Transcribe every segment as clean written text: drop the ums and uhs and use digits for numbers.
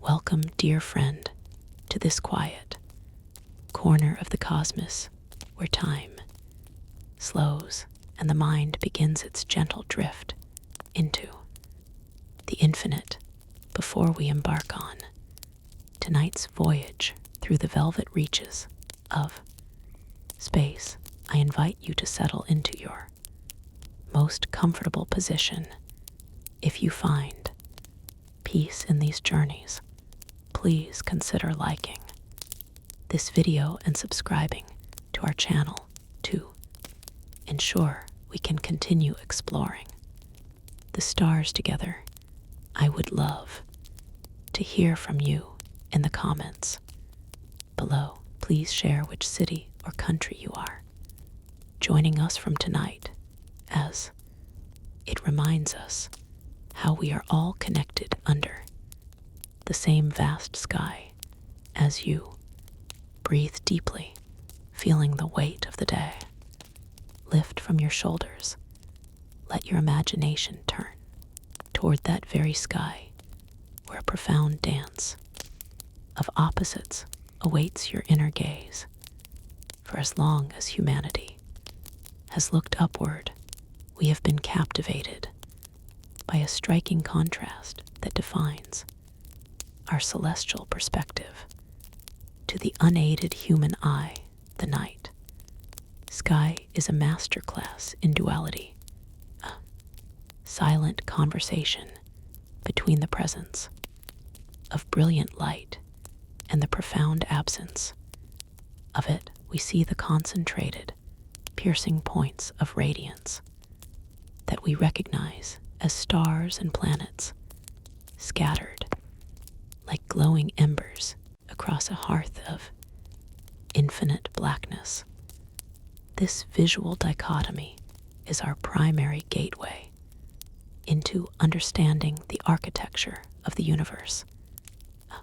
Welcome, dear friend, to this quiet corner of the cosmos where time slows and the mind begins its gentle drift into the infinite before we embark on tonight's voyage through the velvet reaches of space. I invite you to settle into your most comfortable position. If you find peace in these journeys, please consider liking this video and subscribing to our channel to ensure we can continue exploring the stars together. I would love to hear from you in the comments below. Please share which city or country you are joining us from tonight, as it reminds us how we are all connected under the same vast sky. As you breathe deeply, feeling the weight of the day lift from your shoulders, let your imagination turn toward that very sky where a profound dance of opposites awaits your inner gaze. For as long as humanity has looked upward, we have been captivated by a striking contrast that defines our celestial perspective. To the unaided human eye, the night sky is a masterclass in duality, a silent conversation between the presence of brilliant light and the profound absence of it. We see the concentrated, piercing points of radiance that we recognize as stars and planets scattered like glowing embers across a hearth of infinite blackness. This visual dichotomy is our primary gateway into understanding the architecture of the universe, a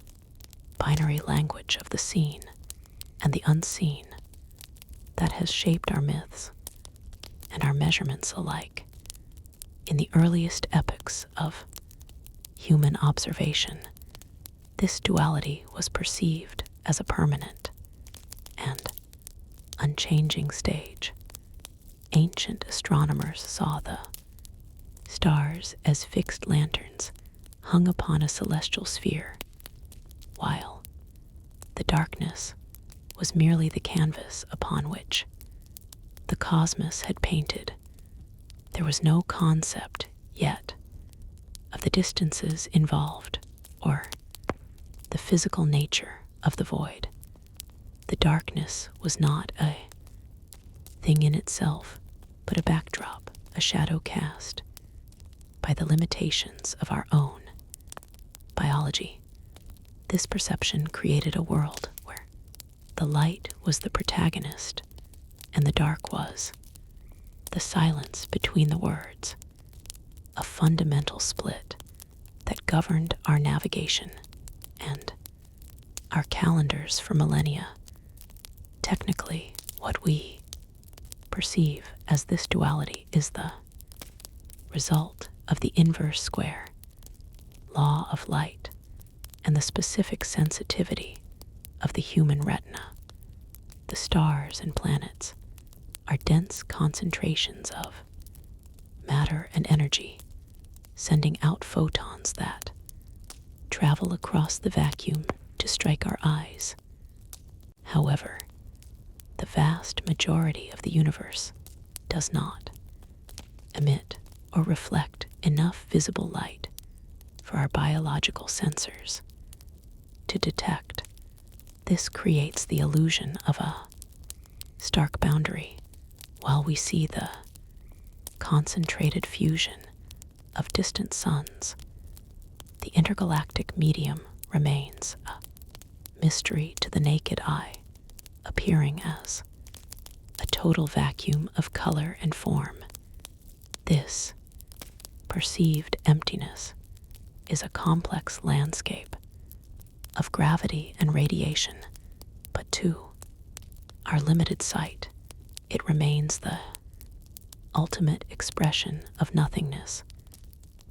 binary language of the seen and the unseen that has shaped our myths and our measurements alike. In the earliest epochs of human observation, this duality was perceived as a permanent and unchanging stage. Ancient astronomers saw the stars as fixed lanterns hung upon a celestial sphere, while the darkness was merely the canvas upon which the cosmos had painted. There was no concept yet of the distances involved or the physical nature of the void. The darkness was not a thing in itself, but a backdrop, a shadow cast by the limitations of our own biology. This perception created a world where the light was the protagonist and the dark was the silence between the words, a fundamental split that governed our navigation and our calendars for millennia. Technically, what we perceive as this duality is the result of the inverse square law of light and the specific sensitivity of the human retina. The stars and planets are dense concentrations of matter and energy, sending out photons that travel across the vacuum to strike our eyes. However, the vast majority of the universe does not emit or reflect enough visible light for our biological sensors to detect. This creates the illusion of a stark boundary, while we see the concentrated fusion of distant suns. The intergalactic medium remains a mystery to the naked eye, appearing as a total vacuum of color and form. This perceived emptiness is a complex landscape of gravity and radiation, but to our limited sight, it remains the ultimate expression of nothingness,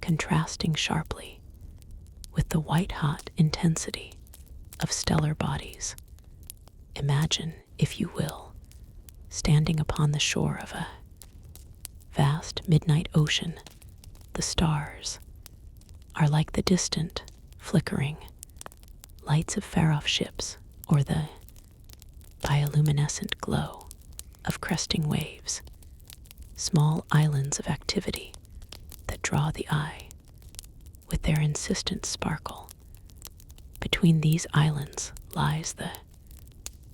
contrasting sharply with the white-hot intensity of stellar bodies. Imagine, if you will, standing upon the shore of a vast midnight ocean. The stars are like the distant, flickering lights of far-off ships, or the bioluminescent glow of cresting waves, small islands of activity that draw the eye with their insistent sparkle. Between these islands lies the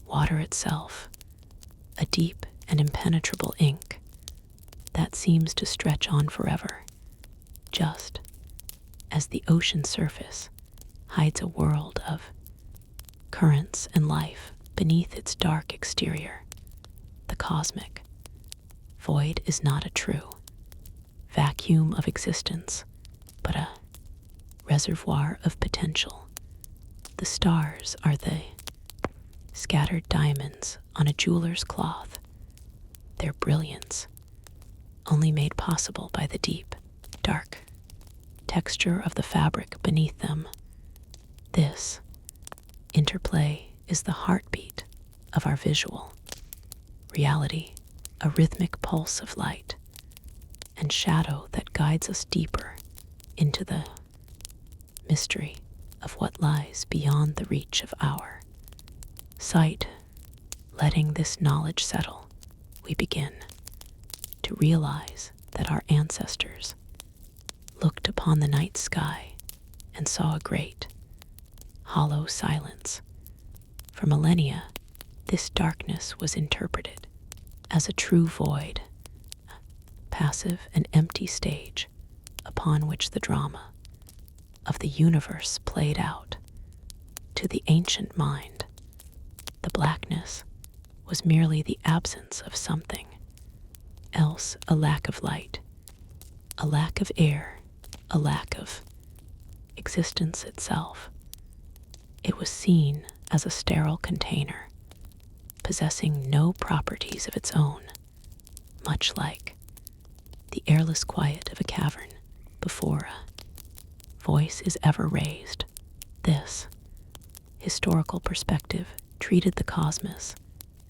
water itself, a deep and impenetrable ink that seems to stretch on forever, just as the ocean surface hides a world of currents and life beneath its dark exterior. The cosmic void is not a true vacuum of existence, but a reservoir of potential. The stars are the scattered diamonds on a jeweler's cloth, their brilliance only made possible by the deep, dark texture of the fabric beneath them. This interplay is the heartbeat of our visual reality, a rhythmic pulse of light and shadow that guides us deeper into the mystery of what lies beyond the reach of our sight. Letting this knowledge settle, we begin to realize that our ancestors looked upon the night sky and saw a great, hollow silence. For millennia, this darkness was interpreted as a true void, a passive and empty stage upon which the drama of the universe played out. To the ancient mind, the blackness was merely the absence of something else, a lack of light, a lack of air, a lack of existence itself. It was seen as a sterile container, possessing no properties of its own, much like the airless quiet of a cavern before a voice is ever raised. This historical perspective treated the cosmos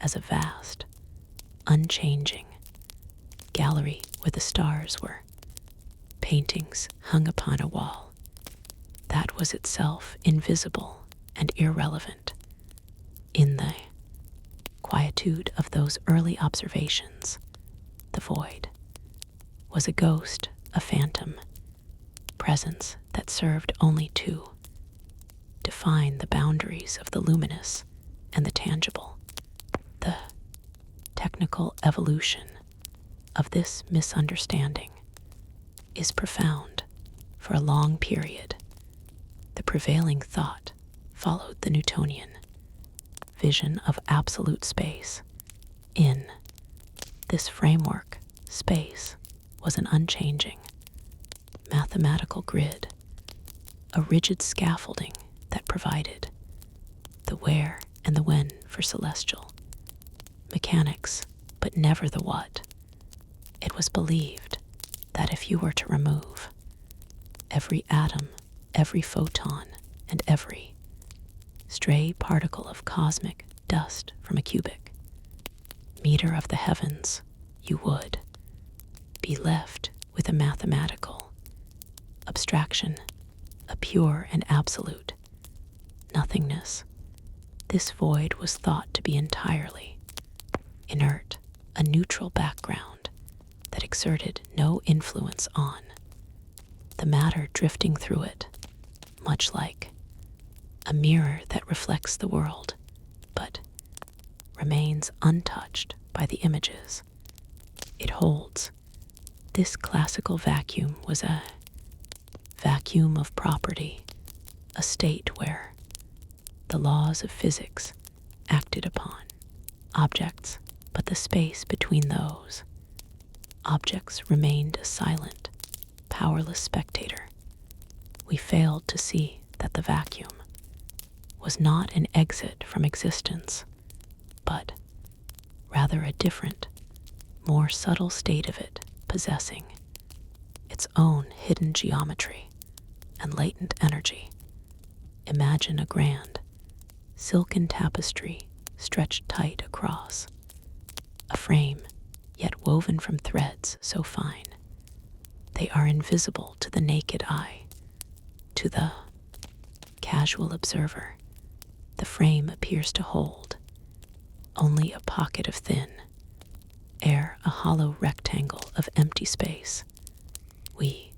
as a vast, unchanging gallery where the stars were paintings hung upon a wall that was itself invisible and irrelevant. In the quietude of those early observations, the void was a ghost, a phantom, presence that served only to define the boundaries of the luminous and the tangible. The technical evolution of this misunderstanding is profound. For a long period, the prevailing thought followed the Newtonian vision of absolute space. In this framework, space was an unchanging mathematical grid, a rigid scaffolding that provided the where and the when for celestial mechanics, but never the what. It was believed that if you were to remove every atom, every photon, and every stray particle of cosmic dust from a cubic meter of the heavens, you would be left with a mathematical abstraction, a pure and absolute nothingness. This void was thought to be entirely inert, a neutral background that exerted no influence on the matter drifting through it, much like a mirror that reflects the world, but remains untouched by the images it holds. This classical vacuum was a vacuum of property, a state where the laws of physics acted upon objects, but the space between those objects remained a silent, powerless spectator. We failed to see that the vacuum was not an exit from existence, but rather a different, more subtle state of it, possessing its own hidden geometry and latent energy. Imagine a grand, silken tapestry stretched tight across, a frame yet woven from threads so fine they are invisible to the naked eye. To the casual observer, the frame appears to hold only a pocket of thin air, a hollow rectangle of empty space. We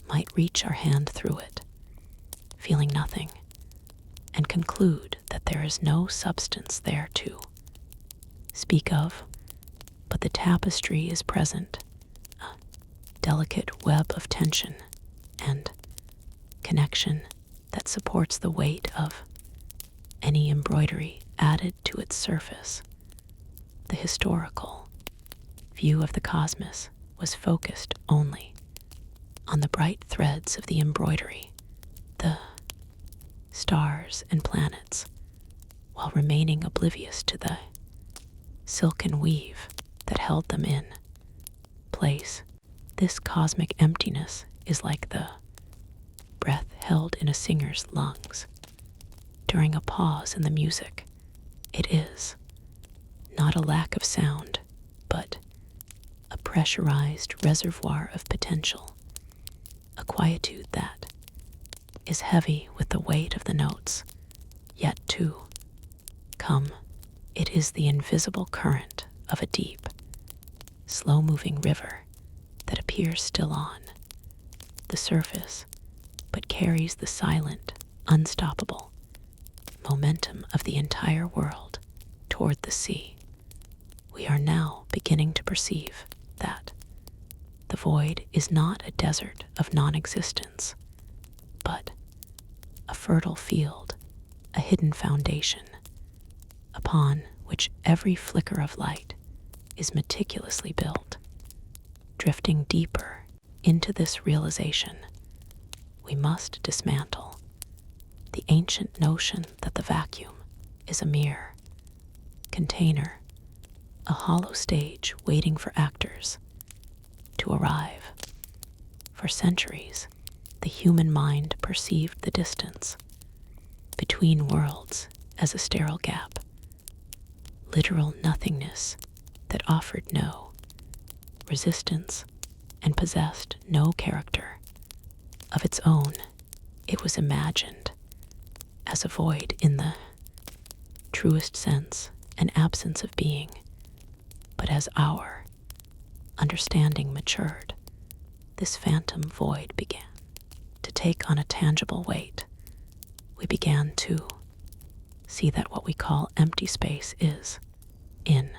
might reach our hand through it, feeling nothing, and conclude that there is no substance there to speak of, but the tapestry is present, a delicate web of tension and connection that supports the weight of any embroidery added to its surface. The historical view of the cosmos was focused only on the bright threads of the embroidery, the stars and planets, while remaining oblivious to the silken weave that held them in place. This cosmic emptiness is like the breath held in a singer's lungs during a pause in the music. It is not a lack of sound, but a pressurized reservoir of potential, a quietude that is heavy with the weight of the notes, yet to come. It is the invisible current of a deep, slow-moving river that appears still on the surface, but carries the silent, unstoppable momentum of the entire world toward the sea. We are now beginning to perceive that the void is not a desert of non-existence, but a fertile field, a hidden foundation, upon which every flicker of light is meticulously built. Drifting deeper into this realization, we must dismantle the ancient notion that the vacuum is a mere container, a hollow stage waiting for actors to arrive. For centuries, the human mind perceived the distance between worlds as a sterile gap, literal nothingness that offered no resistance and possessed no character of its own. It was imagined as a void in the truest sense, an absence of being. But as our understanding matured, this phantom void began to take on a tangible weight. We began to see that what we call empty space is, in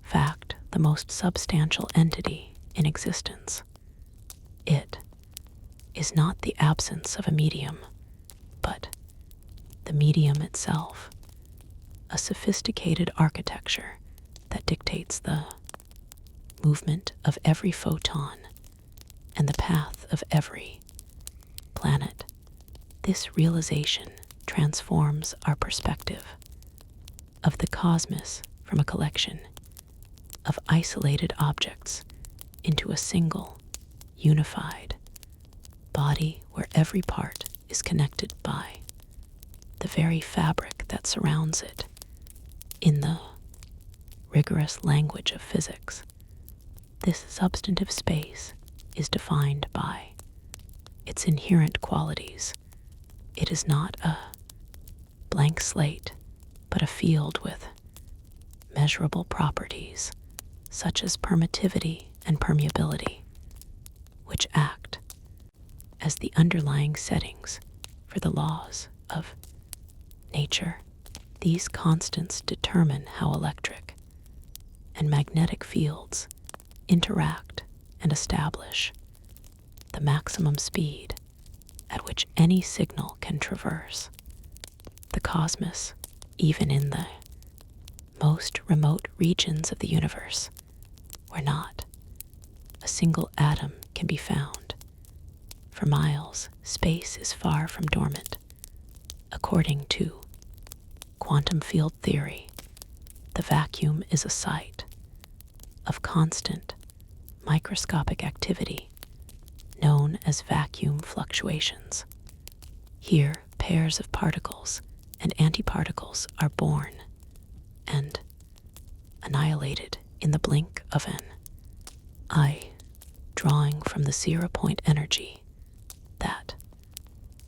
fact, the most substantial entity in existence. It is not the absence of a medium, but the medium itself, a sophisticated architecture that dictates the movement of every photon and the path of every planet. This realization transforms our perspective of the cosmos from a collection of isolated objects into a single, unified body where every part is connected by the very fabric that surrounds it. In the rigorous language of physics, this substantive space is defined by its inherent qualities. It is not a blank slate, but a field with measurable properties, such as permittivity and permeability, which act as the underlying settings for the laws of nature. These constants determine how electric and magnetic fields interact and establish the maximum speed at which any signal can traverse the cosmos, even in the most remote regions of the universe, where not a single atom can be found. For miles, space is far from dormant. According to quantum field theory, the vacuum is a site of constant microscopic activity known as vacuum fluctuations. Here, pairs of particles and antiparticles are born and annihilated in the blink of an eye, drawing from the 0-point energy that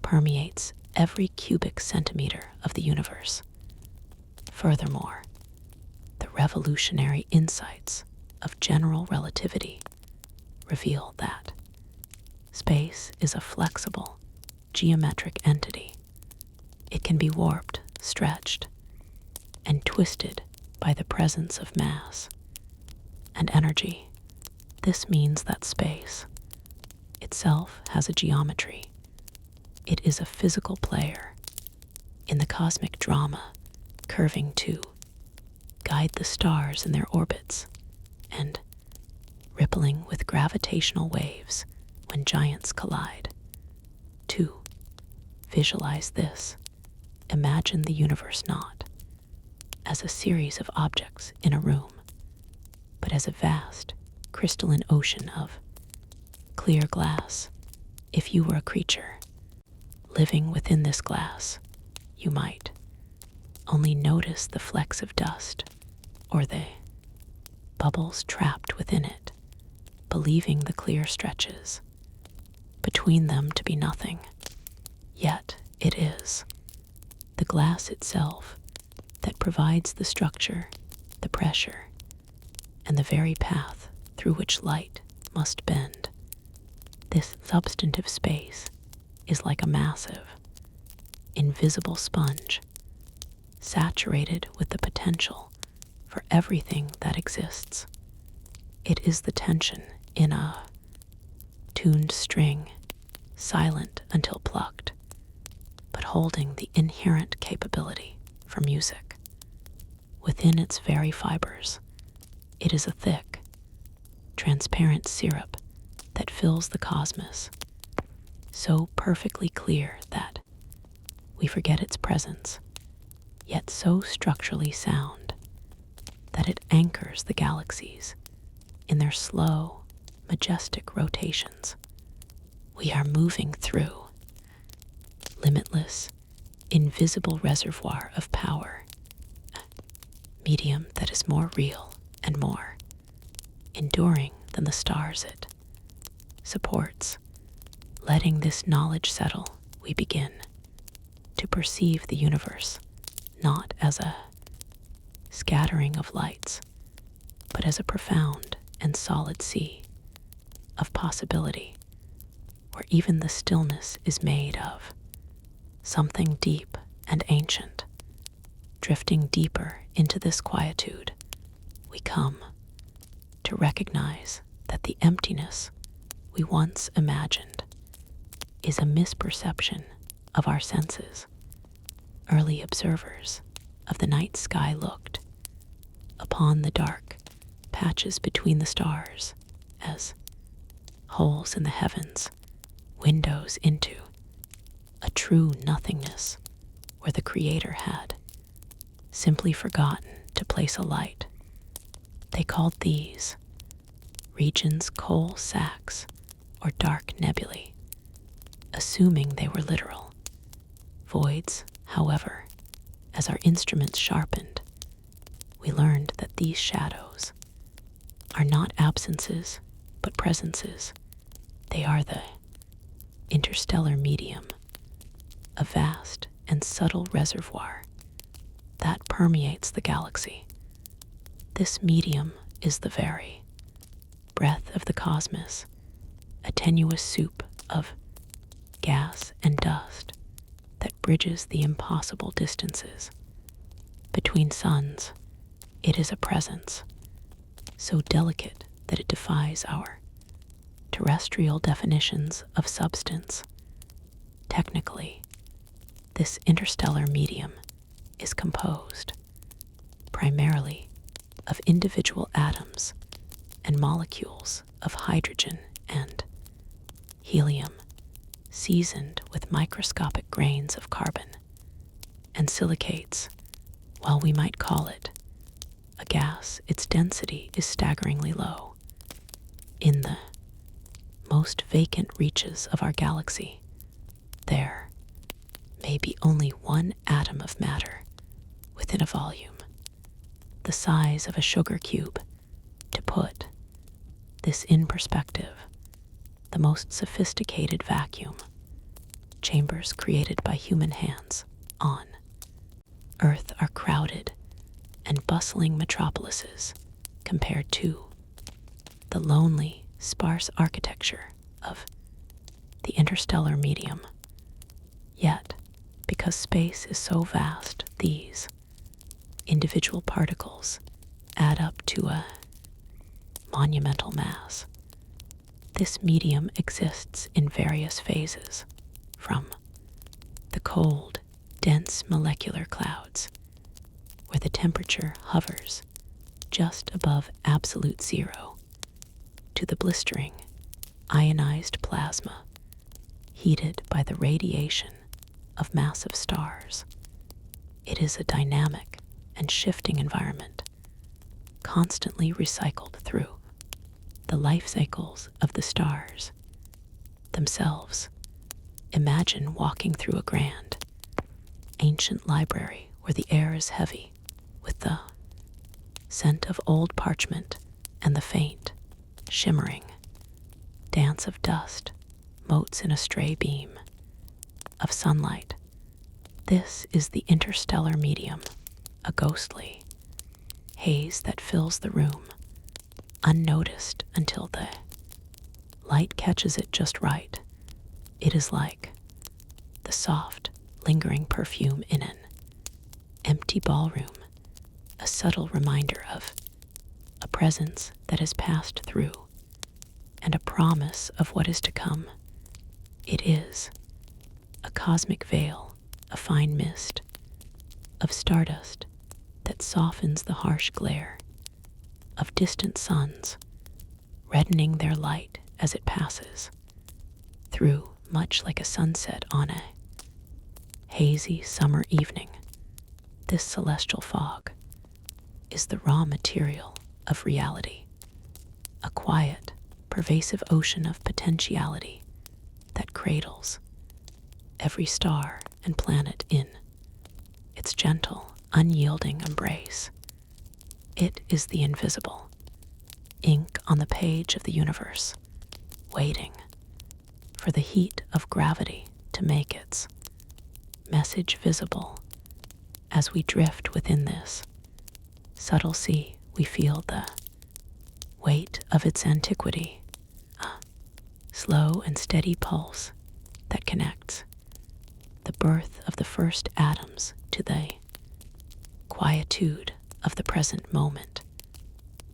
permeates every cubic centimeter of the universe. Furthermore, the revolutionary insights of general relativity reveal that space is a flexible, geometric entity. It can be warped, stretched, and twisted by the presence of mass and energy. This means that space itself has a geometry. It is a physical player in the cosmic drama, curving to guide the stars in their orbits and rippling with gravitational waves when giants collide. To visualize this, imagine the universe not as a series of objects in a room, but as a vast, crystalline ocean of clear glass. If you were a creature living within this glass, you might only notice the flecks of dust or the bubbles trapped within it, believing the clear stretches between them to be nothing. Yet it is the glass itself that provides the structure, the pressure, and the very path through which light must bend. This substantive space is like a massive, invisible sponge, saturated with the potential for everything that exists. It is the tension in a tuned string, silent until plucked, but holding the inherent capability for music. Within its very fibers, it is a thick, transparent syrup that fills the cosmos, so perfectly clear that we forget its presence, yet so structurally sound that it anchors the galaxies in their slow, majestic rotations. We are moving through limitless, invisible reservoir of power, a medium that is more real and more enduring than the stars it supports. Letting this knowledge settle, we begin to perceive the universe not as a scattering of lights, but as a profound and solid sea of possibility, where even the stillness is made of something deep and ancient. Drifting deeper into this quietude, we come to recognize that the emptiness we once imagined is a misperception of our senses. Early observers of the night sky looked upon the dark patches between the stars as holes in the heavens, windows into a true nothingness where the Creator had simply forgotten to place a light. They called these regions coal sacks or dark nebulae, assuming they were literal. Voids, however, as our instruments sharpened, we learned that these shadows are not absences, but presences. They are the interstellar medium, a vast and subtle reservoir that permeates the galaxy. This medium is the very breath of the cosmos, a tenuous soup of gas and dust that bridges the impossible distances between suns. It is a presence so delicate that it defies our terrestrial definitions of substance. Technically, this interstellar medium is composed primarily of individual atoms and molecules of hydrogen and helium, seasoned with microscopic grains of carbon and silicates. While we might call it a gas, its density is staggeringly low. In the most vacant reaches of our galaxy, there may be only one atom of matter within a volume, the size of a sugar cube. To put this in perspective, the most sophisticated vacuum chambers created by human hands on Earth are crowded and bustling metropolises compared to the lonely, sparse architecture of the interstellar medium. Yet, because space is so vast, these individual particles add up to a monumental mass. This medium exists in various phases, from the cold, dense molecular clouds, where the temperature hovers just above absolute zero, to the blistering, ionized plasma, heated by the radiation of massive stars. It is a dynamic and shifting environment, constantly recycled through the life cycles of the stars themselves. Imagine walking through a grand, ancient library where the air is heavy with the scent of old parchment and the faint, shimmering dance of dust motes in a stray beam of sunlight. This is the interstellar medium, a ghostly haze that fills the room, unnoticed until the light catches it just right. It is like the soft, lingering perfume in an empty ballroom, a subtle reminder of a presence that has passed through and a promise of what is to come. It is a cosmic veil, a fine mist of stardust that softens the harsh glare of distant suns, reddening their light as it passes through, much like a sunset on a hazy summer evening. This celestial fog is the raw material of reality, a quiet, pervasive ocean of potentiality that cradles every star and planet in its gentle, unyielding embrace. It is the invisible ink on the page of the universe, waiting for the heat of gravity to make its message visible. As we drift within this subtle sea, we feel the weight of its antiquity, a slow and steady pulse that connects the birth of the first atoms to the quietude of the present moment.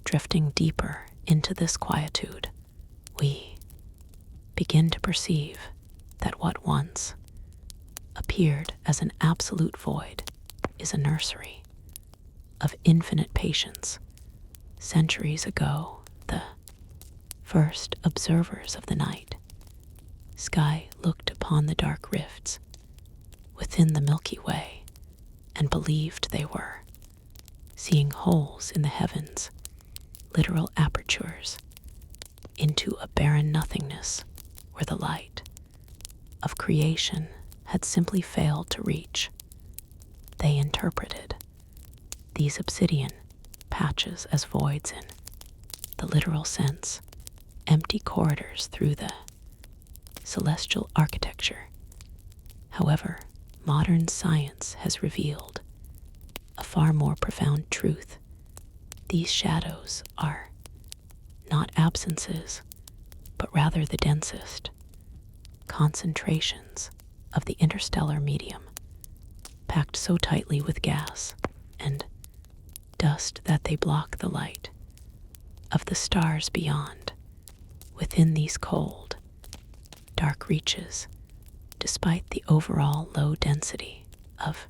Drifting deeper into this quietude, we begin to perceive that what once appeared as an absolute void is a nursery of infinite patience. Centuries ago, the first observers of the night sky looked upon the dark rifts within the Milky Way and believed they were seeing holes in the heavens, literal apertures into a barren nothingness where the light of creation had simply failed to reach. They interpreted these obsidian patches as voids in the literal sense, empty corridors through the celestial architecture. However, modern science has revealed a far more profound truth. These shadows are not absences, but rather the densest concentrations of the interstellar medium, packed so tightly with gas and dust that they block the light of the stars beyond. Within these cold, dark reaches, despite the overall low density of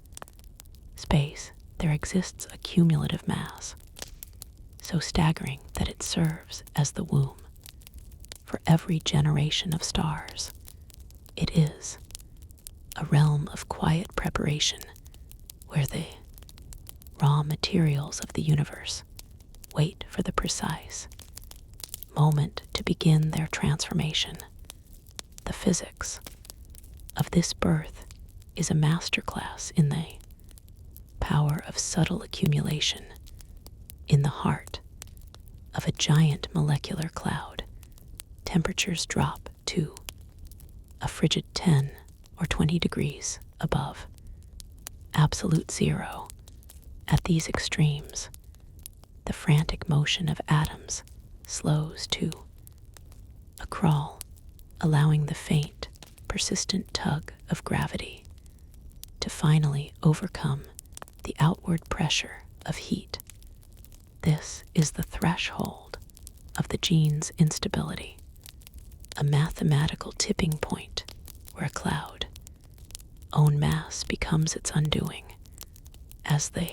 space, there exists a cumulative mass, so staggering that it serves as the womb for every generation of stars. It is a realm of quiet preparation where the raw materials of the universe wait for the precise moment to begin their transformation. The physics of this birth is a masterclass in the power of subtle accumulation in the heart of a giant molecular cloud. Temperatures drop to a frigid 10 or 20 degrees above absolute zero. At these extremes, the frantic motion of atoms slows to a crawl, allowing the faint, persistent tug of gravity to finally overcome the outward pressure of heat. This is the threshold of the gene's instability, a mathematical tipping point where a cloud own mass becomes its undoing. As the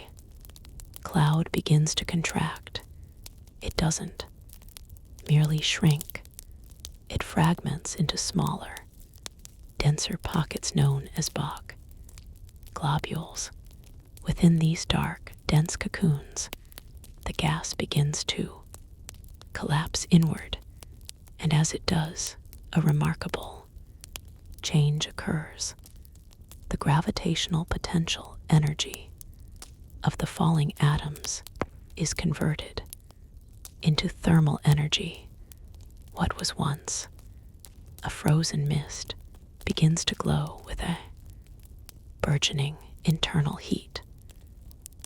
cloud begins to contract, it doesn't merely shrink, it fragments into smaller, denser pockets known as Bach globules. Within these dark, dense cocoons, the gas begins to collapse inward, and as it does, a remarkable change occurs. The gravitational potential energy of the falling atoms is converted into thermal energy. What was once a frozen mist begins to glow with a burgeoning internal heat.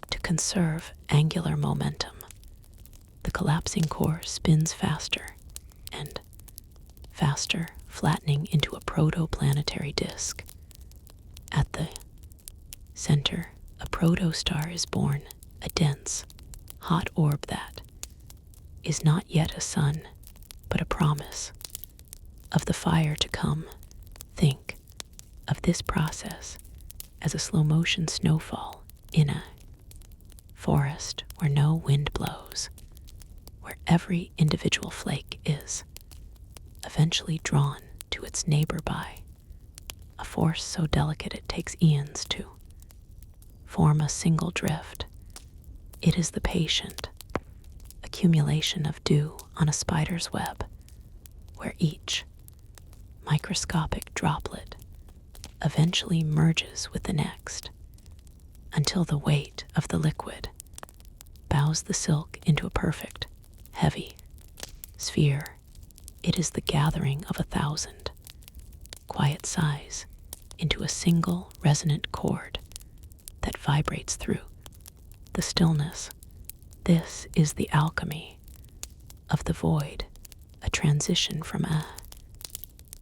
To conserve angular momentum, the collapsing core spins faster and faster, flattening into a protoplanetary disk. At the center, a protostar is born, a dense, hot orb that is not yet a sun, but a promise of the fire to come. Think of this process as a slow-motion snowfall in a forest where no wind blows, where every individual flake is eventually drawn to its neighbor by a force so delicate it takes eons to form a single drift. It is the patient accumulation of dew on a spider's web, where each microscopic droplet eventually merges with the next, until the weight of the liquid bows the silk into a perfect, heavy sphere. It is the gathering of 1,000 quiet sighs into a single resonant chord that vibrates through the stillness. This is the alchemy of the void, a transition from a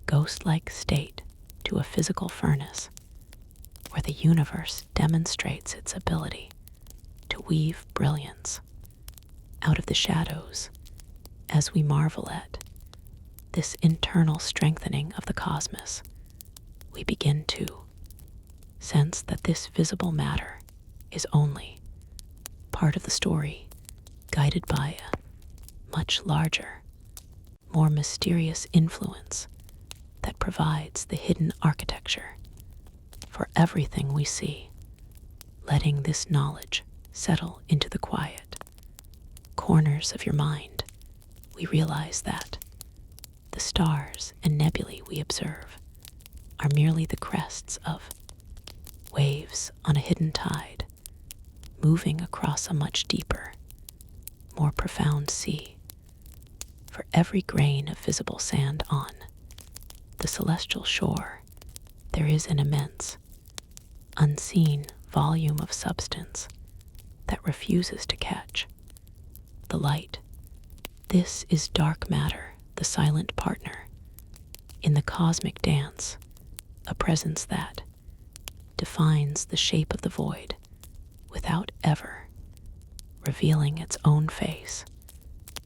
ghost-like state to a physical furnace, where the universe demonstrates its ability to weave brilliance out of the shadows. As we marvel at this internal strengthening of the cosmos, we begin to sense that this visible matter is only part of the story, guided by a much larger, more mysterious influence that provides the hidden architecture for everything we see. Letting this knowledge settle into the quiet corners of your mind, we realize that the stars and nebulae we observe are merely the crests of waves on a hidden tide, moving across a much deeper, more profound sea. For every grain of visible sand on the celestial shore, there is an immense, unseen volume of substance that refuses to catch the light. This is dark matter, the silent partner in the cosmic dance, a presence that defines the shape of the void without ever revealing its own face.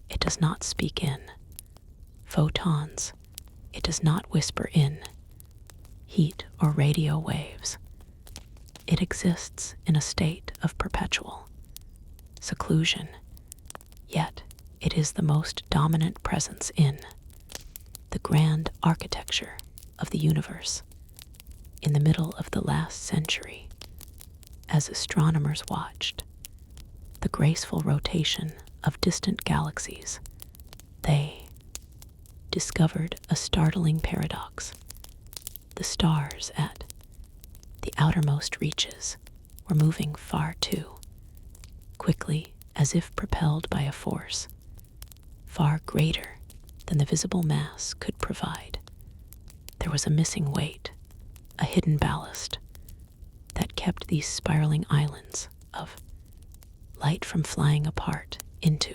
It does not speak in photons. It does not whisper in heat or radio waves. It exists in a state of perpetual seclusion, yet it is the most dominant presence in the grand architecture of the universe. In the middle of the last century, as astronomers watched the graceful rotation of distant galaxies, they discovered a startling paradox. The stars at The outermost reaches were moving far too quickly, as if propelled by a force far greater than the visible mass could provide. There was a missing weight, a hidden ballast, that kept these spiraling islands of light from flying apart into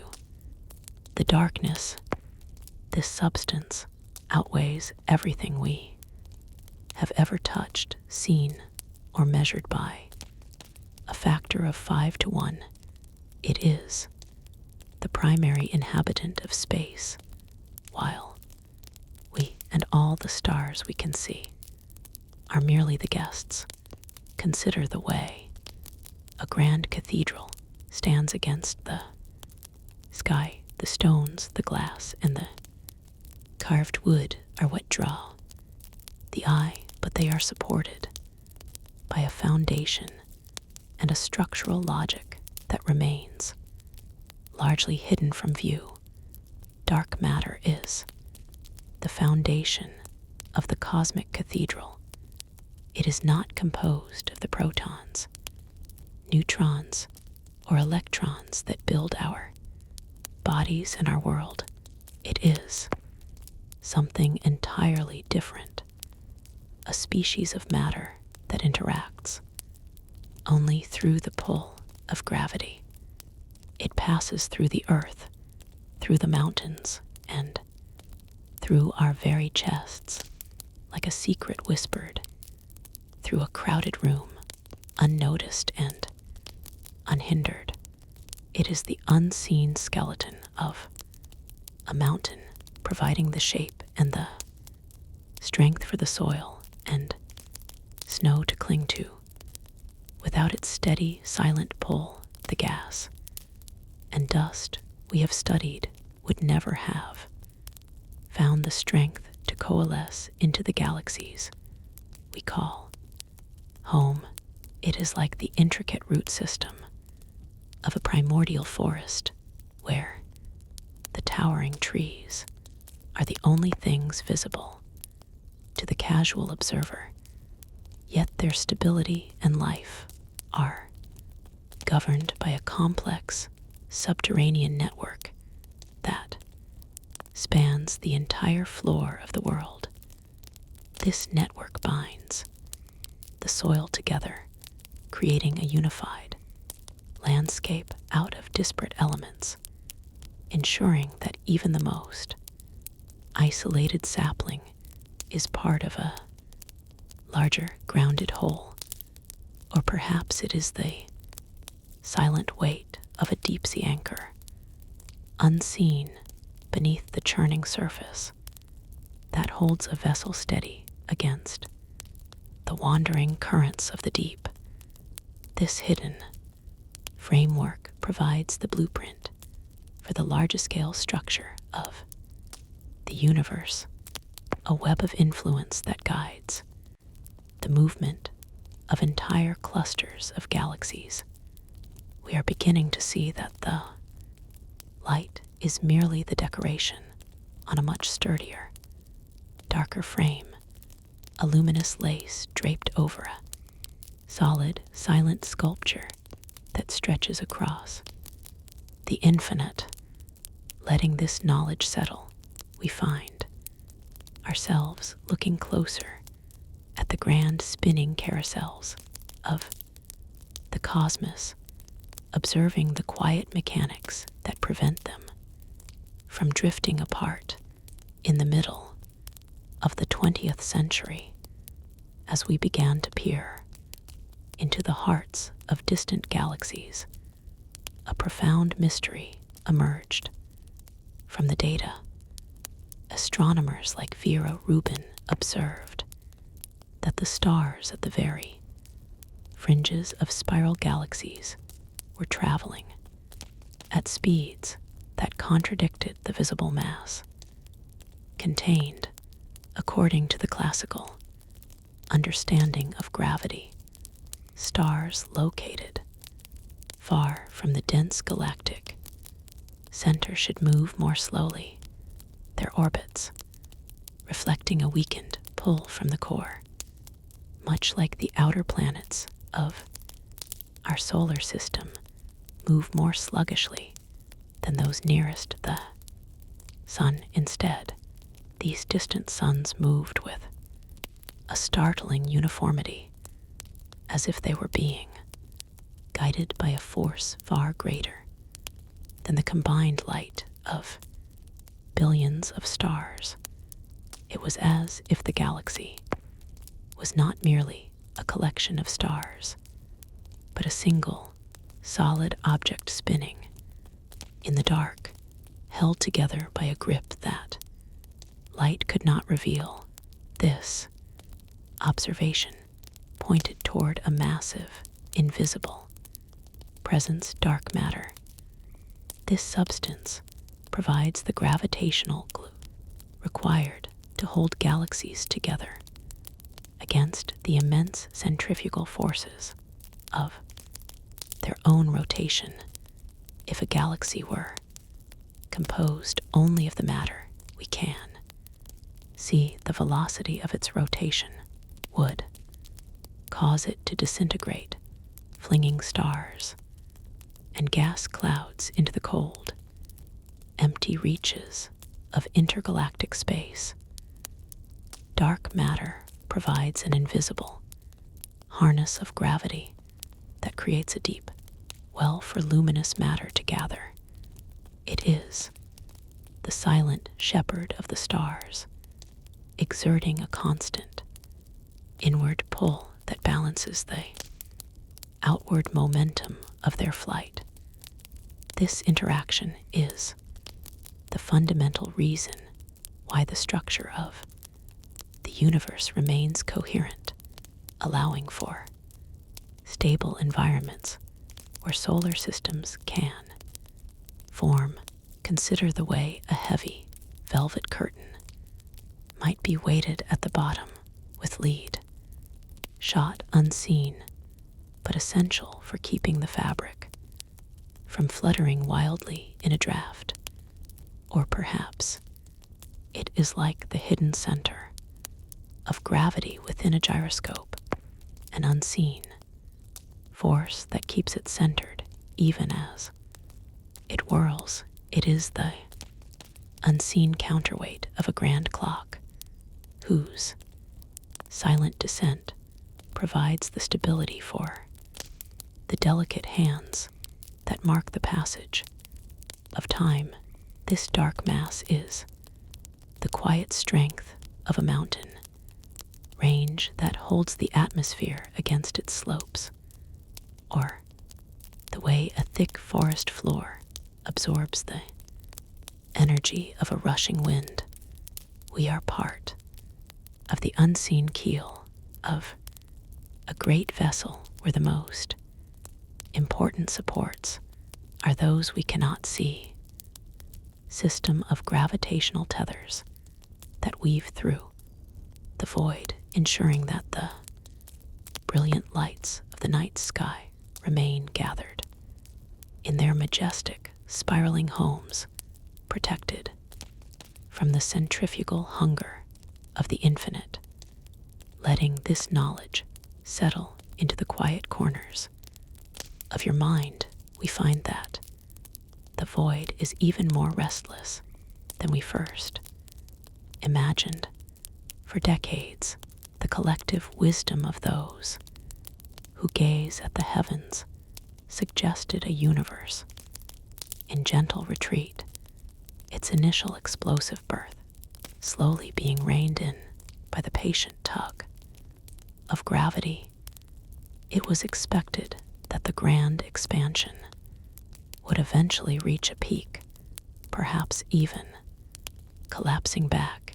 the darkness. This substance outweighs everything we have ever touched, seen, or measured by a factor of 5 to 1. It is the primary inhabitant of space, while we and all the stars we can see are merely the guests. Consider the way a grand cathedral stands against the sky. The stones, the glass, and the carved wood are what draw the eye, but they are supported by a foundation and a structural logic that remains largely hidden from view. Dark matter is the foundation of the cosmic cathedral. It is not composed of the protons, neutrons, or electrons that build our bodies and our world. It is something entirely different, a species of matter that interacts only through the pull of gravity. It passes through the earth, through the mountains, and through our very chests, like a secret whispered through a crowded room, unnoticed and unhindered. It is the unseen skeleton of a mountain, providing the shape and the strength for the soil and snow to cling to. Without its steady, silent pull, the gas and dust we have studied would never have found the strength to coalesce into the galaxies we call home. It is like the intricate root system of a primordial forest where the towering trees are the only things visible to the casual observer, yet their stability and life are governed by a complex subterranean network that spans the entire floor of the world. This network binds the soil together, creating a unified landscape out of disparate elements, ensuring that even the most isolated sapling is part of a larger grounded whole. Or perhaps it is the silent weight of a deep-sea anchor, unseen beneath the churning surface, that holds a vessel steady against the wandering currents of the deep. This hidden framework provides the blueprint for the larger-scale structure of the universe, a web of influence that guides the movement of entire clusters of galaxies. We are beginning to see that the light is merely the decoration on a much sturdier, darker frame, a luminous lace draped over a solid, silent sculpture that stretches across the infinite. Letting this knowledge settle, we find ourselves looking closer at the grand spinning carousels of the cosmos, observing the quiet mechanics that prevent them from drifting apart. In the middle of the 20th century, as we began to peer into the hearts of distant galaxies, a profound mystery emerged from the data. Astronomers like Vera Rubin observed that the stars at the very fringes of spiral galaxies were traveling at speeds that contradicted the visible mass contained, according to the classical understanding of gravity. Stars located far from the dense galactic center should move more slowly, their orbits reflecting a weakened pull from the core. much like the outer planets of our solar system move more sluggishly than those nearest the sun. Instead, these distant suns moved with a startling uniformity, as if they were being guided by a force far greater than the combined light of billions of stars. It was as if the galaxy was not merely a collection of stars, but a single, solid object spinning in the dark, held together by a grip that light could not reveal. This observation pointed toward a massive, invisible presence, dark matter. This substance provides the gravitational glue required to hold galaxies together against the immense centrifugal forces of their own rotation. If a galaxy were composed only of the matter we can see, the velocity of its rotation would cause it to disintegrate, flinging stars and gas clouds into the cold, empty reaches of intergalactic space. Dark matter provides an invisible harness of gravity that creates a deep well for luminous matter to gather. It is the silent shepherd of the stars, exerting a constant inward pull that balances the outward momentum of their flight. This interaction is the fundamental reason why the structure of the universe remains coherent, allowing for stable environments where solar systems can form. Consider the way a heavy velvet curtain might be weighted at the bottom with lead, shot unseen, but essential for keeping the fabric from fluttering wildly in a draft. Or perhaps it is like the hidden center of gravity within a gyroscope, an unseen force that keeps it centered even as it whirls. It is the unseen counterweight of a grand clock, whose silent descent provides the stability for the delicate hands that mark the passage of time. This dark mass is the quiet strength of a mountain range that holds the atmosphere against its slopes, or the way a thick forest floor absorbs the energy of a rushing wind. We are part of the unseen keel of a great vessel where the most important supports are those we cannot see. System of gravitational tethers that weave through the void, ensuring that the brilliant lights of the night sky remain gathered in their majestic, spiraling homes, protected from the centrifugal hunger of the infinite. Letting this knowledge settle into the quiet corners of your mind, we find that the void is even more restless than we first imagined. For decades, the collective wisdom of those who gaze at the heavens suggested a universe in gentle retreat, its initial explosive birth slowly being reined in by the patient tug of gravity. It was expected that the grand expansion would eventually reach a peak, perhaps even collapsing back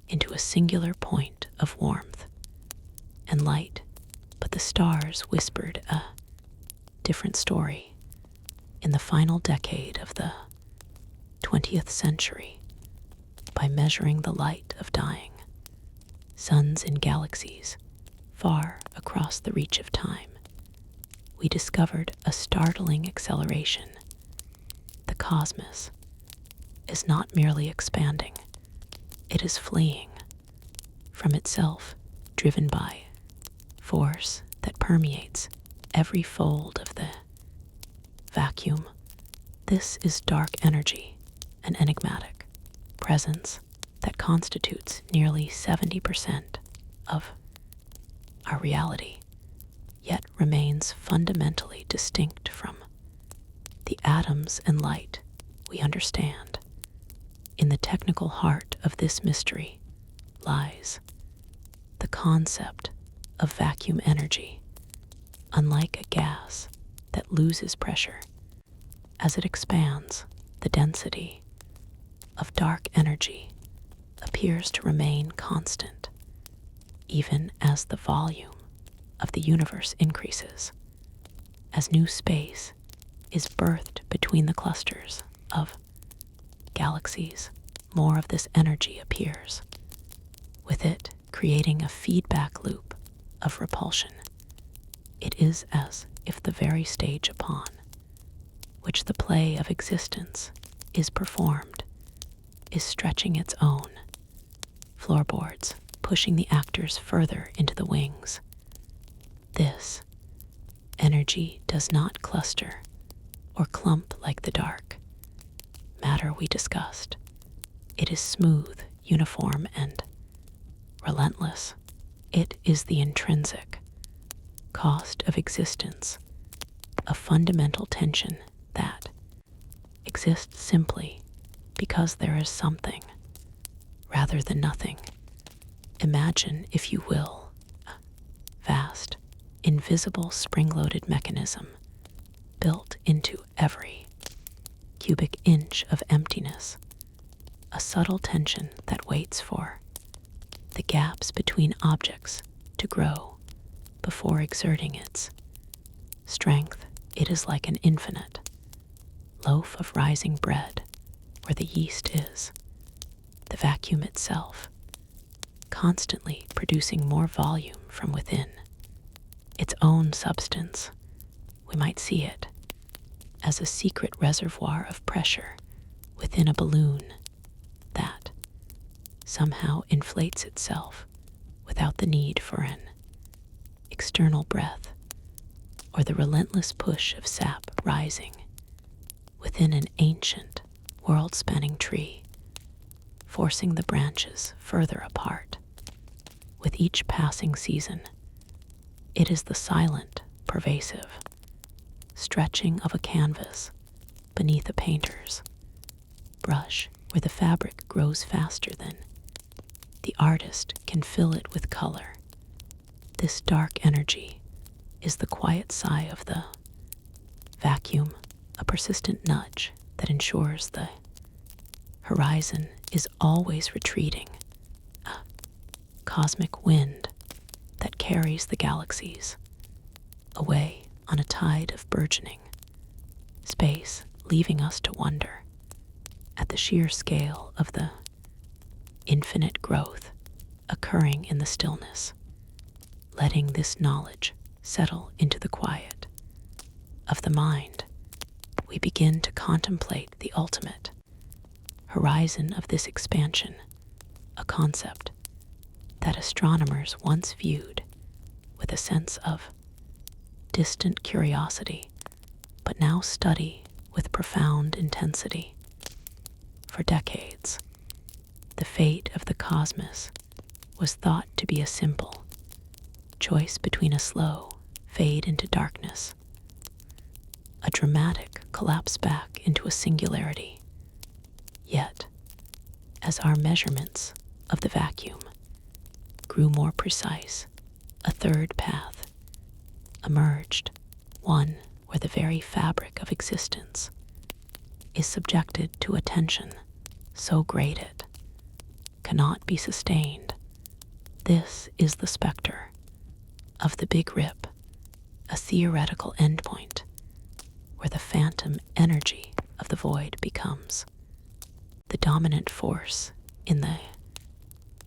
into a singular point of warmth and light, but the stars whispered a different story. In the final decade of the 20th century, by measuring the light of dying suns in galaxies far across the reach of time, we discovered a startling acceleration. The cosmos is not merely expanding, it is fleeing from itself, driven by force that permeates every fold of the vacuum. This is dark energy, an enigmatic presence that constitutes nearly 70% of our reality, yet remains fundamentally distinct from the atoms and light we understand. In the technical heart of this mystery lies the concept of vacuum energy. Unlike a gas that loses pressure as it expands, the density of dark energy appears to remain constant, even as the volume of the universe increases. As new space is birthed between the clusters of galaxies, more of this energy appears, with it creating a feedback loop of repulsion. It is as if the very stage upon which the play of existence is performed is stretching its own floorboards, pushing the actors further into the wings. This energy does not cluster or clump like the dark matter we discussed. It is smooth, uniform, and relentless. It is the intrinsic cost of existence, a fundamental tension that exists simply because there is something rather than nothing. Imagine, if you will, a vast, invisible spring-loaded mechanism built into every cubic inch of emptiness, a subtle tension that waits for the gaps between objects to grow before exerting its strength. It is like an infinite loaf of rising bread where the yeast is the vacuum itself, constantly producing more volume from within its own substance. We might see it as a secret reservoir of pressure within a balloon that somehow inflates itself without the need for an external breath, or the relentless push of sap rising within an ancient, world-spanning tree, forcing the branches further apart. With each passing season, it is the silent, pervasive stretching of a canvas beneath a painter's brush, where the fabric grows faster than the artist can fill it with color. This dark energy is the quiet sigh of the vacuum, a persistent nudge that ensures the horizon is always retreating, a cosmic wind that carries the galaxies away on a tide of burgeoning space, leaving us to wonder at the sheer scale of the infinite growth occurring in the stillness. Letting this knowledge settle into the quiet of the mind, we begin to contemplate the ultimate horizon of this expansion, a concept that astronomers once viewed with a sense of distant curiosity, but now study with profound intensity. For decades, the fate of the cosmos was thought to be a simple choice between a slow fade into darkness, a dramatic collapse back into a singularity. Yet, as our measurements of the vacuum grew more precise, a third path emerged, one where the very fabric of existence is subjected to a tension so great it cannot be sustained. This is the specter of the Big Rip, a theoretical endpoint where the phantom energy of the void becomes the dominant force in the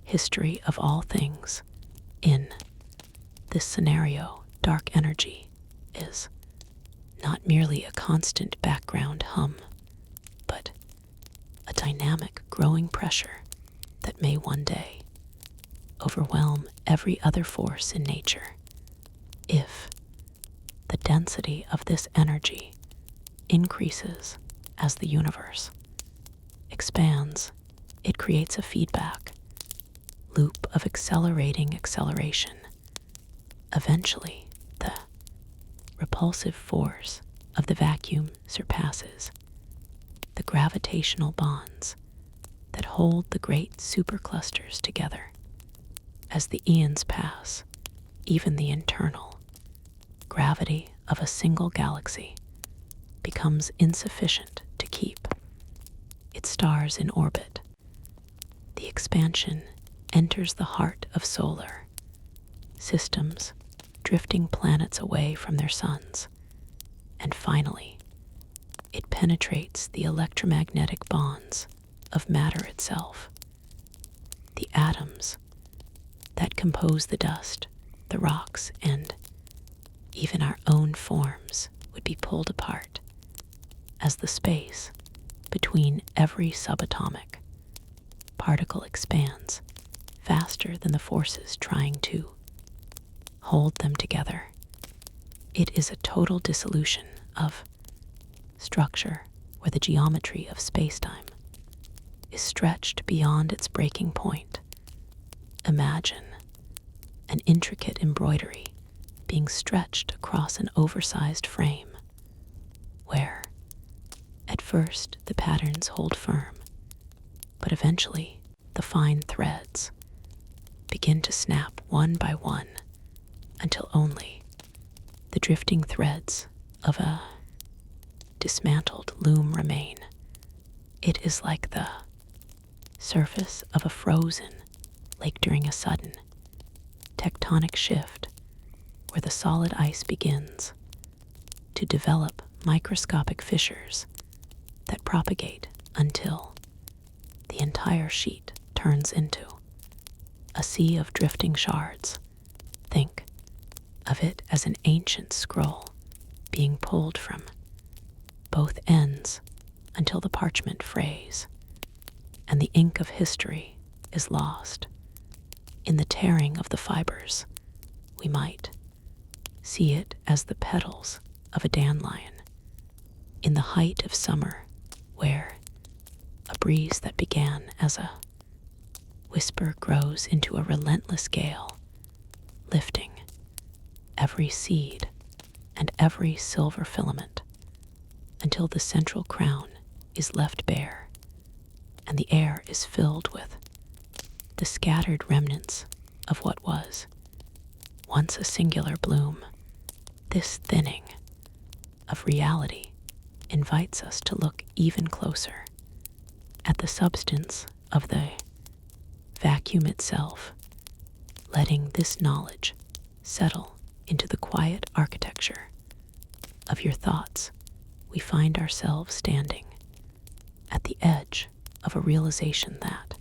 history of all things. In this scenario, dark energy is not merely a constant background hum, but a dynamic growing pressure that may one day overwhelm every other force in nature. If the density of this energy increases as the universe expands, it creates a feedback loop of accelerating acceleration. Eventually, the repulsive force of the vacuum surpasses the gravitational bonds that hold the great superclusters together. As the eons pass, even the internal gravity of a single galaxy becomes insufficient to keep its stars in orbit. The expansion enters the heart of solar systems, drifting planets away from their suns, and finally, it penetrates the electromagnetic bonds of matter itself. The atoms that compose the dust, the rocks, and even our own forms would be pulled apart as the space between every subatomic particle expands faster than the forces trying to hold them together. It is a total dissolution of structure where the geometry of spacetime is stretched beyond its breaking point. Imagine an intricate embroidery being stretched across an oversized frame, where at first the patterns hold firm, but eventually the fine threads begin to snap one by one until only the drifting threads of a dismantled loom remain. It is like the surface of a frozen lake during a sudden tectonic shift, where the solid ice begins to develop microscopic fissures that propagate until the entire sheet turns into a sea of drifting shards. Think of it as an ancient scroll being pulled from both ends until the parchment frays, and the ink of history is lost in the tearing of the fibers. We might see it as the petals of a dandelion in the height of summer, where a breeze that began as a whisper grows into a relentless gale, lifting every seed and every silver filament until the central crown is left bare and the air is filled with the scattered remnants of what was once a singular bloom. This thinning of reality invites us to look even closer at the substance of the vacuum itself, letting this knowledge settle into the quiet architecture of your thoughts. We find ourselves standing at the edge of a realization that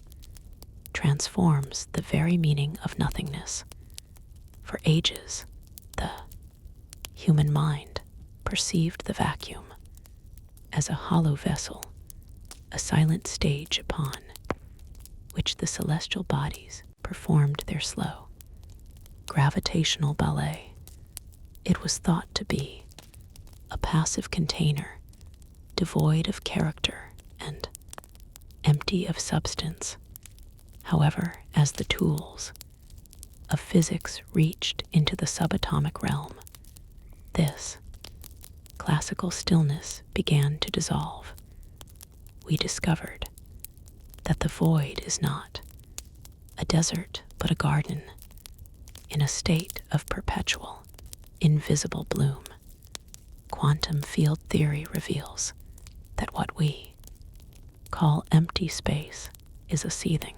transforms the very meaning of nothingness. For ages, the human mind perceived the vacuum as a hollow vessel, a silent stage upon which the celestial bodies performed their slow gravitational ballet. It was thought to be a passive container, devoid of character and empty of substance. However, as the tools of physics reached into the subatomic realm, this classical stillness began to dissolve. We discovered that the void is not a desert but a garden in a state of perpetual, invisible bloom. Quantum field theory reveals that what we call empty space is a seething,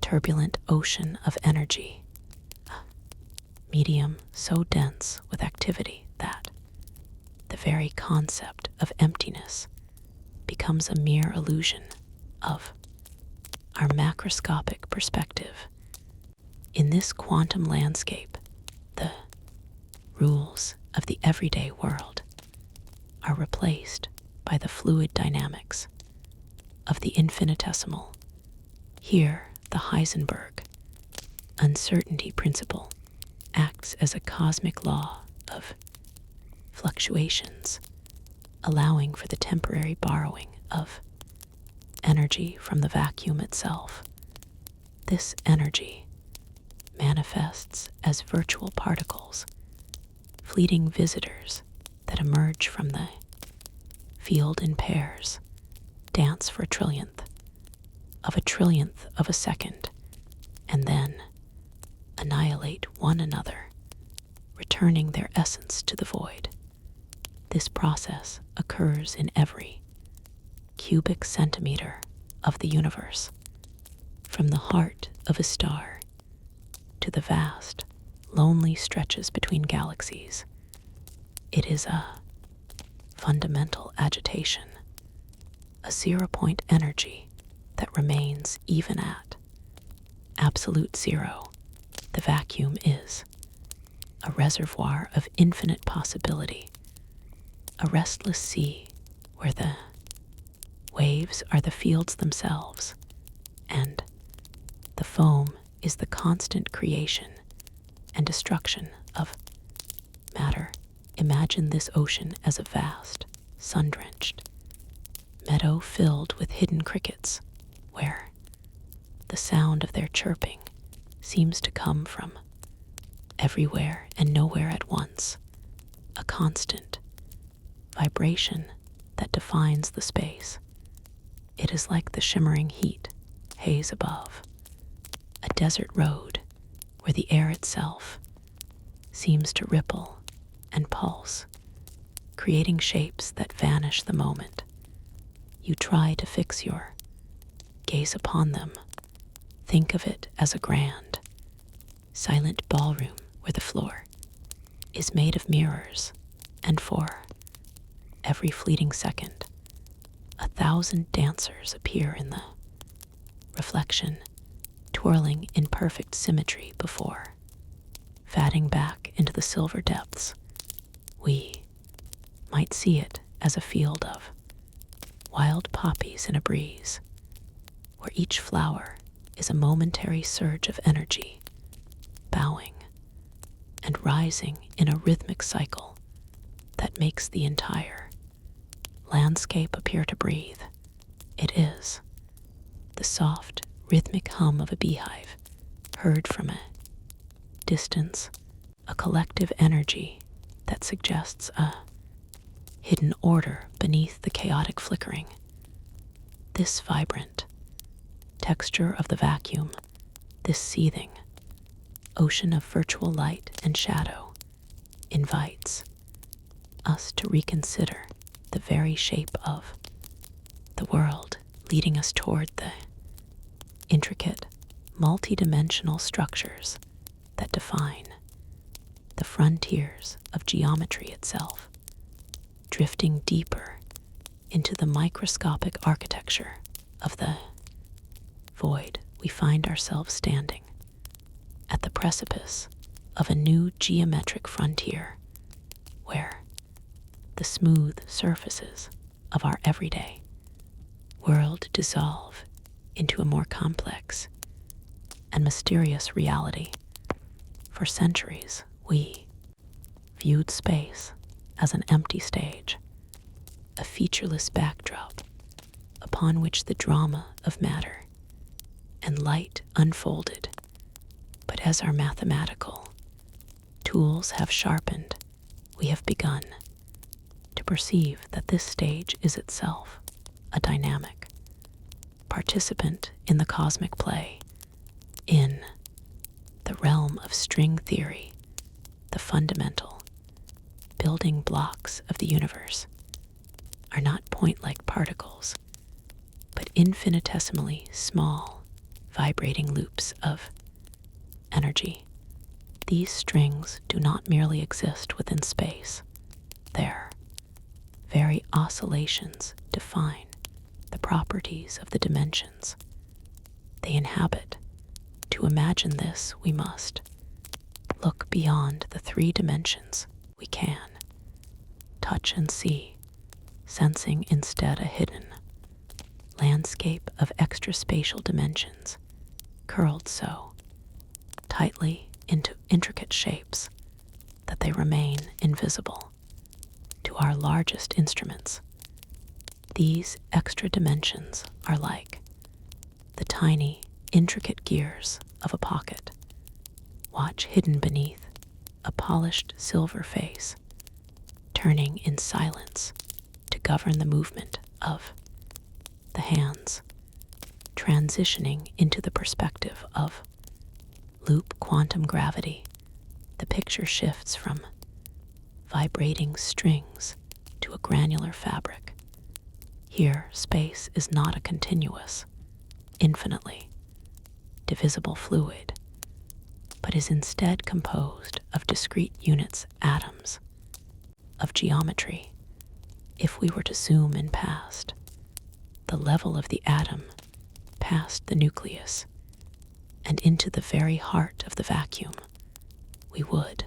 turbulent ocean of energy, a medium so dense with activity that the very concept of emptiness becomes a mere illusion of our macroscopic perspective. In this quantum landscape, the rules of the everyday world are replaced by the fluid dynamics of the infinitesimal. Here, the Heisenberg uncertainty principle acts as a cosmic law of fluctuations, allowing for the temporary borrowing of energy from the vacuum itself. This energy manifests as virtual particles, fleeting visitors that emerge from the field in pairs, dance for a trillionth of a second, and then annihilate one another, returning their essence to the void. This process occurs in every cubic centimeter of the universe, from the heart of a star to the vast, lonely stretches between galaxies. It is a fundamental agitation, a zero-point energy that remains even at absolute zero. The vacuum is a reservoir of infinite possibility, a restless sea where the waves are the fields themselves, and the foam is the constant creation and destruction of matter. Imagine this ocean as a vast, sun-drenched meadow filled with hidden crickets, where the sound of their chirping seems to come from everywhere and nowhere at once, a constant vibration that defines the space. It is like the shimmering heat haze above a desert road where the air itself seems to ripple and pulse, creating shapes that vanish the moment you try to fix your gaze upon them. Think of it as a grand, silent ballroom where the floor is made of mirrors, and for every fleeting second, 1,000 dancers appear in the reflection, twirling in perfect symmetry before fading back into the silver depths. We might see it as a field of wild poppies in a breeze, where each flower is a momentary surge of energy, bowing and rising in a rhythmic cycle that makes the entire landscape appear to breathe. It is the soft, rhythmic hum of a beehive heard from a distance, a collective energy that suggests a hidden order beneath the chaotic flickering. This vibrant texture of the vacuum, this seething ocean of virtual light and shadow, invites us to reconsider the very shape of the world, leading us toward the intricate, multidimensional structures that define the frontiers of geometry itself, drifting deeper into the microscopic architecture of the void. We find ourselves standing at the precipice of a new geometric frontier where the smooth surfaces of our everyday world dissolve into a more complex and mysterious reality. For centuries, we viewed space as an empty stage, a featureless backdrop upon which the drama of matter and light unfolded. But as our mathematical tools have sharpened, we have begun to perceive that this stage is itself a dynamic participant in the cosmic play. In the realm of string theory, the fundamental building blocks of the universe are not point-like particles, but infinitesimally small, vibrating loops of energy. These strings do not merely exist within space. Their very oscillations define the properties of the dimensions they inhabit. To imagine this, we must look beyond the 3 dimensions we can touch and see, sensing instead a hidden landscape of extraspatial dimensions, curled so tightly into intricate shapes that they remain invisible to our largest instruments. These extra dimensions are like the tiny, intricate gears of a pocket. Watch hidden beneath a polished silver face, turning in silence to govern the movement of the hands, transitioning into the perspective of loop quantum gravity. The picture shifts from vibrating strings to a granular fabric. Here, space is not a continuous, infinitely divisible fluid, but is instead composed of discrete units, atoms, of geometry. If we were to zoom in past the level of the atom, past the nucleus, and into the very heart of the vacuum, we would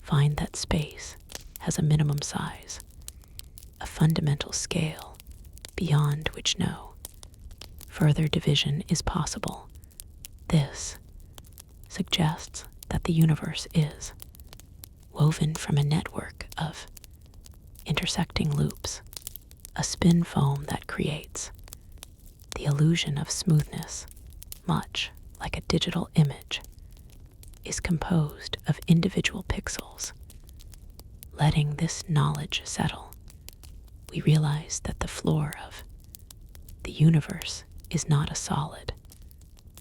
find that space has a minimum size, a fundamental scale beyond which no further division is possible. This suggests that the universe is woven from a network of intersecting loops, a spin foam that creates the illusion of smoothness, much like a digital image, is composed of individual pixels. Letting this knowledge settle, we realize that the floor of the universe is not a solid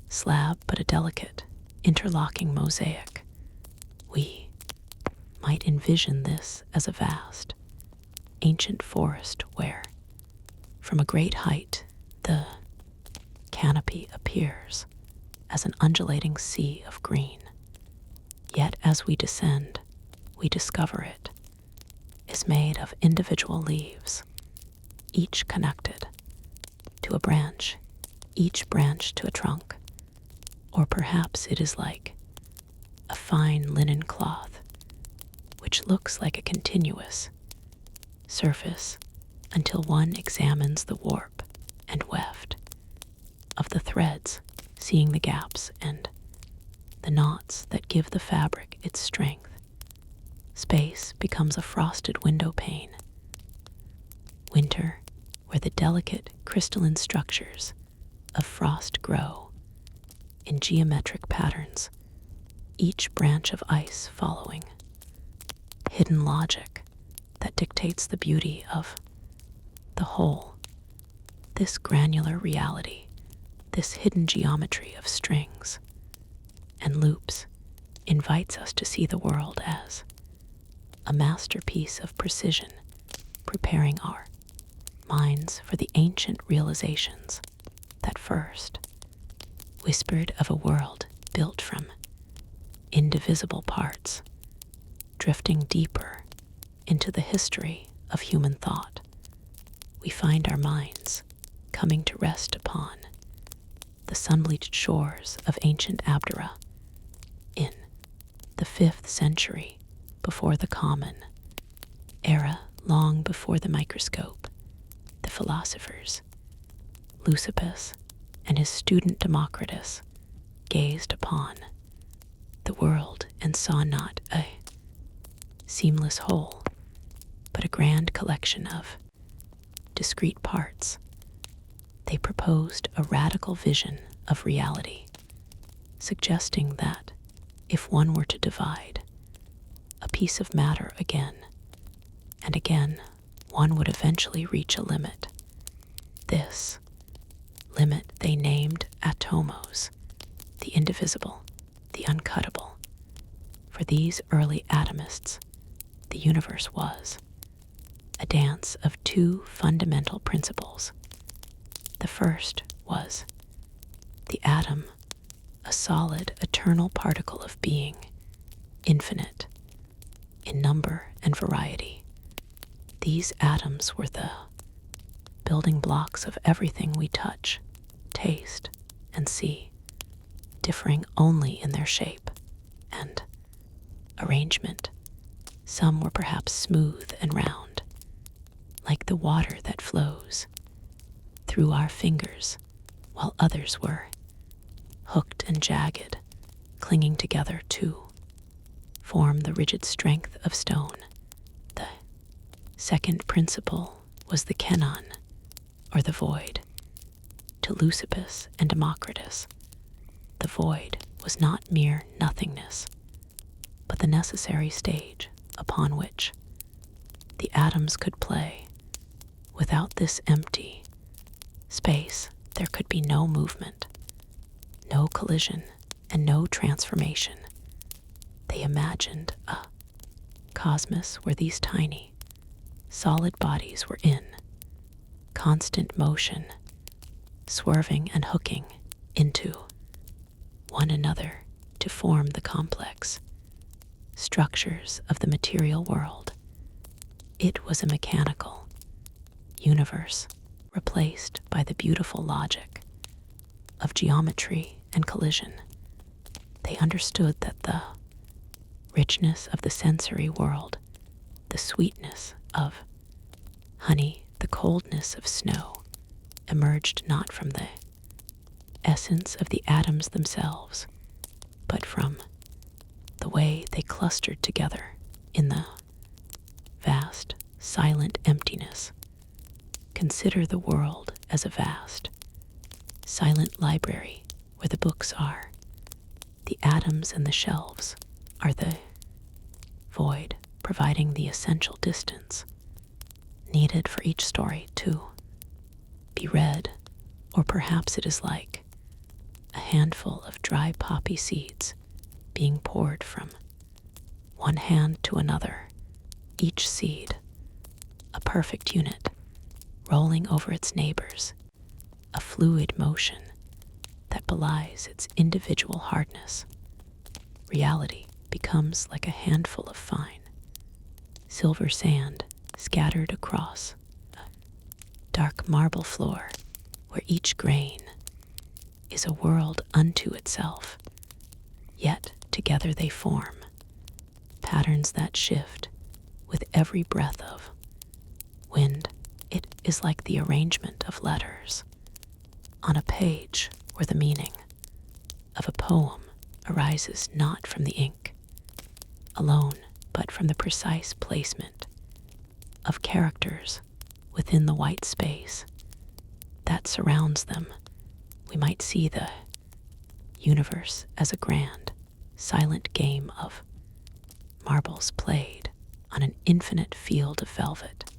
slab, but a delicate, interlocking mosaic. We might envision this as a vast, ancient forest where, from a great height, the canopy appears as an undulating sea of green. Yet as we descend, we discover it is made of individual leaves, each connected to a branch, each branch to a trunk. Or perhaps it is like a fine linen cloth, which looks like a continuous surface until one examines the warp and weft of the threads, seeing the gaps and the knots that give the fabric its strength. Space becomes a frosted window pane. Winter, where the delicate crystalline structures of frost grow in geometric patterns, each branch of ice following hidden logic that dictates the beauty of the whole. This granular reality, this hidden geometry of strings and loops, invites us to see the world as a masterpiece of precision, preparing our minds for the ancient realizations that first whispered of a world built from indivisible parts. Drifting deeper into the history of human thought, we find our minds coming to rest upon the sun-bleached shores of ancient Abdera. In the 5th century before the Common Era, long before the microscope, the philosophers Leucippus and his student Democritus gazed upon the world and saw not a seamless whole, but a grand collection of discrete parts. They proposed a radical vision of reality, suggesting that if one were to divide a piece of matter again and again, one would eventually reach a limit. This limit they named atomos, the indivisible, the uncuttable. For these early atomists, the universe was a dance of two fundamental principles. The first was the atom, a solid, eternal particle of being, infinite in number and variety. These atoms were the building blocks of everything we touch, taste, and see, differing only in their shape and arrangement. Some were perhaps smooth and round, like the water that flows through our fingers, while others were hooked and jagged, clinging together to form the rigid strength of stone. The second principle was the kenon, or the void. To Leucippus and Democritus, the void was not mere nothingness, but the necessary stage upon which the atoms could play. Without this empty space, there could be no movement, no collision, and no transformation. They imagined a cosmos where these tiny, solid bodies were in constant motion, swerving and hooking into one another to form the complex structures of the material world. It was a mechanical universe replaced by the beautiful logic of geometry and collision. They understood that the richness of the sensory world, the sweetness of honey, the coldness of snow, emerged not from the essence of the atoms themselves, but from the way they clustered together in the vast, silent emptiness. Consider the world as a vast, silent library where the books are. The atoms and the shelves are the void, providing the essential distance needed for each story to be read. Or perhaps it is like a handful of dry poppy seeds being poured from one hand to another, each seed a perfect unit rolling over its neighbors, a fluid motion that belies its individual hardness. Reality becomes like a handful of fine, silver sand scattered across a dark marble floor where each grain is a world unto itself. Yet together they form patterns that shift with every breath of wind. It is like the arrangement of letters on a page where the meaning of a poem arises not from the ink alone, but from the precise placement of characters within the white space that surrounds them. We might see the universe as a grand, silent game of marbles played on an infinite field of velvet,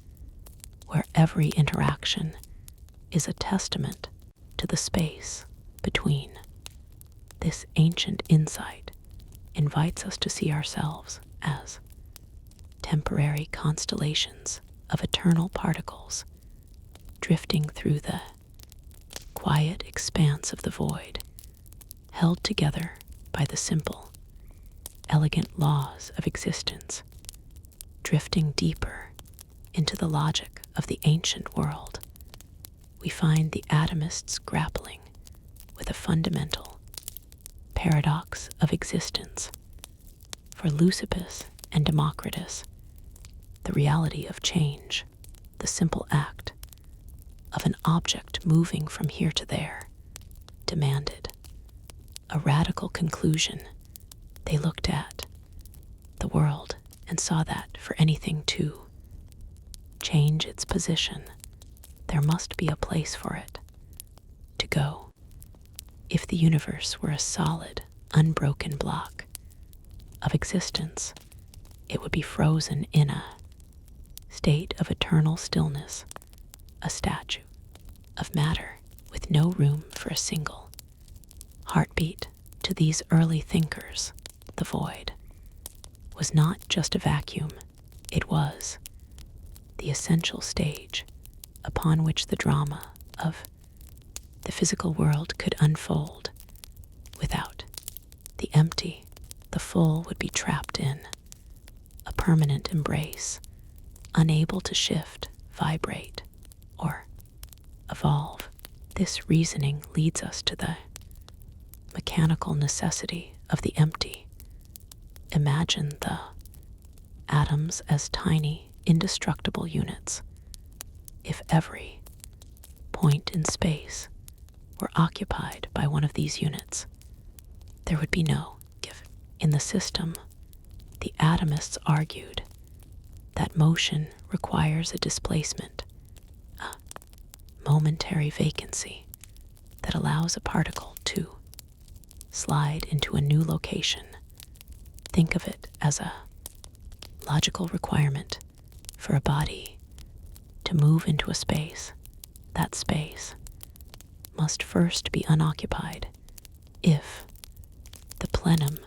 where every interaction is a testament to the space between. This ancient insight invites us to see ourselves as temporary constellations of eternal particles drifting through the quiet expanse of the void, held together by the simple, elegant laws of existence, drifting deeper into the logic of the ancient world. We find the atomists grappling with a fundamental paradox of existence. For Leucippus and Democritus, the reality of change, the simple act of an object moving from here to there, demanded a radical conclusion. They looked at the world and saw that for anything to change its position, there must be a place for it to go. If the universe were a solid, unbroken block of existence, it would be frozen in a state of eternal stillness, a statue of matter with no room for a single heartbeat. To these early thinkers, the void was not just a vacuum, it was the essential stage upon which the drama of the physical world could unfold. Without the empty, the full would be trapped in a permanent embrace, unable to shift, vibrate, or evolve. This reasoning leads us to the mechanical necessity of the empty. Imagine the atoms as tiny, indestructible units. If every point in space were occupied by one of these units, there would be no In the system, the atomists argued that motion requires a displacement, a momentary vacancy that allows a particle to slide into a new location. Think of it as a logical requirement for a body to move into a space. That space must first be unoccupied. If the plenum,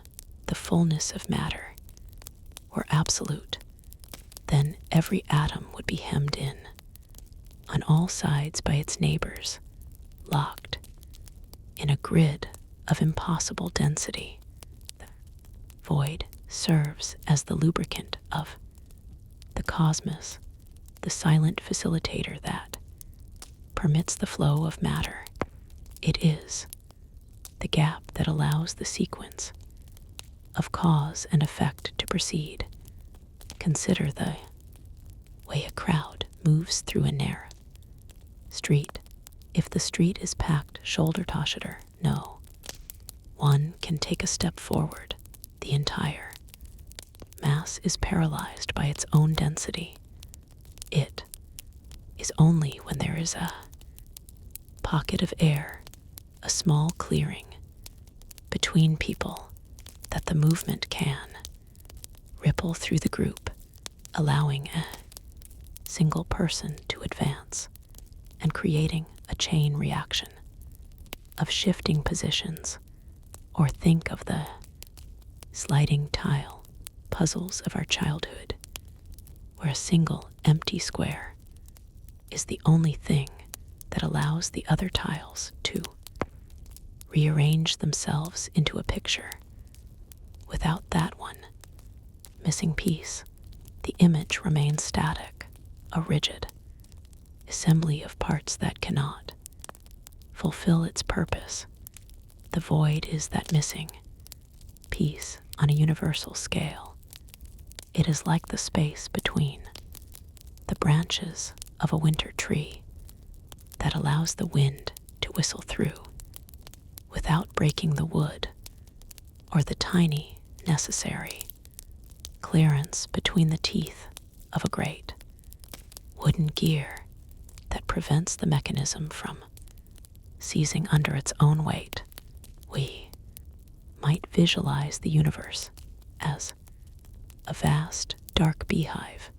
the fullness of matter, were absolute, then every atom would be hemmed in on all sides by its neighbors, locked in a grid of impossible density. The void serves as the lubricant of the cosmos, the silent facilitator that permits the flow of matter. It is the gap that allows the sequence of cause and effect to proceed. Consider the way a crowd moves through a narrow street. If the street is packed shoulder to shoulder, no one can take a step forward. The entire mass is paralyzed by its own density. It is only when there is a pocket of air, a small clearing between people, that the movement can ripple through the group, allowing a single person to advance and creating a chain reaction of shifting positions. Or think of the sliding tile puzzles of our childhood, where a single empty square is the only thing that allows the other tiles to rearrange themselves into a picture. Without that one missing piece, the image remains static, a rigid assembly of parts that cannot fulfill its purpose. The void is that missing piece on a universal scale. It is like the space between the branches of a winter tree that allows the wind to whistle through without breaking the wood, or the tiny, necessary clearance between the teeth of a great wooden gear that prevents the mechanism from seizing under its own weight. We might visualize the universe as a vast, dark beehive,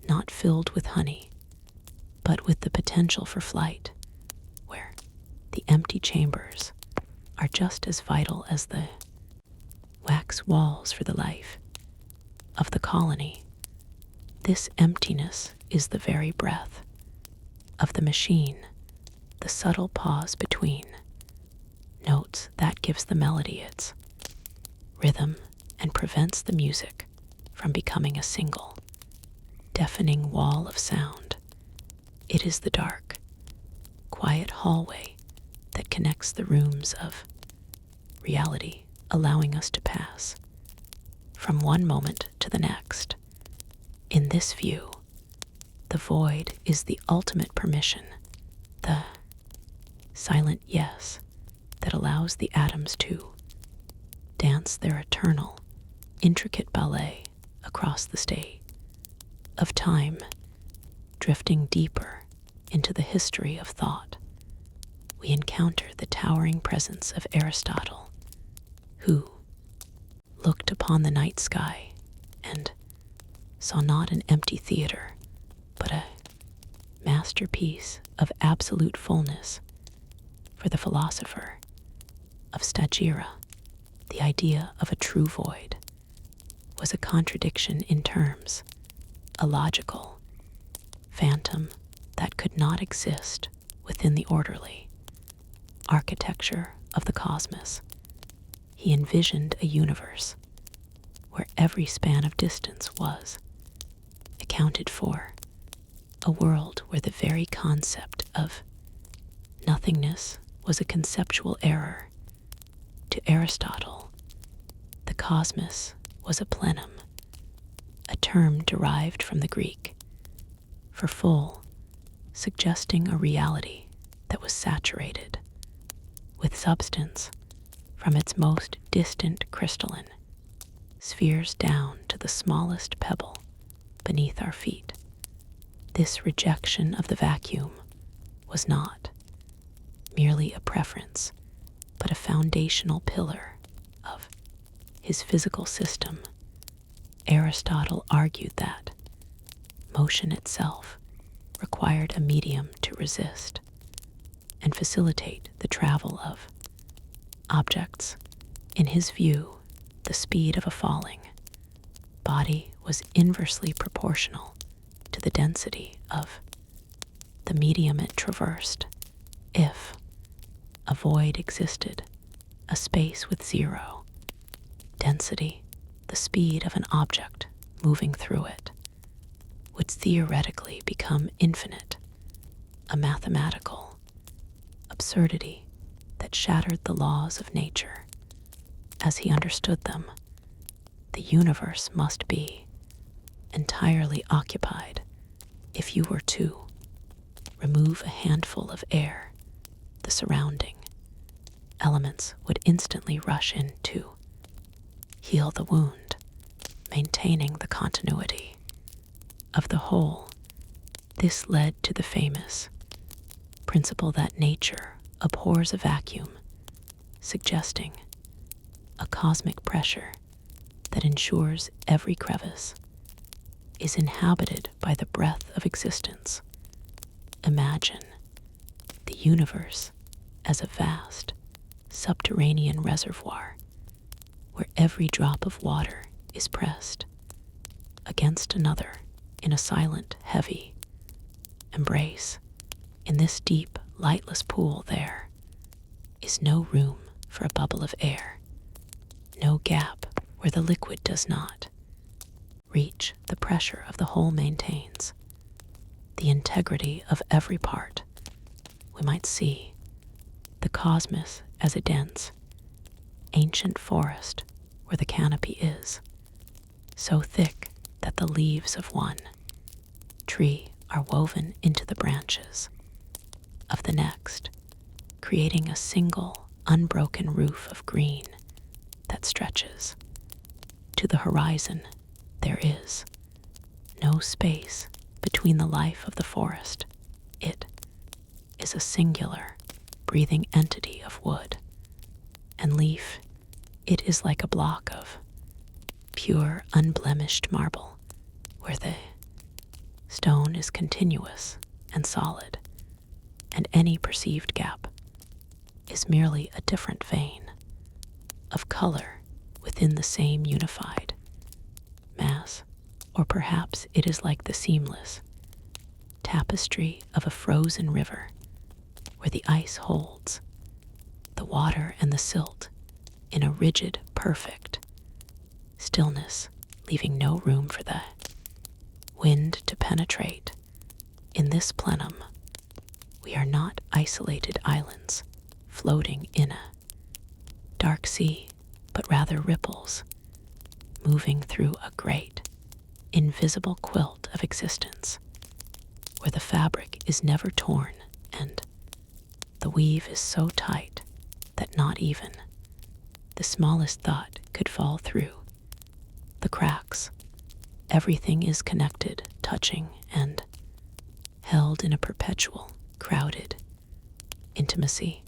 not filled with honey, but with the potential for flight, where the empty chambers are just as vital as the wax walls for the life of the colony. This emptiness is the very breath of the machine, the subtle pause between notes that gives the melody its rhythm and prevents the music from becoming a single, deafening wall of sound. It is the dark, quiet hallway that connects the rooms of reality, allowing us to pass from one moment to the next. In this view, the void is the ultimate permission, the silent yes that allows the atoms to dance their eternal, intricate ballet across the stage of time, drifting deeper into the history of thought. We encounter the towering presence of Aristotle, who looked upon the night sky and saw not an empty theater, but a masterpiece of absolute fullness. For the philosopher of Stagira, the idea of a true void was a contradiction in terms, a logical phantom that could not exist within the orderly architecture of the cosmos. He envisioned a universe where every span of distance was accounted for, a world where the very concept of nothingness was a conceptual error. To Aristotle, the cosmos was a plenum, a term derived from the Greek for full, suggesting a reality that was saturated with substance from its most distant crystalline spheres down to the smallest pebble beneath our feet. This rejection of the vacuum was not merely a preference, but a foundational pillar of his physical system. Aristotle argued that motion itself required a medium to resist and facilitate the travel of objects. In his view, the speed of a falling body was inversely proportional to the density of the medium it traversed. If a void existed, a space with zero density, the speed of an object moving through it would theoretically become infinite, a mathematical absurdity that shattered the laws of nature. As he understood them, the universe must be entirely occupied. If you were to remove a handful of air, the surrounding elements would instantly rush in to heal the wound, maintaining the continuity of the whole. This led to the famous principle that nature abhors a vacuum, suggesting a cosmic pressure that ensures every crevice is inhabited by the breath of existence. Imagine the universe as a vast subterranean reservoir where every drop of water is pressed against another in a silent, heavy embrace. In this deep, lightless pool, there is no room for a bubble of air, no gap where the liquid does not reach. The pressure of the whole maintains the integrity of every part. We might see the cosmos as a dense, ancient forest where the canopy is so thick that the leaves of one tree are woven into the branches of the next, creating a single, unbroken roof of green that stretches to the horizon. There is no space between the life of the forest. It is a singular, breathing entity of wood and leaf. It is like a block of pure, unblemished marble, where the stone is continuous and solid, and any perceived gap is merely a different vein of color within the same unified mass. Or perhaps it is like the seamless tapestry of a frozen river, where the ice holds the water and the silt in a rigid, perfect stillness, leaving no room for the wind to penetrate. In this plenum, we are not isolated islands floating in a dark sea, but rather ripples moving through a great, invisible quilt of existence, where the fabric is never torn and the weave is so tight that not even the smallest thought could fall through the cracks. Everything is connected, touching, and held in a perpetual, crowded intimacy,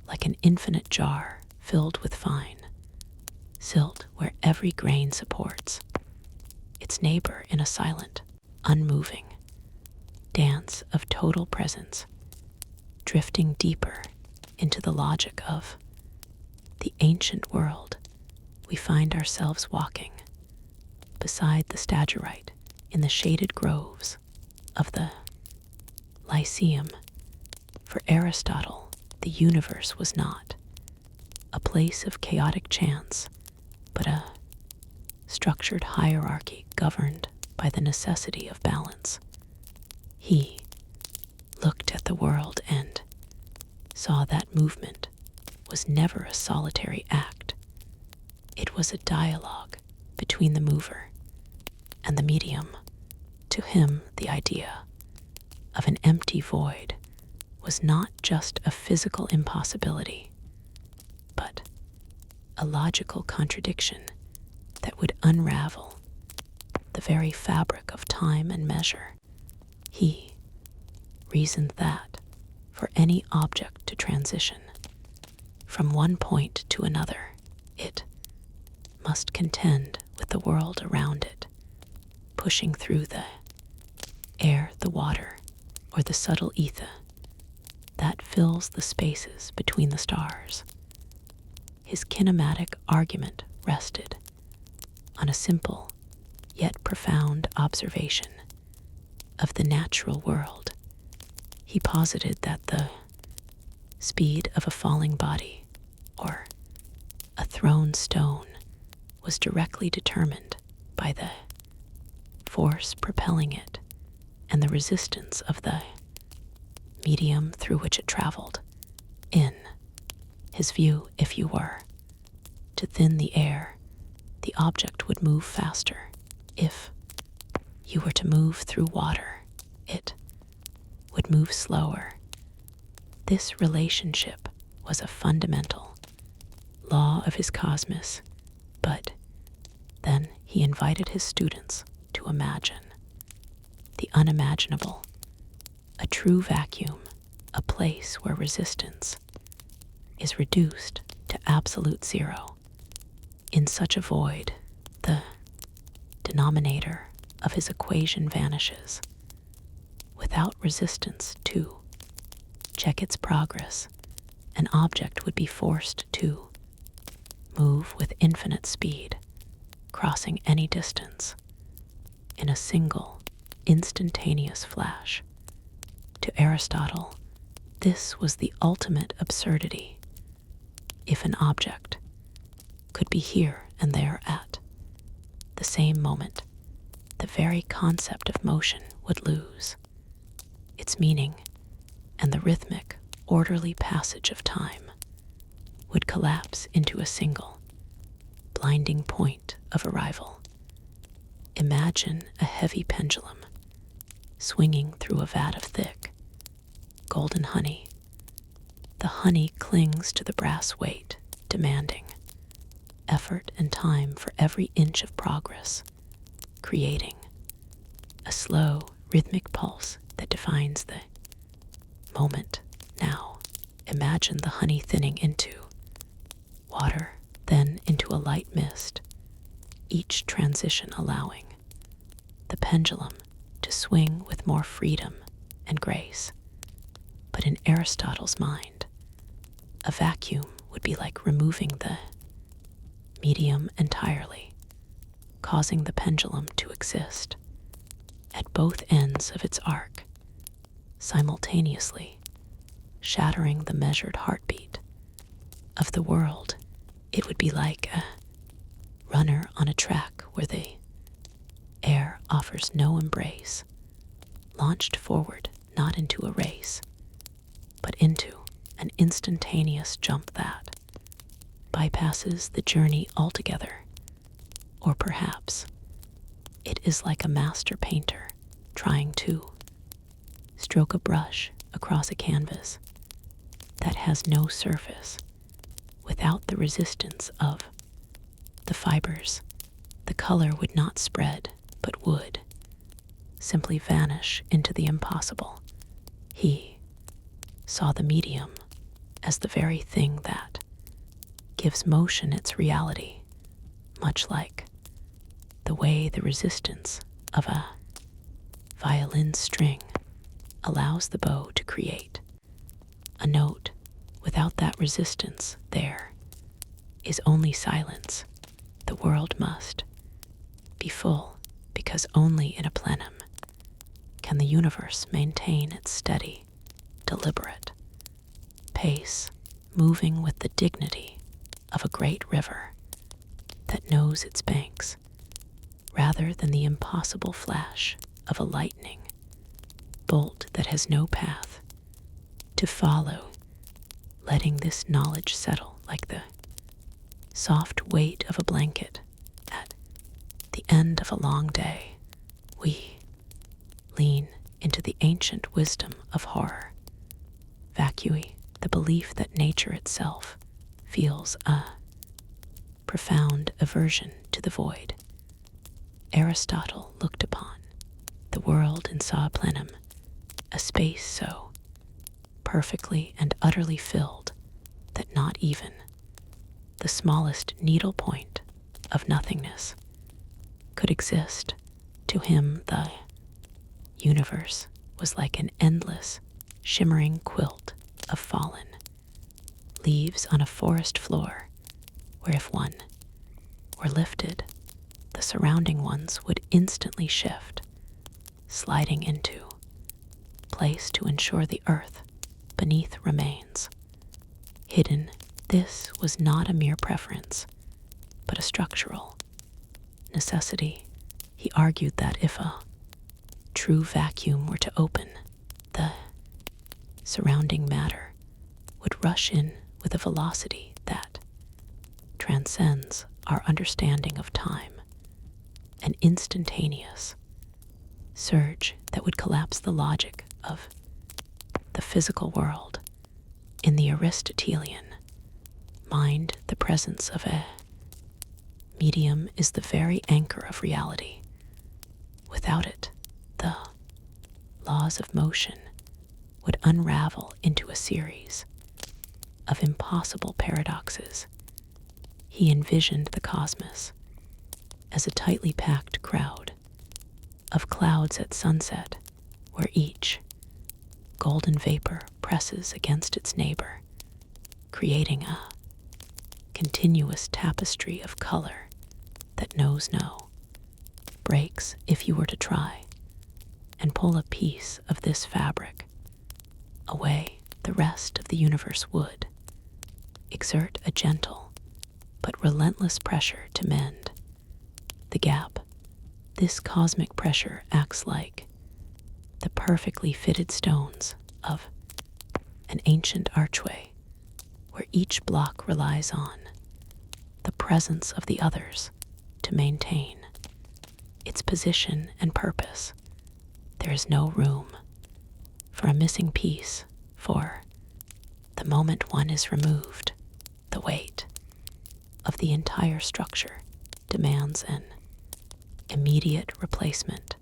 like an infinite jar filled with fine silt, where every grain supports its neighbor in a silent, unmoving dance of total presence, drifting deeper into the logic of the ancient world. We find ourselves walking beside the stagirite in the shaded groves of the Lyceum. For Aristotle, the universe was not a place of chaotic chance, but a structured hierarchy governed by the necessity of balance. He looked at the world and saw that movement was never a solitary act. It was a dialogue between the mover and the medium. To him, the idea of an empty void was not just a physical impossibility, but a logical contradiction that would unravel the very fabric of time and measure. He reasoned that for any object to transition from one point to another, it must contend with the world around it, pushing through the air, the water, or the subtle ether that fills the spaces between the stars. His kinematic argument rested on a simple yet profound observation of the natural world. He posited that the speed of a falling body or a thrown stone was directly determined by the force propelling it and the resistance of the medium through which it traveled. In his view, if you were to thin the air, the object would move faster. If you were to move through water, it would move slower. This relationship was a fundamental law of his cosmos, but then he invited his students to imagine the unimaginable, a true vacuum, a place where resistance is reduced to absolute zero. In such a void, the denominator of his equation vanishes. Without resistance to check its progress, an object would be forced to move with infinite speed, crossing any distance in a single, instantaneous flash. To Aristotle, this was the ultimate absurdity. If an object could be here and there at the same moment, the very concept of motion would lose its meaning, and the rhythmic, orderly passage of time would collapse into a single, blinding point of arrival. Imagine a heavy pendulum swinging through a vat of thick, golden honey. The honey clings to the brass weight, demanding effort and time for every inch of progress, creating a slow, rhythmic pulse that defines the moment. Now, imagine the honey thinning into water, then into a light mist, each transition allowing the pendulum to swing with more freedom and grace. But in Aristotle's mind, a vacuum would be like removing the medium entirely, causing the pendulum to exist at both ends of its arc, simultaneously shattering the measured heartbeat of the world. It would be like a runner on a track where the air offers no embrace, launched forward not into a race, but into an instantaneous jump that bypasses the journey altogether. Or perhaps it is like a master painter trying to stroke a brush across a canvas that has no surface. Without the resistance of the fibers, the color would not spread, but would simply vanish into the impossible. He saw the medium as the very thing that gives motion its reality, much like the way the resistance of a violin string allows the bow to create a note. Without that resistance, there is only silence. The world must be full, because only in a plenum can the universe maintain its steady, deliberate pace, moving with the dignity of a great river that knows its banks, rather than the impossible flash of a lightning bolt that has no path to follow. Letting this knowledge settle like the soft weight of a blanket at the end of a long day, we lean into the ancient wisdom of horror, vacui, the belief that nature itself feels a profound aversion into the void. Aristotle looked upon the world and saw plenum, a space so perfectly and utterly filled that not even the smallest needle point of nothingness could exist. To him, the universe was like an endless, shimmering quilt of fallen leaves on a forest floor, where if one were lifted, the surrounding ones would instantly shift, sliding into place to ensure the earth beneath remains hidden. This was not a mere preference, but a structural necessity. He argued that if a true vacuum were to open, the surrounding matter would rush in with a velocity that transcends our understanding of time, an instantaneous surge that would collapse the logic of the physical world. In the Aristotelian mind, the presence of a medium is the very anchor of reality. Without it, the laws of motion would unravel into a series of impossible paradoxes. He envisioned the cosmos as a tightly packed crowd of clouds at sunset, where each golden vapor presses against its neighbor, creating a continuous tapestry of color that knows no breaks. If you were to try and pull a piece of this fabric away, the rest of the universe would exert a gentle but relentless pressure to mend the gap. This cosmic pressure acts like the perfectly fitted stones of an ancient archway, where each block relies on the presence of the others to maintain its position and purpose. There is no room for a missing piece, for the moment one is removed, the weight of the entire structure demands an immediate replacement.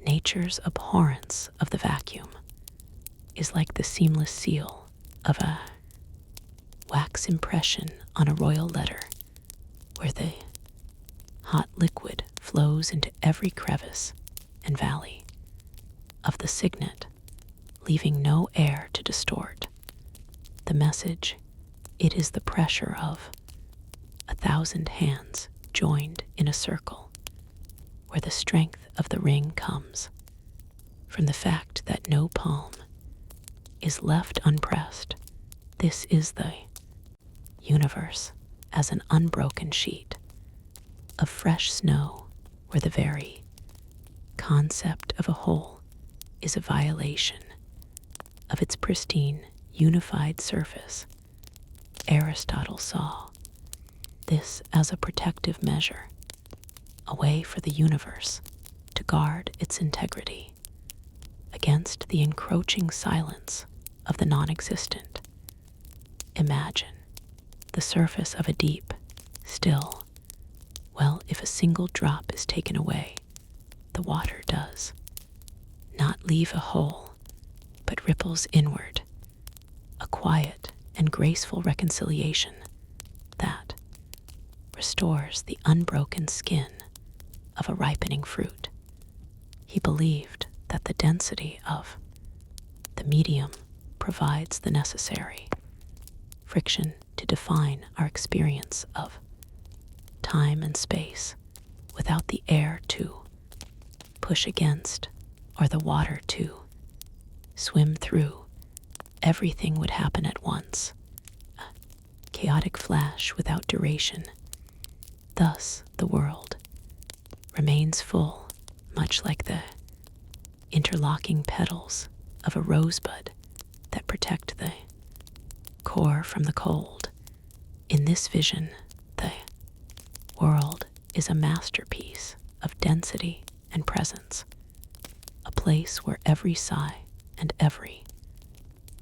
Nature's abhorrence of the vacuum is like the seamless seal of a wax impression on a royal letter, where the hot liquid flows into every crevice and valley of the signet, leaving no air to distort the message. It is the pressure of 1,000 hands joined in a circle, where the strength of the ring comes from the fact that no palm is left unpressed. This is the universe as an unbroken sheet of fresh snow, where the very concept of a whole is a violation of its pristine, unified surface. Aristotle saw this as a protective measure, a way for the universe to guard its integrity against the encroaching silence of the non-existent. Imagine the surface of a deep, still well. If a single drop is taken away, the water does not leave a hole, but ripples inward, a quiet and graceful reconciliation that restores the unbroken skin of a ripening fruit. He believed that the density of the medium provides the necessary friction to define our experience of time and space. Without the air to push against or the water to swim through, everything would happen at once, a chaotic flash without duration. Thus, the world remains full, much like the interlocking petals of a rosebud that protect the core from the cold. In this vision, the world is a masterpiece of density and presence, a place where every sigh and every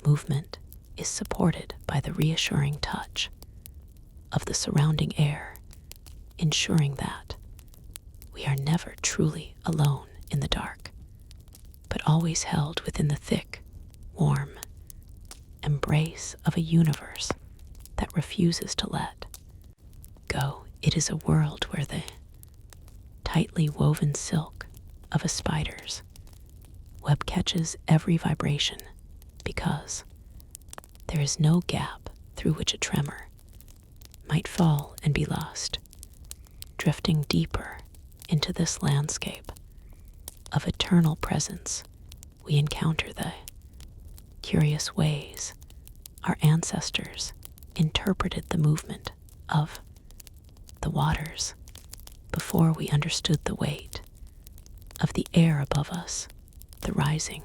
movement is supported by the reassuring touch of the surrounding air. ensuring that we are never truly alone in the dark, but always held within the thick, warm embrace of a universe that refuses to let go. It is a world where the tightly woven silk of a spider's web catches every vibration, because there is no gap through which a tremor might fall and be lost. Drifting deeper into this landscape of eternal presence, we encounter the curious ways our ancestors interpreted the movement of the waters before we understood the weight of the air above us, the rising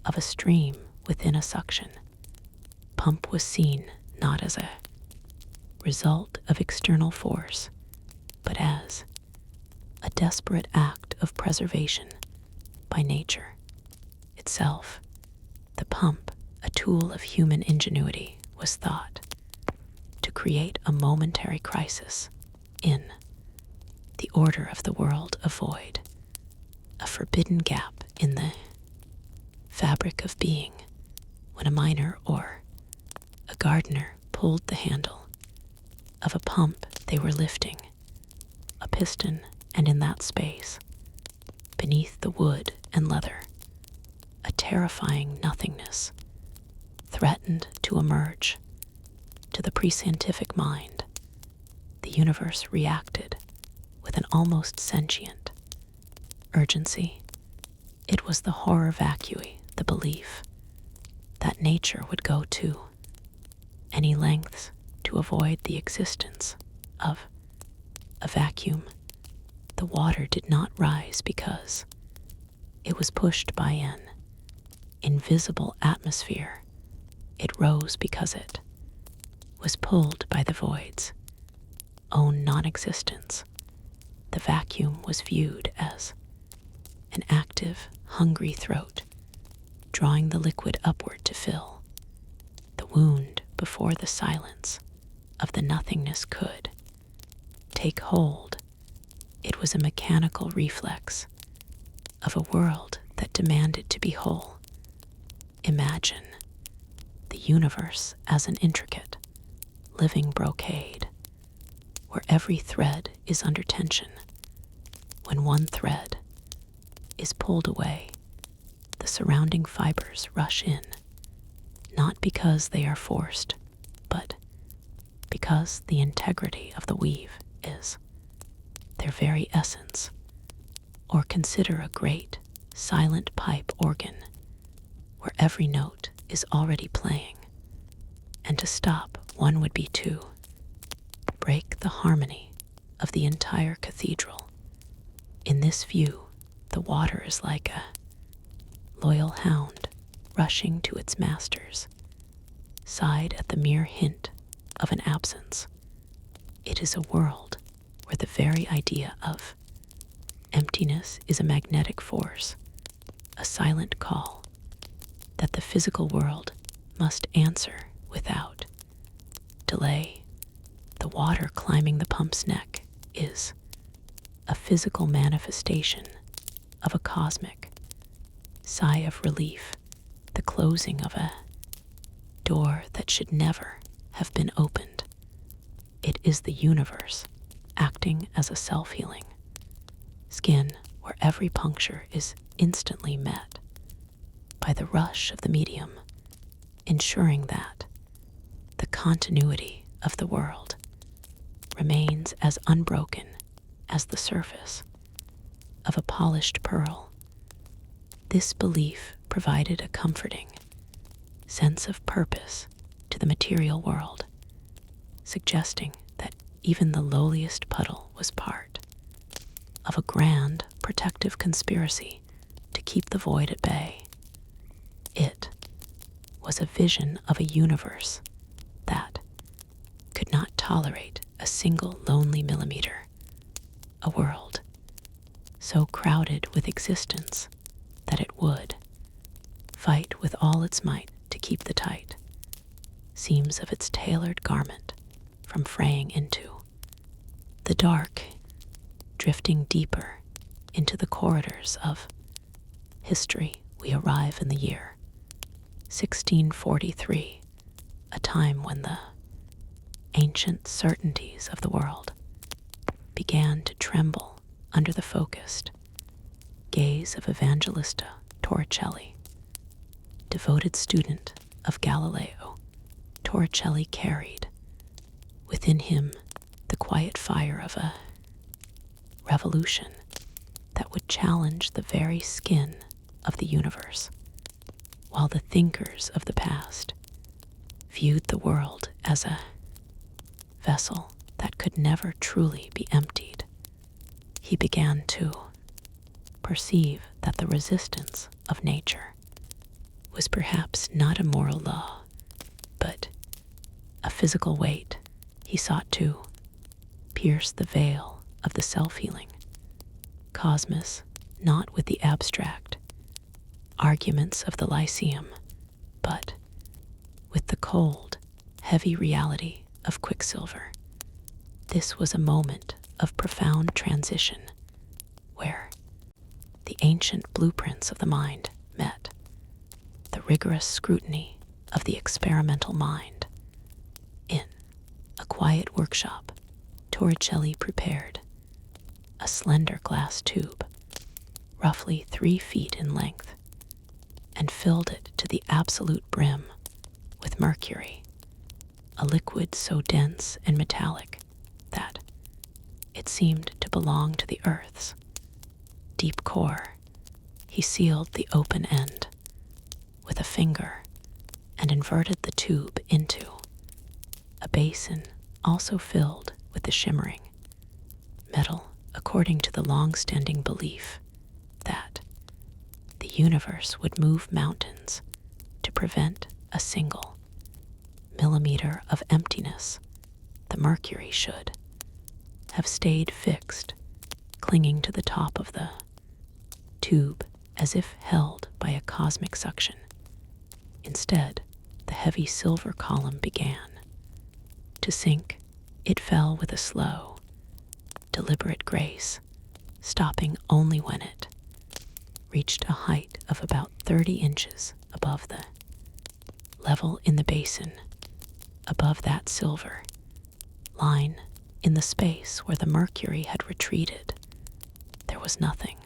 of a stream within a suction pump was seen not as a result of external force, but as a desperate act of preservation by nature itself. The pump, a tool of human ingenuity, was thought to create a momentary crisis in the order of the world, a void, a forbidden gap in the fabric of being. When a miner or a gardener pulled the handle of a pump, they were lifting a piston, and in that space, beneath the wood and leather, a terrifying nothingness threatened to emerge. To the pre-scientific mind, the universe reacted with an almost sentient urgency. It was the horror vacui, the belief that nature would go to any lengths to avoid the existence of a vacuum. The water did not rise because it was pushed by an invisible atmosphere. It rose because it was pulled by the void's own non-existence. The vacuum was viewed as an active, hungry throat, drawing the liquid upward to fill the wound before the silence of the nothingness could take hold. It was a mechanical reflex of a world that demanded to be whole. Imagine the universe as an intricate, living brocade, where every thread is under tension. When one thread is pulled away, the surrounding fibers rush in, not because they are forced, but because the integrity of the weave is their very essence. Or consider a great, silent pipe organ, where every note is already playing, and to stop one would be to break the harmony of the entire cathedral. In this view, the water is like a loyal hound rushing to its master's side at the mere hint of an absence. It is a world where the very idea of emptiness is a magnetic force, a silent call that the physical world must answer without delay. The water climbing the pump's neck is a physical manifestation of a cosmic sigh of relief, the closing of a door that should never have been opened. It is the universe acting as a self-healing skin, where every puncture is instantly met by the rush of the medium, ensuring that the continuity of the world remains as unbroken as the surface of a polished pearl. This belief provided a comforting sense of purpose to the material world, suggesting that even the lowliest puddle was part of a grand protective conspiracy to keep the void at bay. It was a vision of a universe that could not tolerate a single lonely millimeter, a world so crowded with existence that it would fight with all its might to keep the tight seams of its tailored garment from fraying into the dark, drifting deeper into the corridors of history, we arrive in the year 1643, a time when the ancient certainties of the world began to tremble under the focused gaze of Evangelista Torricelli. Devoted student of Galileo, Torricelli carried within him the quiet fire of a revolution that would challenge the very skin of the universe, while the thinkers of the past viewed the world as a vessel that could never truly be emptied. He began to perceive that the resistance of nature was perhaps not a moral law, but a physical weight. He sought to pierce the veil of the self-healing cosmos, not with the abstract arguments of the Lyceum, but with the cold, heavy reality of quicksilver. This was a moment of profound transition, where the ancient blueprints of the mind met the rigorous scrutiny of the experimental mind. In a quiet workshop, Torricelli prepared a slender glass tube, roughly 3 feet in length, and filled it to the absolute brim with mercury, a liquid so dense and metallic that it seemed to belong to the Earth's deep core. He sealed the open end with a finger and inverted the tube into a basin also filled with the shimmering metal, according to the long-standing belief that the universe would move mountains to prevent a single millimeter of emptiness. The mercury should have stayed fixed, clinging to the top of the tube as if held by a cosmic suction. Instead, the heavy silver column began to sink. It fell with a slow, deliberate grace, stopping only when it reached a height of about 30 inches above the level in the basin. Above that silver line, in the space where the mercury had retreated, there was nothing.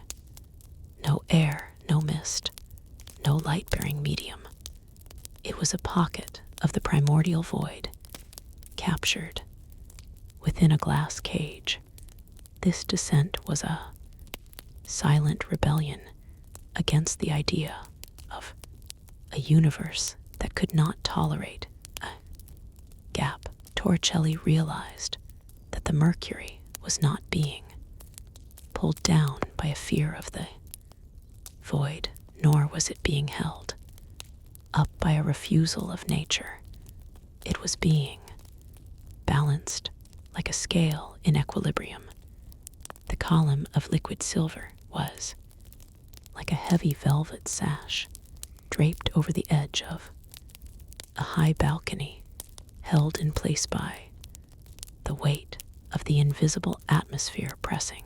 No air, no mist, no light-bearing medium. It was a pocket of the primordial void, captured within a glass cage. This descent was a silent rebellion against the idea of a universe that could not tolerate a gap. Torricelli realized that the mercury was not being pulled down by a fear of the void, nor was it being held up by a refusal of nature. It was being balanced like a scale in equilibrium. The column of liquid silver was like a heavy velvet sash draped over the edge of a high balcony, held in place by the weight of the invisible atmosphere pressing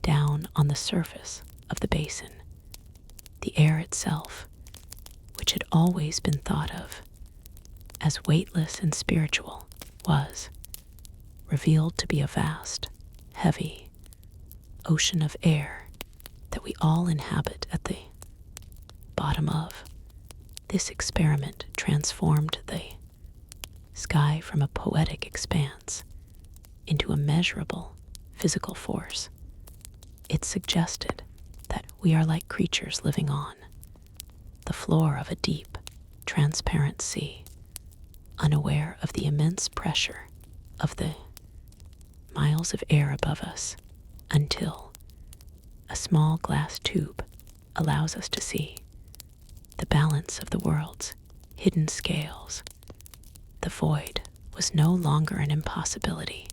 down on the surface of the basin. The air itself, which had always been thought of as weightless and spiritual, was revealed to be a vast, heavy ocean of air that we all inhabit at the bottom of. This experiment transformed the sky from a poetic expanse into a measurable physical force. It suggested that we are like creatures living on the floor of a deep, transparent sea, unaware of the immense pressure of the miles of air above us, until a small glass tube allows us to see the balance of the world's hidden scales. The void was no longer an impossibility.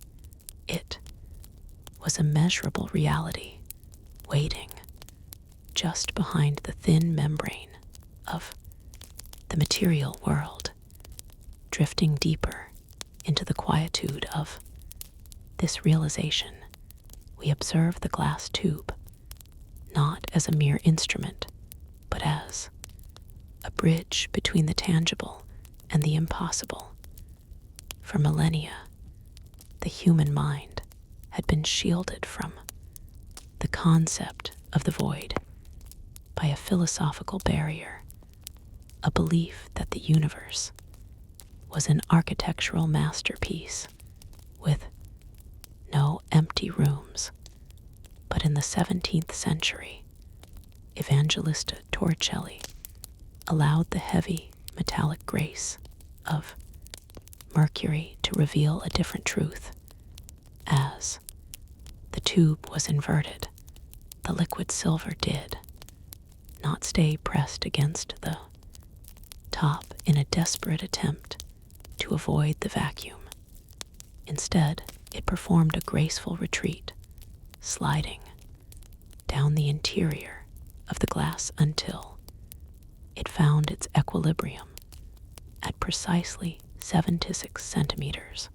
It was a measurable reality, waiting just behind the thin membrane of the material world, drifting deeper into the quietude of this realization, we observe the glass tube not as a mere instrument, but as a bridge between the tangible and the impossible. For millennia, the human mind had been shielded from the concept of the void by a philosophical barrier, a belief that the universe was an architectural masterpiece with no empty rooms. But in the 17th century, Evangelista Torricelli allowed the heavy metallic grace of mercury to reveal a different truth. As the tube was inverted, the liquid silver did not stay pressed against the top in a desperate attempt to avoid the vacuum. Instead, it performed a graceful retreat, sliding down the interior of the glass until it found its equilibrium at precisely 76 centimeters.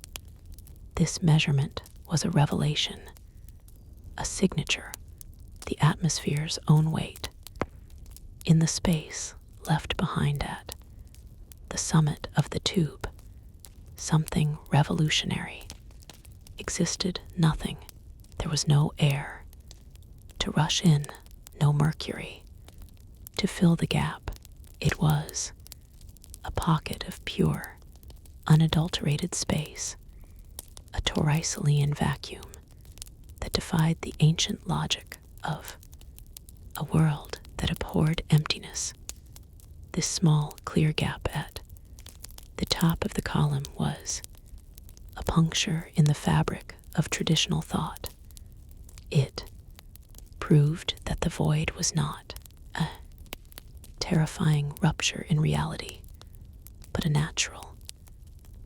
This measurement was a revelation, a signature, the atmosphere's own weight. In the space left behind at the summit of the tube, something revolutionary existed. Nothing. There was no air to rush in, no mercury to fill the gap. It was a pocket of pure, unadulterated space, a Torricellian vacuum that defied the ancient logic of a world that abhorred emptiness. This small, clear gap at the top of the column was a puncture in the fabric of traditional thought. It proved that the void was not a terrifying rupture in reality, but a natural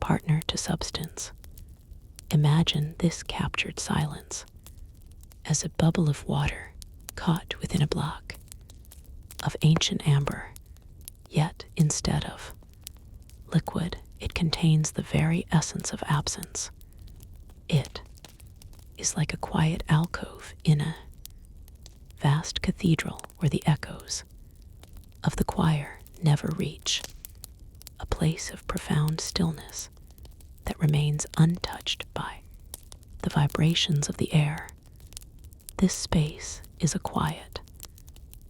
partner to substance. Imagine this captured silence as a bubble of water caught within a block of ancient amber, yet instead of liquid, it contains the very essence of absence. It is like a quiet alcove in a vast cathedral where the echoes of the choir never reach, a place of profound stillness that remains untouched by the vibrations of the air. This space is a quiet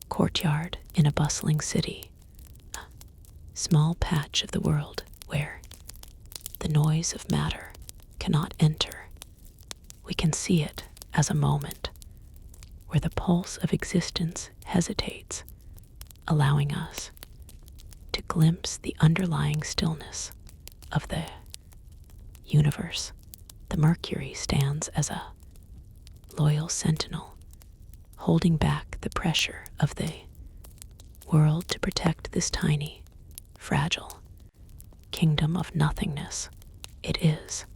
courtyard in a bustling city, a small patch of the world where the noise of matter cannot enter. We can see it as a moment where the pulse of existence hesitates, allowing us to glimpse the underlying stillness of the universe. The mercury stands as a loyal sentinel, holding back the pressure of the world to protect this tiny, fragile kingdom of nothingness. It is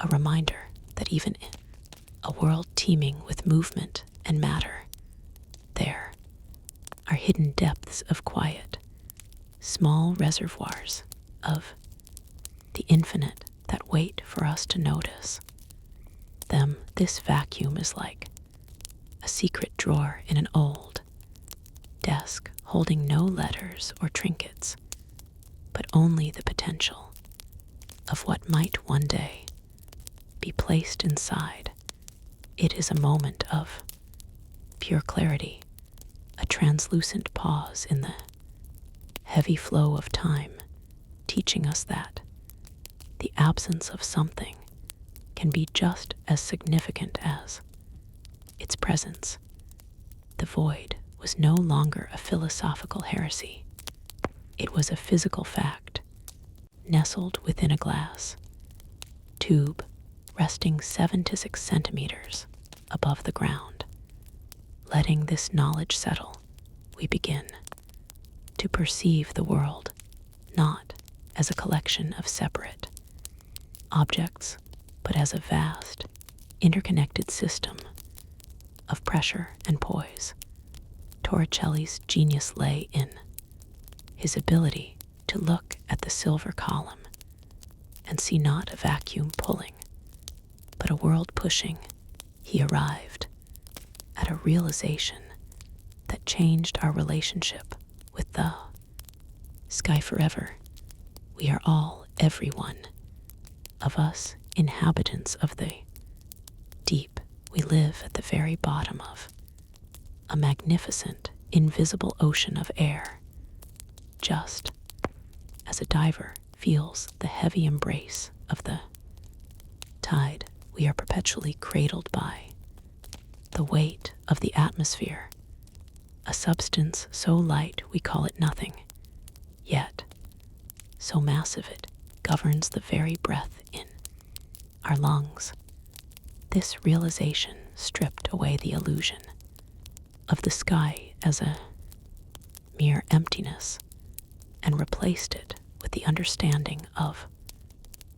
a reminder that even in a world teeming with movement and matter, there are hidden depths of quiet, small reservoirs of the infinite that wait for us to notice them. This vacuum is like a secret drawer in an old desk holding no letters or trinkets, but only the potential of what might one day be placed inside. It is a moment of pure clarity, a translucent pause in the heavy flow of time, teaching us that the absence of something can be just as significant as its presence. The void was no longer a philosophical heresy. It was a physical fact, nestled within a glass tube, resting 76 centimeters above the ground. Letting this knowledge settle, we begin to perceive the world not as a collection of separate objects, but as a vast, interconnected system of pressure and poise. Torricelli's genius lay in his ability to look at the silver column and see not a vacuum pulling but a world pushing, he arrived at a realization that changed our relationship with the sky forever. We are all, every one of us, inhabitants of the deep. We live at the very bottom of a magnificent, invisible ocean of air. Just as a diver feels the heavy embrace of the tide, we are perpetually cradled by the weight of the atmosphere, a substance so light we call it nothing, yet so massive it governs the very breath in our lungs. This realization stripped away the illusion of the sky as a mere emptiness and replaced it with the understanding of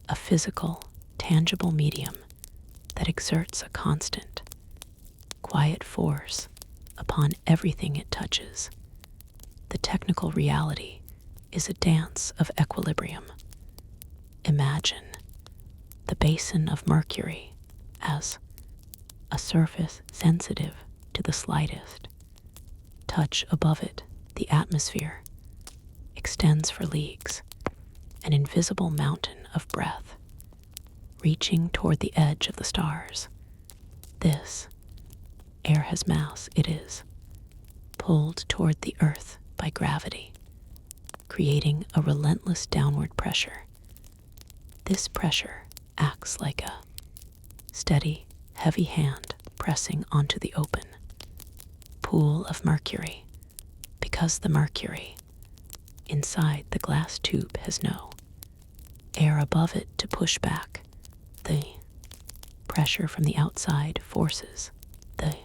a physical, tangible medium that exerts a constant, quiet force upon everything it touches. The technical reality is a dance of equilibrium. Imagine the basin of Mercury as a surface sensitive to the slightest touch. Above it, the atmosphere extends for leagues, an invisible mountain of breath, reaching toward the edge of the stars. This air has mass. It is pulled toward the earth by gravity, creating a relentless downward pressure. This pressure acts like a steady, heavy hand pressing onto the open pool of mercury, because the mercury inside the glass tube has no air above it to push back. The pressure from the outside forces the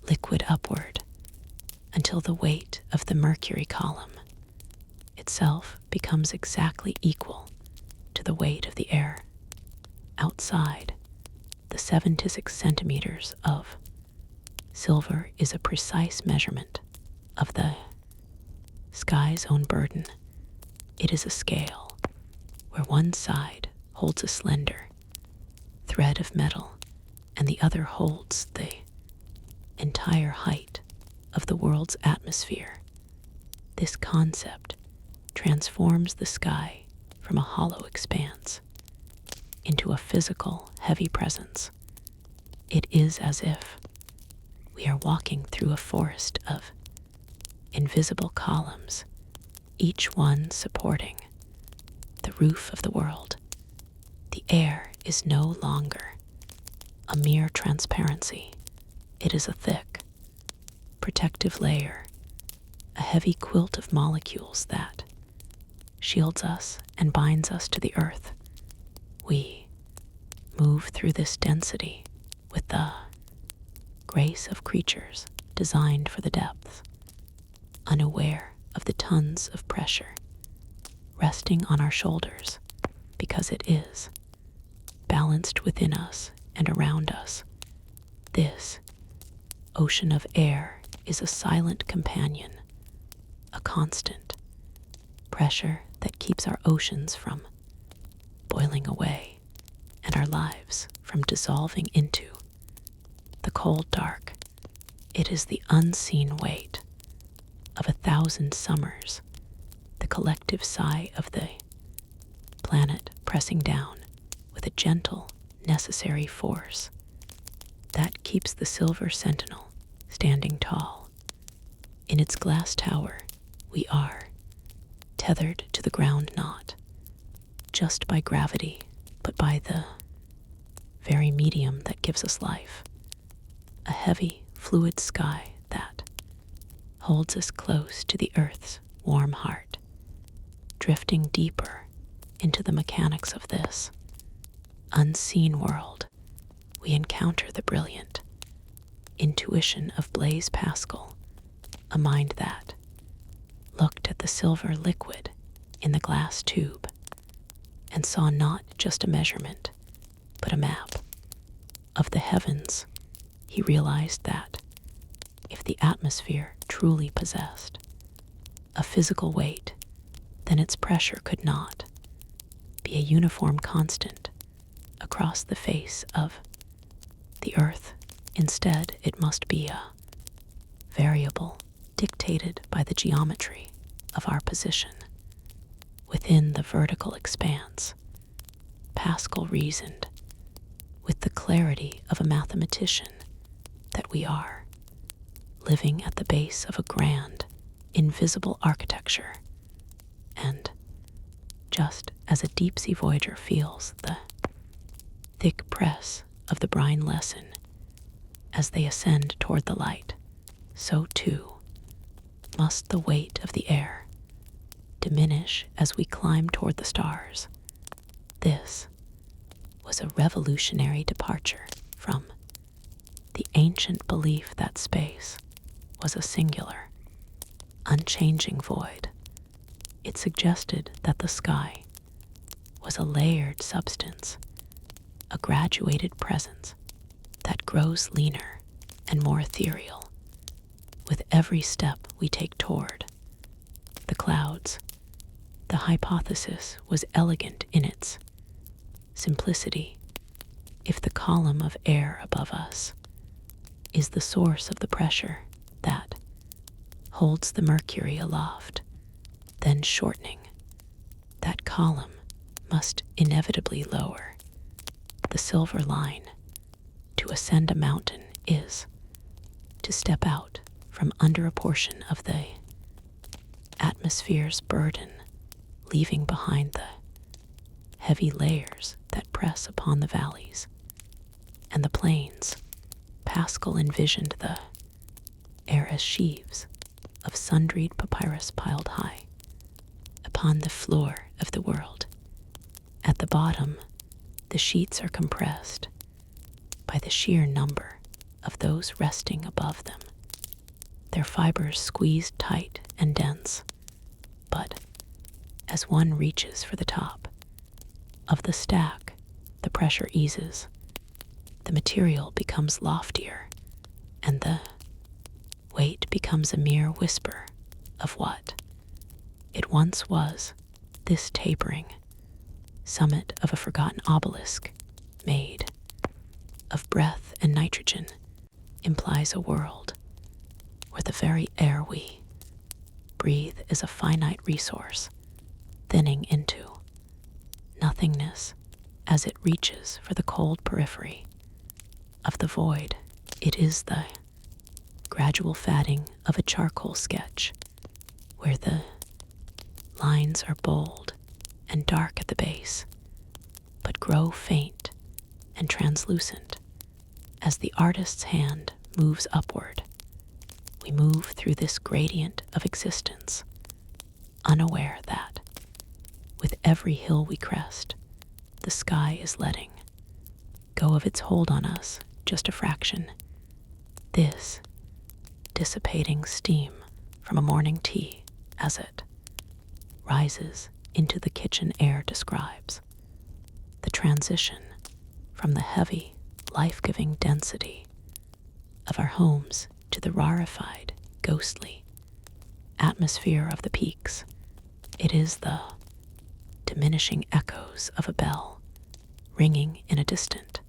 liquid upward until the weight of the mercury column itself becomes exactly equal to the weight of the air outside. The 76 centimeters of silver is a precise measurement of the sky's own burden. It is a scale where one side holds a slender thread of metal and the other holds the entire height of the world's atmosphere. This concept transforms the sky from a hollow expanse into a physical, heavy presence. It is as if we are walking through a forest of invisible columns, each one supporting the roof of the world. The air is no longer a mere transparency. It is a thick, protective layer, a heavy quilt of molecules that shields us and binds us to the earth. We move through this density with the grace of creatures designed for the depths, unaware of the tons of pressure resting on our shoulders, because it is balanced within us and around us. This ocean of air is a silent companion, a constant pressure that keeps our oceans from boiling away and our lives from dissolving into the cold dark. It is the unseen weight of 1,000 summers, the collective sigh of the planet pressing down with a gentle, necessary force that keeps the silver sentinel standing tall. In its glass tower, we are tethered to the ground, not just by gravity, but by the very medium that gives us life, a heavy, fluid sky that holds us close to the earth's warm heart. Drifting deeper into the mechanics of this unseen world, we encounter the brilliant intuition of Blaise Pascal, a mind that looked at the silver liquid in the glass tube and saw not just a measurement, but a map of the heavens. He realized that if the atmosphere truly possessed a physical weight, then its pressure could not be a uniform constant, across the face of the earth. Instead, it must be a variable dictated by the geometry of our position within the vertical expanse. Pascal reasoned with the clarity of a mathematician that we are living at the base of a grand, invisible architecture, and just as a deep-sea voyager feels the thick press of the brine lesson as they ascend toward the light, so too must the weight of the air diminish as we climb toward the stars. This was a revolutionary departure from the ancient belief that space was a singular, unchanging void. It suggested that the sky was a layered substance, a graduated presence that grows leaner and more ethereal with every step we take toward the clouds. The hypothesis was elegant in its simplicity. If the column of air above us is the source of the pressure that holds the mercury aloft, then shortening that column must inevitably lower the silver line. To ascend a mountain is to step out from under a portion of the atmosphere's burden, leaving behind the heavy layers that press upon the valleys and the plains. Pascal envisioned the air as sheaves of sundried papyrus piled high upon the floor of the world. At the bottom, the sheets are compressed by the sheer number of those resting above them, their fibers squeezed tight and dense. But as one reaches for the top of the stack, the pressure eases, the material becomes loftier, and the weight becomes a mere whisper of what it once was. This tapering summit of a forgotten obelisk made of breath and nitrogen implies a world where the very air we breathe is a finite resource, thinning into nothingness as it reaches for the cold periphery of the void. It is the gradual fading of a charcoal sketch, where the lines are bold and dark at the base, but grow faint and translucent as the artist's hand moves upward. We move through this gradient of existence, unaware that, with every hill we crest, the sky is letting go of its hold on us just a fraction. This dissipating steam from a morning tea as it rises into the kitchen air describes the transition from the heavy, life-giving density of our homes to the rarefied, ghostly atmosphere of the peaks. It is the diminishing echoes of a bell ringing in a distant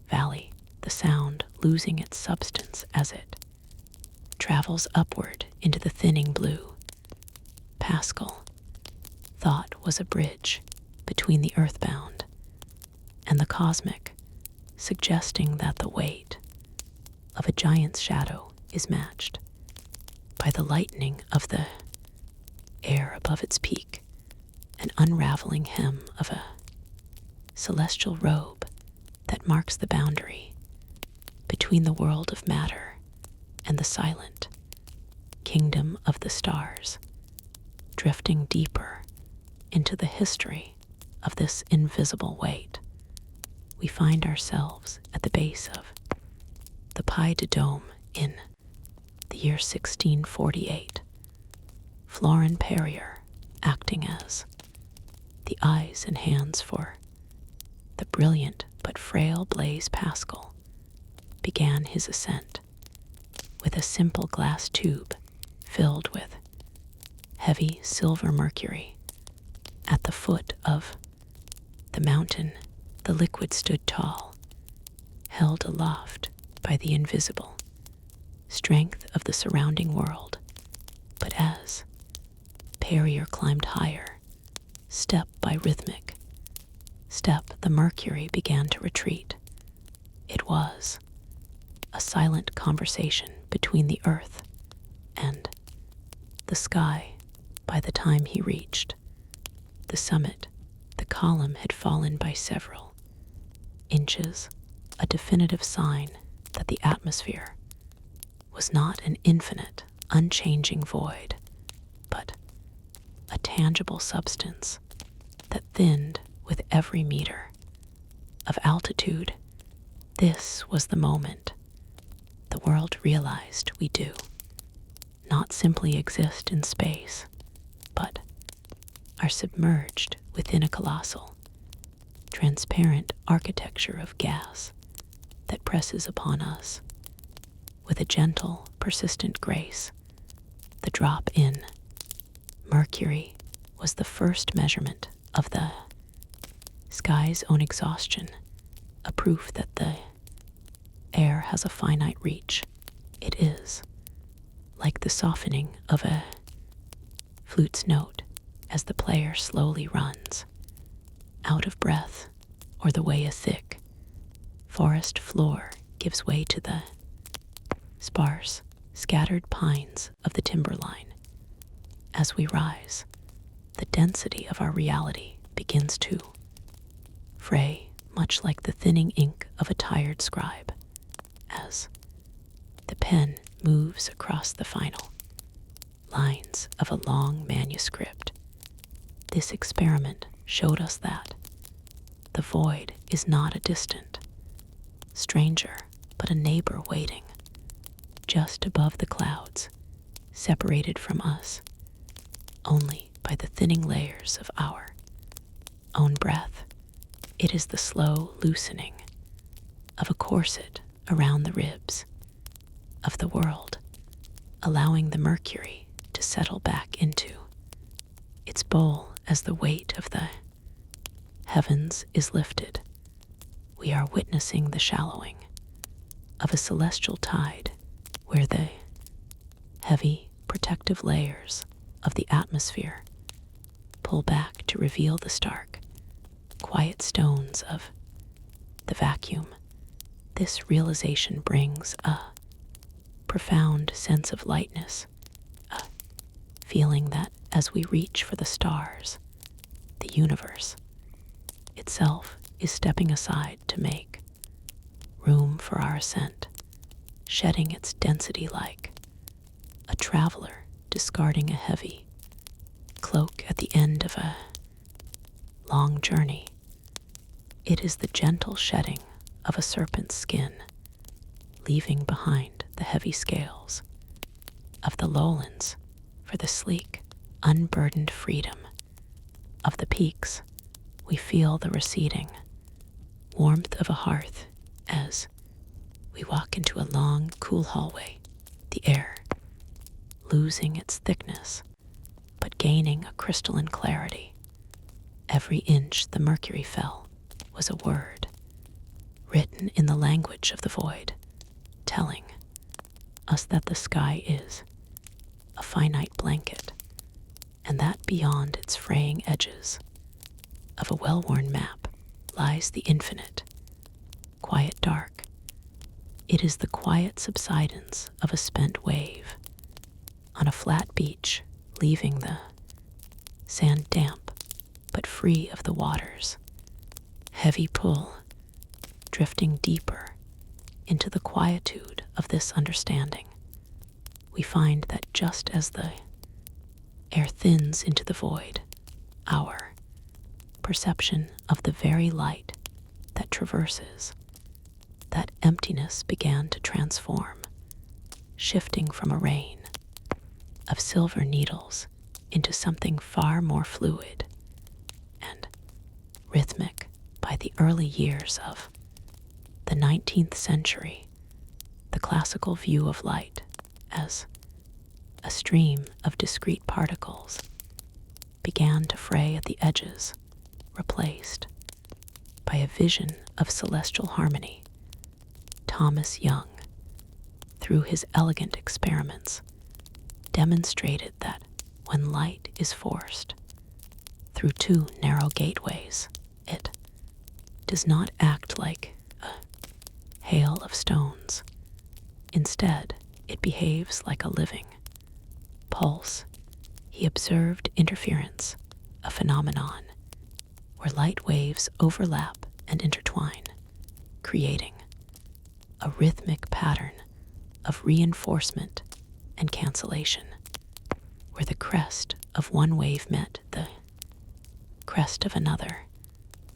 valley, the sound losing its substance as it travels upward into the thinning blue. Pascal thought was a bridge between the earthbound and the cosmic, suggesting that the weight of a giant's shadow is matched by the lightening of the air above its peak, an unraveling hem of a celestial robe that marks the boundary between the world of matter and the silent kingdom of the stars. Drifting deeper into the history of this invisible weight, we find ourselves at the base of the Puy de Dôme in the year 1648. Florent Perrier, acting as the eyes and hands for the brilliant but frail Blaise Pascal, began his ascent with a simple glass tube filled with heavy silver mercury. At the foot of the mountain, The liquid stood tall, held aloft by the invisible strength of the surrounding world. But as Perrier climbed higher, step by rhythmic step, the mercury began to retreat. It was a silent conversation between the earth and the sky. By the time he reached the summit, the column had fallen by several inches, a definitive sign that the atmosphere was not an infinite, unchanging void, but a tangible substance that thinned with every meter of altitude. This was the moment the world realized we do not simply exist in space, but are submerged within a colossal, transparent architecture of gas that presses upon us with a gentle, persistent grace. The drop in mercury was the first measurement of the sky's own exhaustion, a proof that the air has a finite reach. It is like the softening of a flute's note as the player slowly runs out of breath, or the way a thick forest floor gives way to the sparse, scattered pines of the timberline. As we rise, the density of our reality begins to fray, much like the thinning ink of a tired scribe, as the pen moves across the final lines of a long manuscript. This experiment showed us that the void is not a distant stranger, but a neighbor waiting just above the clouds, separated from us only by the thinning layers of our own breath. It is the slow loosening of a corset around the ribs of the world, allowing the mercury to settle back into its bowl as the weight of the heavens is lifted. We are witnessing the shallowing of a celestial tide where the heavy protective layers of the atmosphere pull back to reveal the stark, quiet stones of the vacuum. This realization brings a profound sense of lightness, a feeling that as we reach for the stars, the universe itself is stepping aside to make room for our ascent, shedding its density like a traveler discarding a heavy cloak at the end of a long journey. It is the gentle shedding of a serpent's skin, leaving behind the heavy scales of the lowlands for the sleek, unburdened freedom of the peaks. We feel the receding warmth of a hearth as we walk into a long, cool hallway, the air losing its thickness but gaining a crystalline clarity. Every inch the mercury fell was a word, written in the language of the void, telling us that the sky is a finite blanket, and that beyond its fraying edges of a well-worn map lies the infinite, quiet dark. It is the quiet subsidence of a spent wave on a flat beach, leaving the sand damp but free of the water's heavy pull, drifting deeper into the quietude of this understanding. We find that just as the air thins into the void, our perception of the very light that traverses that emptiness began to transform, shifting from a rain of silver needles into something far more fluid and rhythmic. By the early years of the 19th century, the classical view of light as a stream of discrete particles began to fray at the edges, replaced by by a vision of celestial harmony. Thomas Young, through his elegant experiments, demonstrated that when light is forced through two narrow gateways, it does not act like a hail of stones. Instead, it behaves like a living pulse. He observed interference, a phenomenon where light waves overlap and intertwine, creating a rhythmic pattern of reinforcement and cancellation, where the crest of one wave met the crest of another.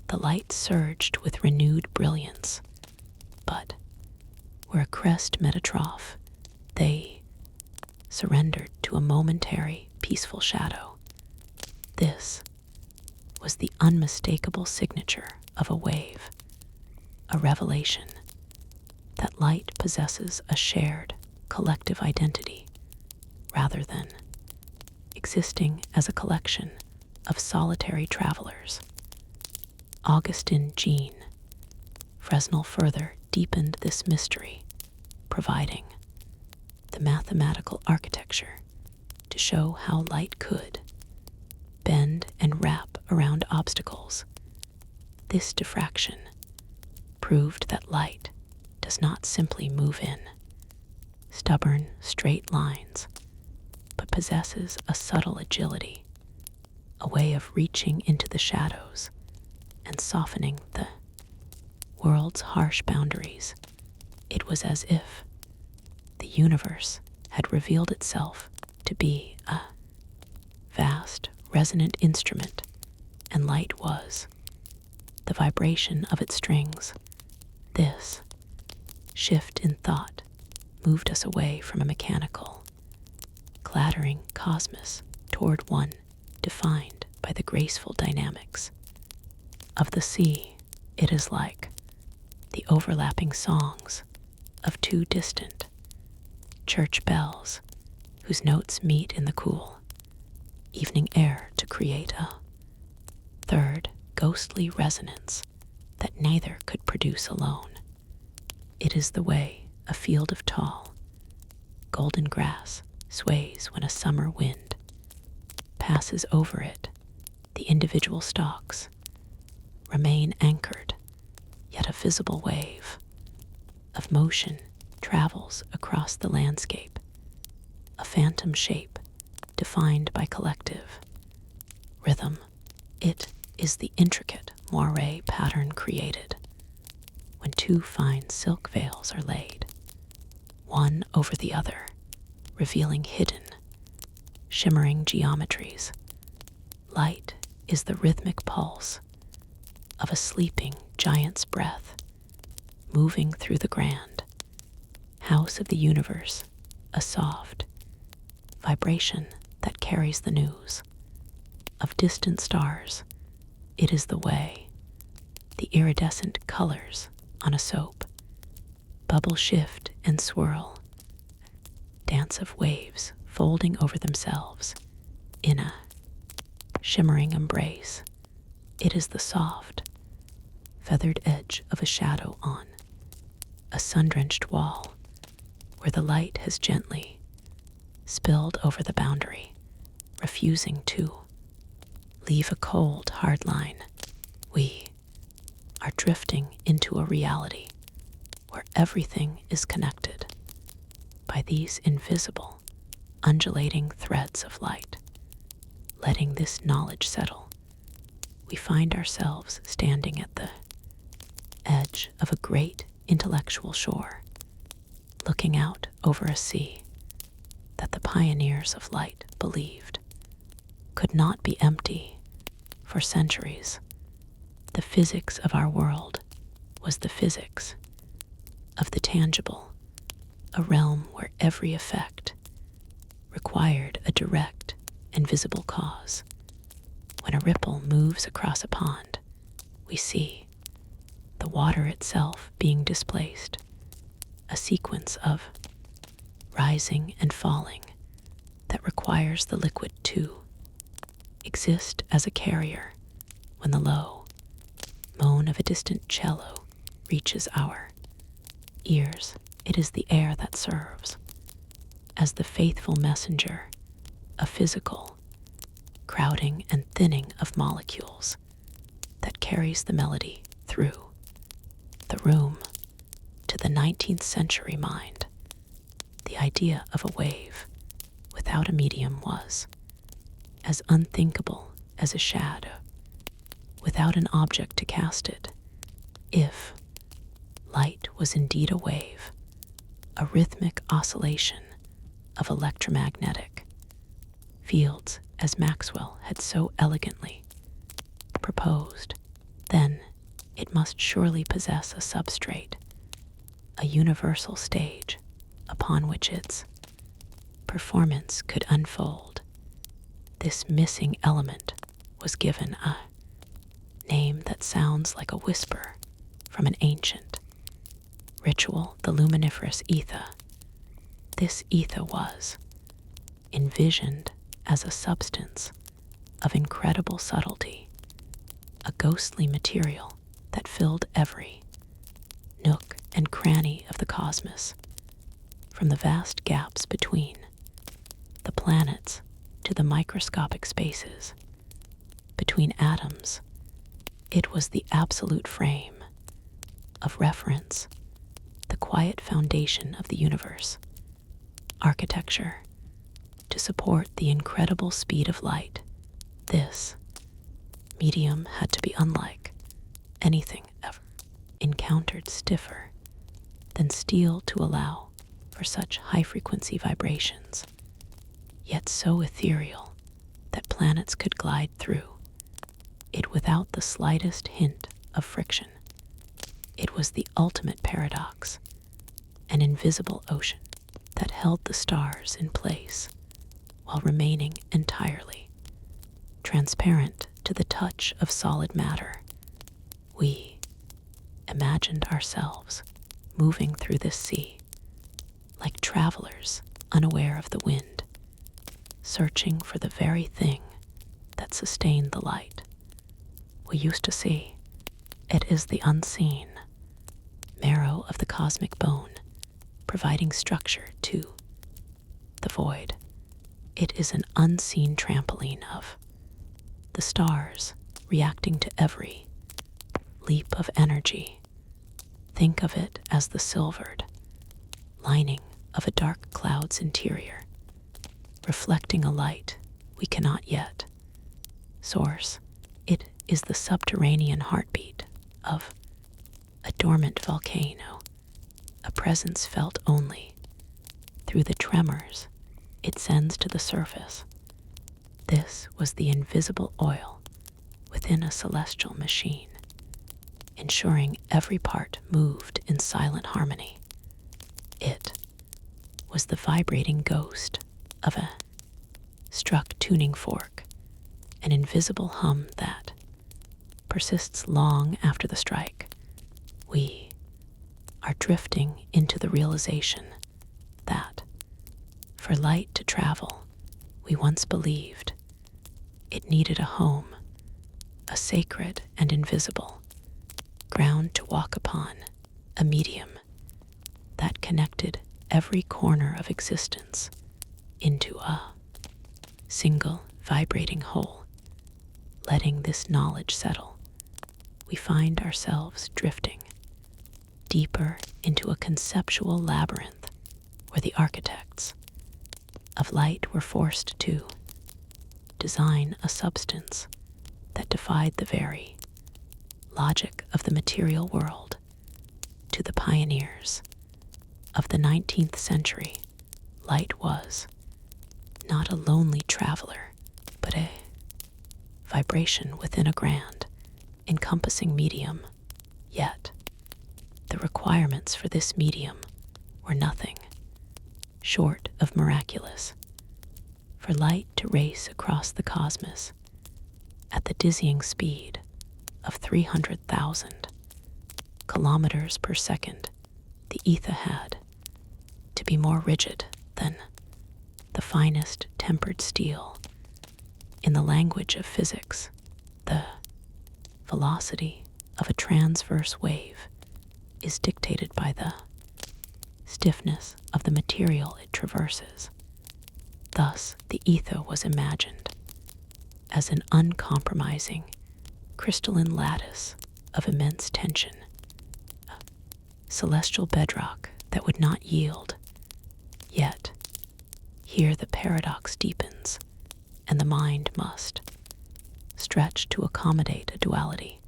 The light surged with renewed brilliance, but where a crest met a trough, they surrendered to a momentary, peaceful shadow. This was the unmistakable signature of a wave, a revelation that light possesses a shared, collective identity rather than existing as a collection of solitary travelers. Augustin Jean Fresnel further deepened this mystery, providing the mathematical architecture to show how light could bend and wrap around obstacles. This diffraction proved that light does not simply move in stubborn, straight lines, but possesses a subtle agility, a way of reaching into the shadows and softening the world's harsh boundaries. It was as if the universe had revealed itself to be a vast, resonant instrument, and light was the vibration of its strings. This shift in thought moved us away from a mechanical, clattering cosmos toward one defined by the graceful dynamics of the sea. It is like the overlapping songs of two distant church bells whose notes meet in the cool evening air to create a third ghostly resonance that neither could produce alone. It is the way a field of tall, golden grass sways when a summer wind passes over it. The individual stalks remain anchored, yet a visible wave of motion travels across the landscape, a phantom shape defined by collective rhythm. It is the intricate moire pattern created when two fine silk veils are laid, one over the other, revealing hidden, shimmering geometries. Light is the rhythmic pulse of a sleeping giant's breath, moving through the grand house of the universe, a soft vibration that carries the news of distant stars. It is the way the iridescent colors on a soap bubble, shift, and swirl, dance of waves folding over themselves in a shimmering embrace. It is the soft, feathered edge of a shadow on a sun-drenched wall where the light has gently spilled over the boundary, refusing to leave a cold, hard line. We are drifting into a reality where everything is connected by these invisible, undulating threads of light. Letting this knowledge settle, we find ourselves standing at the edge of a great intellectual shore, looking out over a sea that the pioneers of light believed could not be empty. For centuries, the physics of our world was the physics of the tangible, a realm where every effect required a direct and visible cause. When a ripple moves across a pond, we see the water itself being displaced, a sequence of rising and falling that requires the liquid to exist as a carrier. When the low, moan of a distant cello reaches our ears. It is the air that serves as the faithful messenger, a physical crowding and thinning of molecules that carries the melody through the room. To the 19th century mind, the idea of a wave without a medium was as unthinkable as a shadow without an object to cast it. If light was indeed a wave, a rhythmic oscillation of electromagnetic fields as Maxwell had so elegantly proposed, then it must surely possess a substrate, a universal stage upon which its performance could unfold. This missing element was given a name that sounds like a whisper from an ancient ritual, the luminiferous ether. This ether was envisioned as a substance of incredible subtlety, a ghostly material that filled every nook and cranny of the cosmos, from the vast gaps between the planets to the microscopic spaces between atoms. It was the absolute frame of reference, the quiet foundation of the universe, architecture to support the incredible speed of light. This medium had to be unlike anything ever encountered, stiffer than steel to allow for such high-frequency vibrations, yet so ethereal that planets could glide through it without the slightest hint of friction. It was the ultimate paradox, an invisible ocean that held the stars in place while remaining entirely transparent to the touch of solid matter. We imagined ourselves moving through this sea like travelers unaware of the wind, searching for the very thing that sustained the light we used to see. It is the unseen marrow of the cosmic bone, providing structure to the void. It is an unseen trampoline of the stars, reacting to every leap of energy. Think of it as the silvered lining of a dark cloud's interior, reflecting a light we cannot yet source. It is the subterranean heartbeat of a dormant volcano, a presence felt only through the tremors it sends to the surface. This was the invisible oil within a celestial machine, ensuring every part moved in silent harmony. It was the vibrating ghost of a struck tuning fork, an invisible hum that persists long after the strike. We are drifting into the realization that for light to travel, we once believed it needed a home, a sacred and invisible ground to walk upon, a medium that connected every corner of existence into a single vibrating whole. Letting this knowledge settle, we find ourselves drifting deeper into a conceptual labyrinth where the architects of light were forced to design a substance that defied the very logic of the material world. To the pioneers of the 19th century, light was not a lonely traveler, but a vibration within a grand, encompassing medium. Yet, the requirements for this medium were nothing short of miraculous. For light to race across the cosmos at the dizzying speed of 300,000 kilometers per second, the ether had to be more rigid than the finest tempered steel. In the language of physics, the velocity of a transverse wave is dictated by the stiffness of the material it traverses. Thus, the ether was imagined as an uncompromising, crystalline lattice of immense tension, a celestial bedrock that would not yield. Yet, here the paradox deepens, and the mind must stretch to accommodate a duality.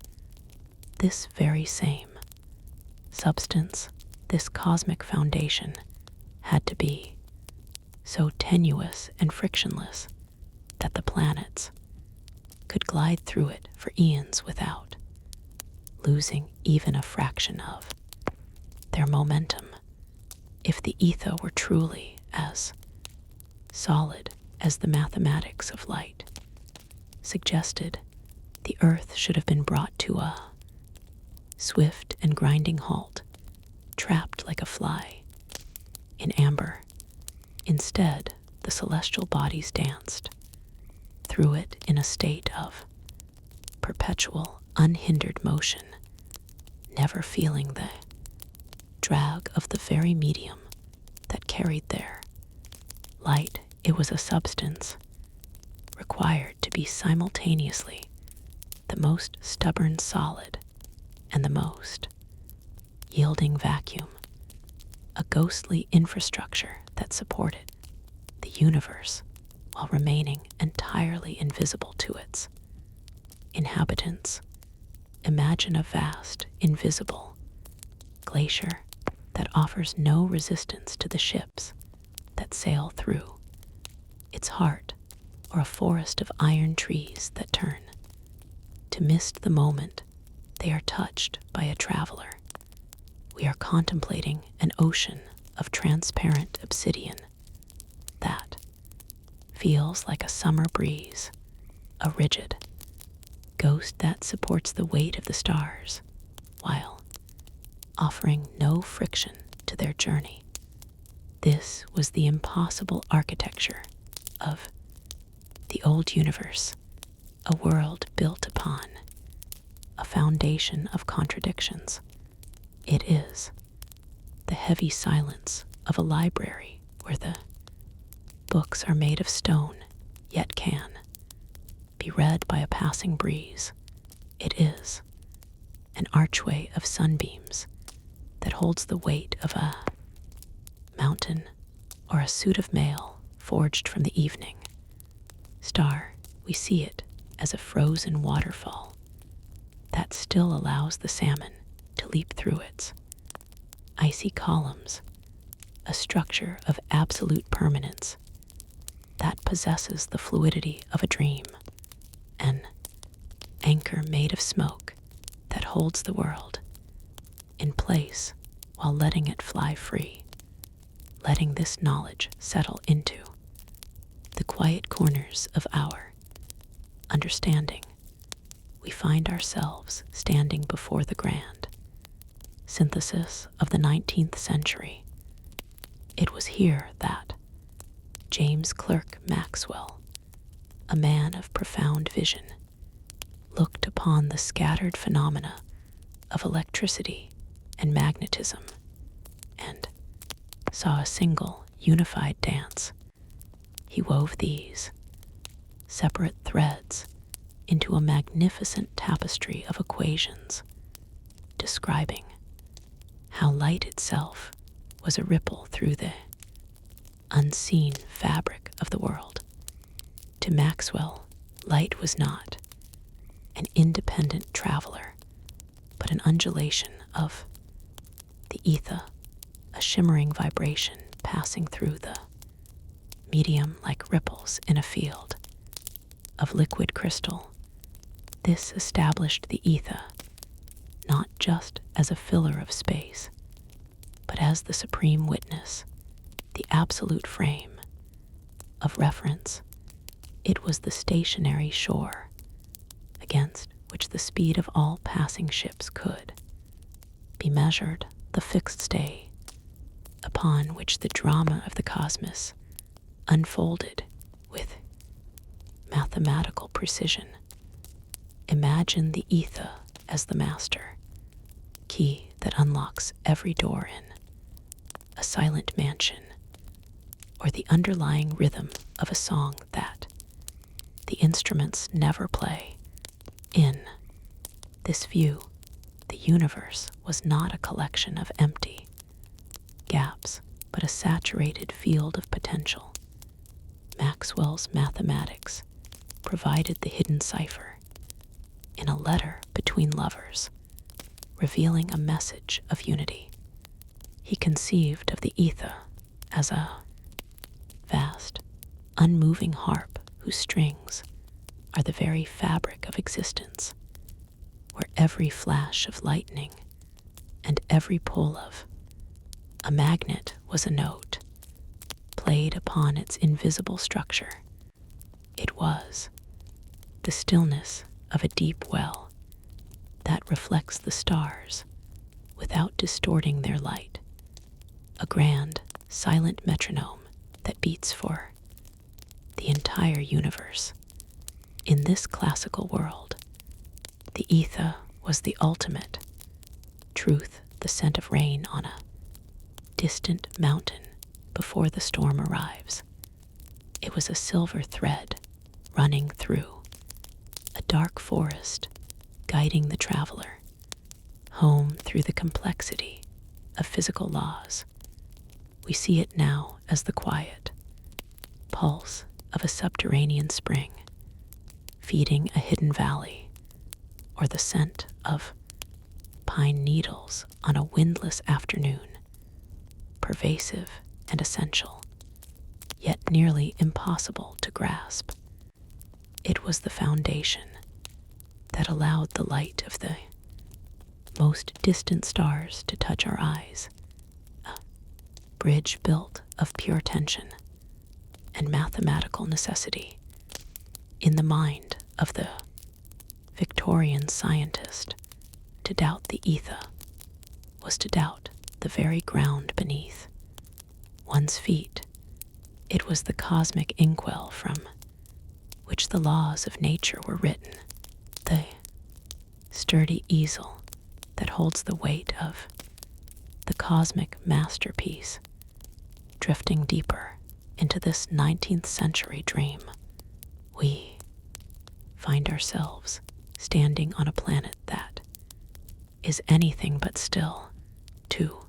This very same substance, this cosmic foundation, had to be so tenuous and frictionless that the planets could glide through it for eons without losing even a fraction of their momentum. If the ether were truly as solid as the mathematics of light suggested, the earth should have been brought to a swift and grinding halt, trapped like a fly in amber. Instead, the celestial bodies danced through it in a state of perpetual, unhindered motion, never feeling the drag of the very medium that carried their light. It was a substance required to be simultaneously the most stubborn solid and the most yielding vacuum, a ghostly infrastructure that supported the universe while remaining entirely invisible to its inhabitants. Imagine a vast, invisible glacier that offers no resistance to the ships that sail through its heart, or a forest of iron trees that turn to mist the moment they are touched by a traveler. We are contemplating an ocean of transparent obsidian that feels like a summer breeze, a rigid ghost that supports the weight of the stars while offering no friction to their journey. This was the impossible architecture of the old universe, a world built upon a foundation of contradictions. It is the heavy silence of a library where the books are made of stone, yet can be read by a passing breeze. It is an archway of sunbeams that holds the weight of a mountain or a suit of mail forged from the evening star. We see it as a frozen waterfall that still allows the salmon to leap through its icy columns, a structure of absolute permanence that possesses the fluidity of a dream, an anchor made of smoke that holds the world in place while letting it fly free. Letting this knowledge settle into the quiet corners of our understanding, we find ourselves standing before the grand synthesis of the 19th century. It was here that James Clerk Maxwell, a man of profound vision, looked upon the scattered phenomena of electricity and magnetism and saw a single unified dance. He wove these separate threads into a magnificent tapestry of equations, describing how light itself was a ripple through the unseen fabric of the world. To Maxwell, light was not an independent traveler, but an undulation of the ether, a shimmering vibration passing through the medium like ripples in a field of liquid crystal. This established the ether not just as a filler of space, but as the supreme witness, the absolute frame of reference. It was the stationary shore against which the speed of all passing ships could be measured, the fixed stay upon which the drama of the cosmos unfolded with mathematical precision. Imagine the ether as the master, key that unlocks every door in a silent mansion, or the underlying rhythm of a song that the instruments never play. In this view, the universe was not a collection of empty gaps, but a saturated field of potential. Maxwell's mathematics provided the hidden cipher in a letter between lovers, revealing a message of unity. He conceived of the ether as a vast, unmoving harp whose strings are the very fabric of existence, where every flash of lightning and every pull of a magnet was a note played upon its invisible structure. It was the stillness of a deep well that reflects the stars without distorting their light, a grand, silent metronome that beats for the entire universe. In this classical world, the ether was the ultimate truth, the scent of rain on a distant mountain before the storm arrives. It was a silver thread running through a dark forest, guiding the traveler home through the complexity of physical laws. We see it now as the quiet pulse of a subterranean spring, feeding a hidden valley, or the scent of pine needles on a windless afternoon, pervasive and essential, yet nearly impossible to grasp. It was the foundation that allowed the light of the most distant stars to touch our eyes, a bridge built of pure tension and mathematical necessity. In the mind of the Victorian scientist, to doubt the ether was to doubt the very ground beneath one's feet. It was the cosmic inkwell from which the laws of nature were written, the sturdy easel that holds the weight of the cosmic masterpiece. Drifting deeper into this 19th century dream, we find ourselves standing on a planet that is anything but still. To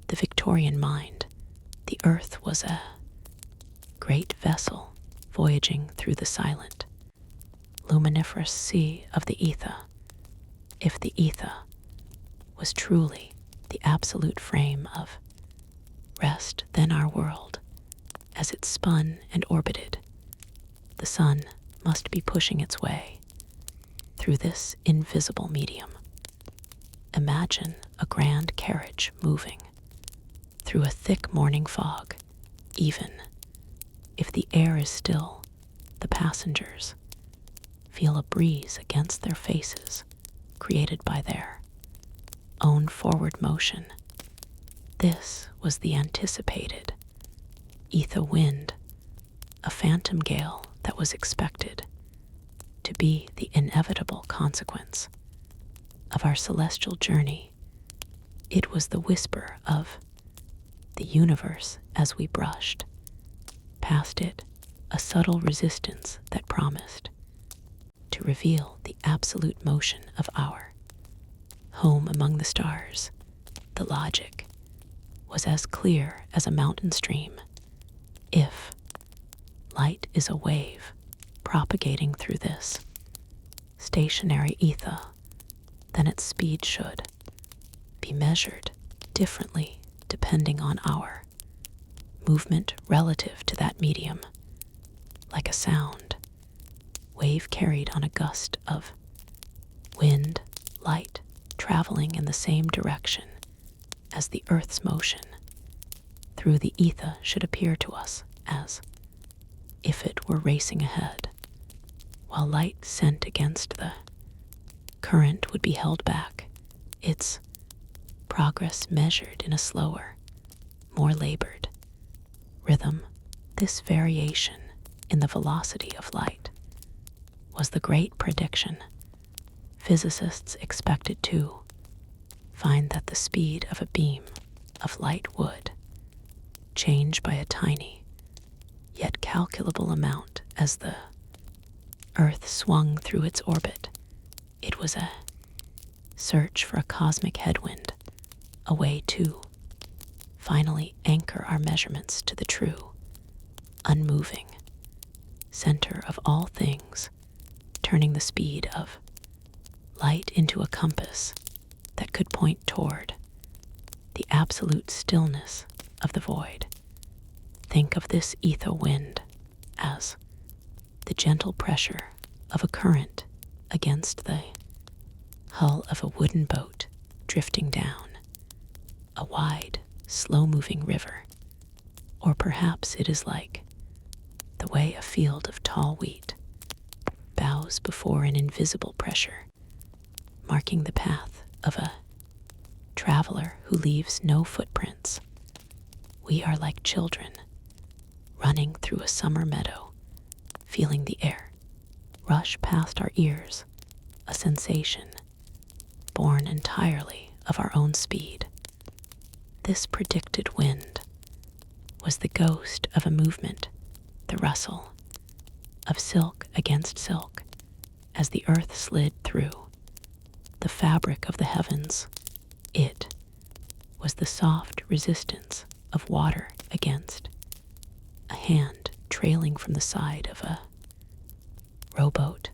the Victorian mind, the Earth was a great vessel voyaging through the silent, luminiferous sea of the ether. If the ether was truly the absolute frame of rest, then our world, as it spun and orbited the sun, must be pushing its way through this invisible medium. Imagine a grand carriage moving through a thick morning fog. Even if the air is still, the passengers feel a breeze against their faces, created by their own forward motion. This was the anticipated ether wind, a phantom gale that was expected to be the inevitable consequence of our celestial journey. It was the whisper of the universe as we brushed past it, a subtle resistance that promised to reveal the absolute motion of our home among the stars. The logic was as clear as a mountain stream. If light is a wave propagating through this stationary ether, then its speed should be measured differently depending on our movement relative to that medium. Like a sound wave carried on a gust of wind, light traveling in the same direction as the Earth's motion through the ether should appear to us as if it were racing ahead, while light sent against the current would be held back, its progress measured in a slower, more labored rhythm. This variation in the velocity of light was the great prediction Physicists expected to find that the speed of a beam of light would change by a tiny, yet calculable amount as the Earth swung through its orbit. It was a search for a cosmic headwind, a way to finally anchor our measurements to the true, unmoving center of all things, turning the speed of light into a compass that could point toward the absolute stillness of the void. Think of this ether wind as the gentle pressure of a current against the hull of a wooden boat drifting down a wide, slow-moving river. Or perhaps it is like the way a field of tall wheat bows before an invisible pressure, marking the path of a traveler who leaves no footprints. We are like children running through a summer meadow, feeling the air rush past our ears, a sensation born entirely of our own speed. This predicted wind was the ghost of a movement, the rustle of silk against silk as the earth slid through the fabric of the heavens. It was the soft resistance of water against a hand trailing from the side of a rowboat,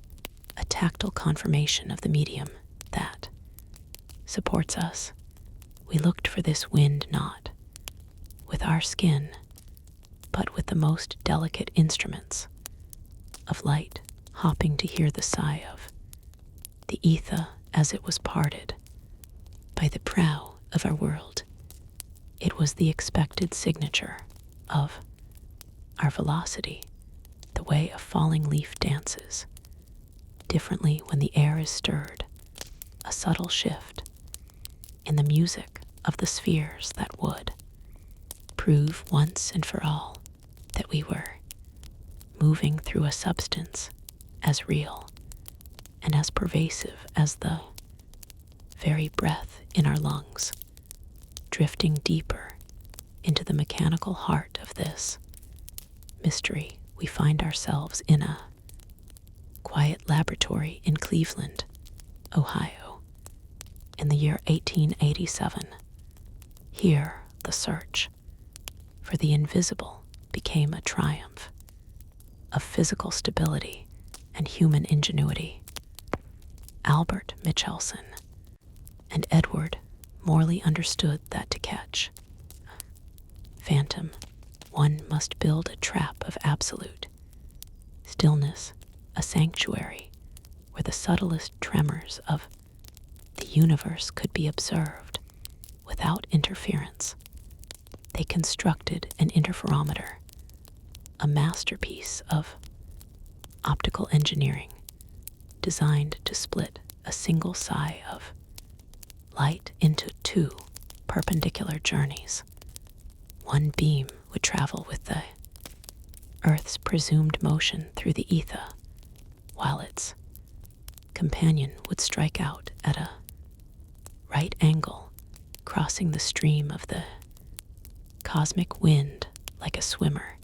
a tactile confirmation of the medium that supports us. We looked for this wind not with our skin, but with the most delicate instruments of light, hopping to hear the sigh of the ether as it was parted by the prow of our world. It was the expected signature of our velocity, the way a falling leaf dances differently when the air is stirred, a subtle shift in the music of the spheres that would prove once and for all that we were moving through a substance as real and as pervasive as the very breath in our lungs, drifting deeper into the mechanical heart of this mystery. We find ourselves in a quiet laboratory in Cleveland, Ohio, in the year 1887. Here, the search for the invisible became a triumph of physical stability and human ingenuity. Albert Michelson and Edward Morley understood that to catch phantom, one must build a trap of absolute stillness, a sanctuary where the subtlest tremors of the universe could be observed without interference. They constructed an interferometer, a masterpiece of optical engineering designed to split a single sigh of light into two perpendicular journeys. One beam would travel with the Earth's presumed motion through the ether, while its companion would strike out at a right angle, crossing the stream of the cosmic wind like a swimmer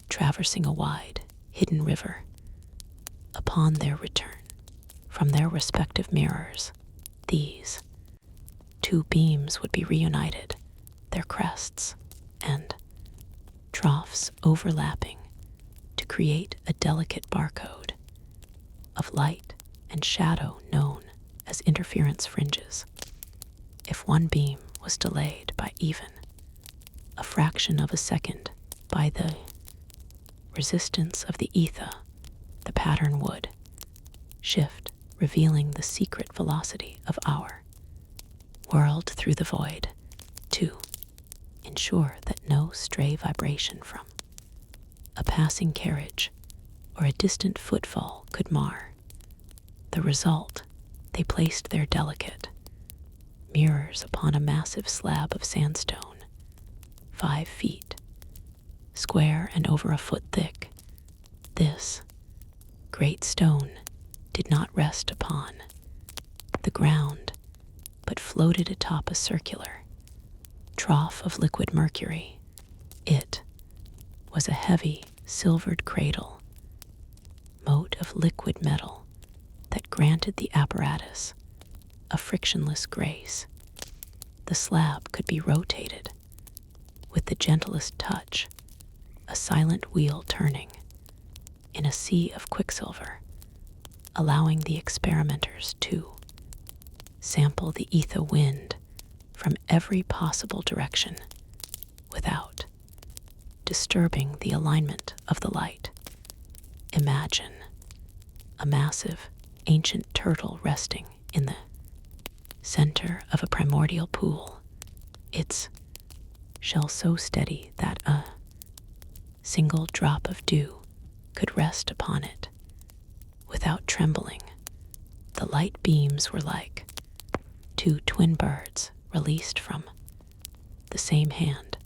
traversing a wide, hidden river. Upon their return from their respective mirrors, these two beams would be reunited, their crests and troughs overlapping to create a delicate barcode of light and shadow known as interference fringes. If one beam was delayed by even a fraction of a second by the resistance of the ether, the pattern would shift, revealing the secret velocity of our whirled through the void to ensure that no stray vibration from a passing carriage or a distant footfall could mar the result. They placed their delicate mirrors upon a massive slab of sandstone, 5 feet square and over a foot thick. This great stone did not rest upon the ground, but floated atop a circular trough of liquid mercury. It was a heavy, silvered cradle, moat of liquid metal that granted the apparatus a frictionless grace. The slab could be rotated with the gentlest touch, a silent wheel turning in a sea of quicksilver, allowing the experimenters to sample the ether wind from every possible direction without disturbing the alignment of the light. Imagine a massive, ancient turtle resting in the center of a primordial pool, its shell so steady that a single drop of dew could rest upon it without trembling. The light beams were like two twin birds released from the same hand,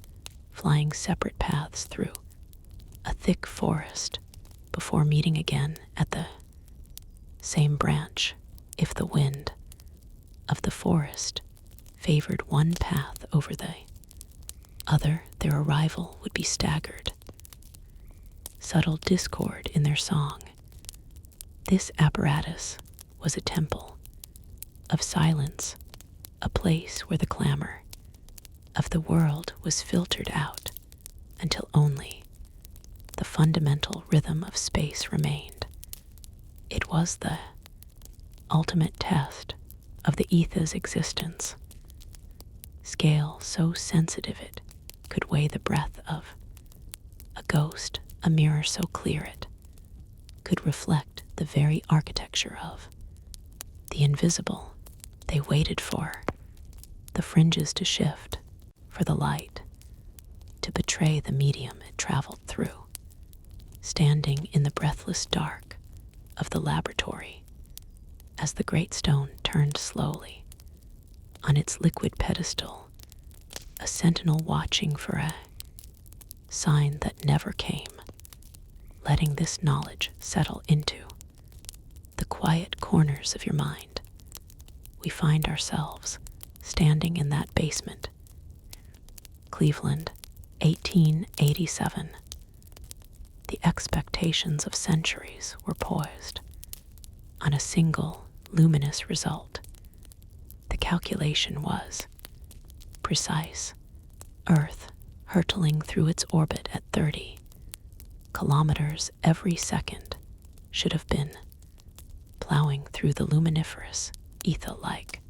flying separate paths through a thick forest before meeting again at the same branch. If the wind of the forest favored one path over the other, their arrival would be staggered. Subtle discord in their song. This apparatus was a temple of silence, a place where the clamor of the world was filtered out until only the fundamental rhythm of space remained. It was the ultimate test of the ether's existence. Scale so sensitive it could weigh the breath of a ghost, a mirror so clear it could reflect the very architecture of the invisible. They waited for the fringes to shift, for the light to betray the medium it traveled through. Standing in the breathless dark of the laboratory, as the great stone turned slowly on its liquid pedestal, a sentinel watching for a sign that never came, letting this knowledge settle into the quiet corners of your mind. We find ourselves standing in that basement. Cleveland, 1887. The expectations of centuries were poised on a single luminous result. The calculation was precise. Earth hurtling through its orbit at 30 kilometers every second should have been plowing through the luminiferous ether like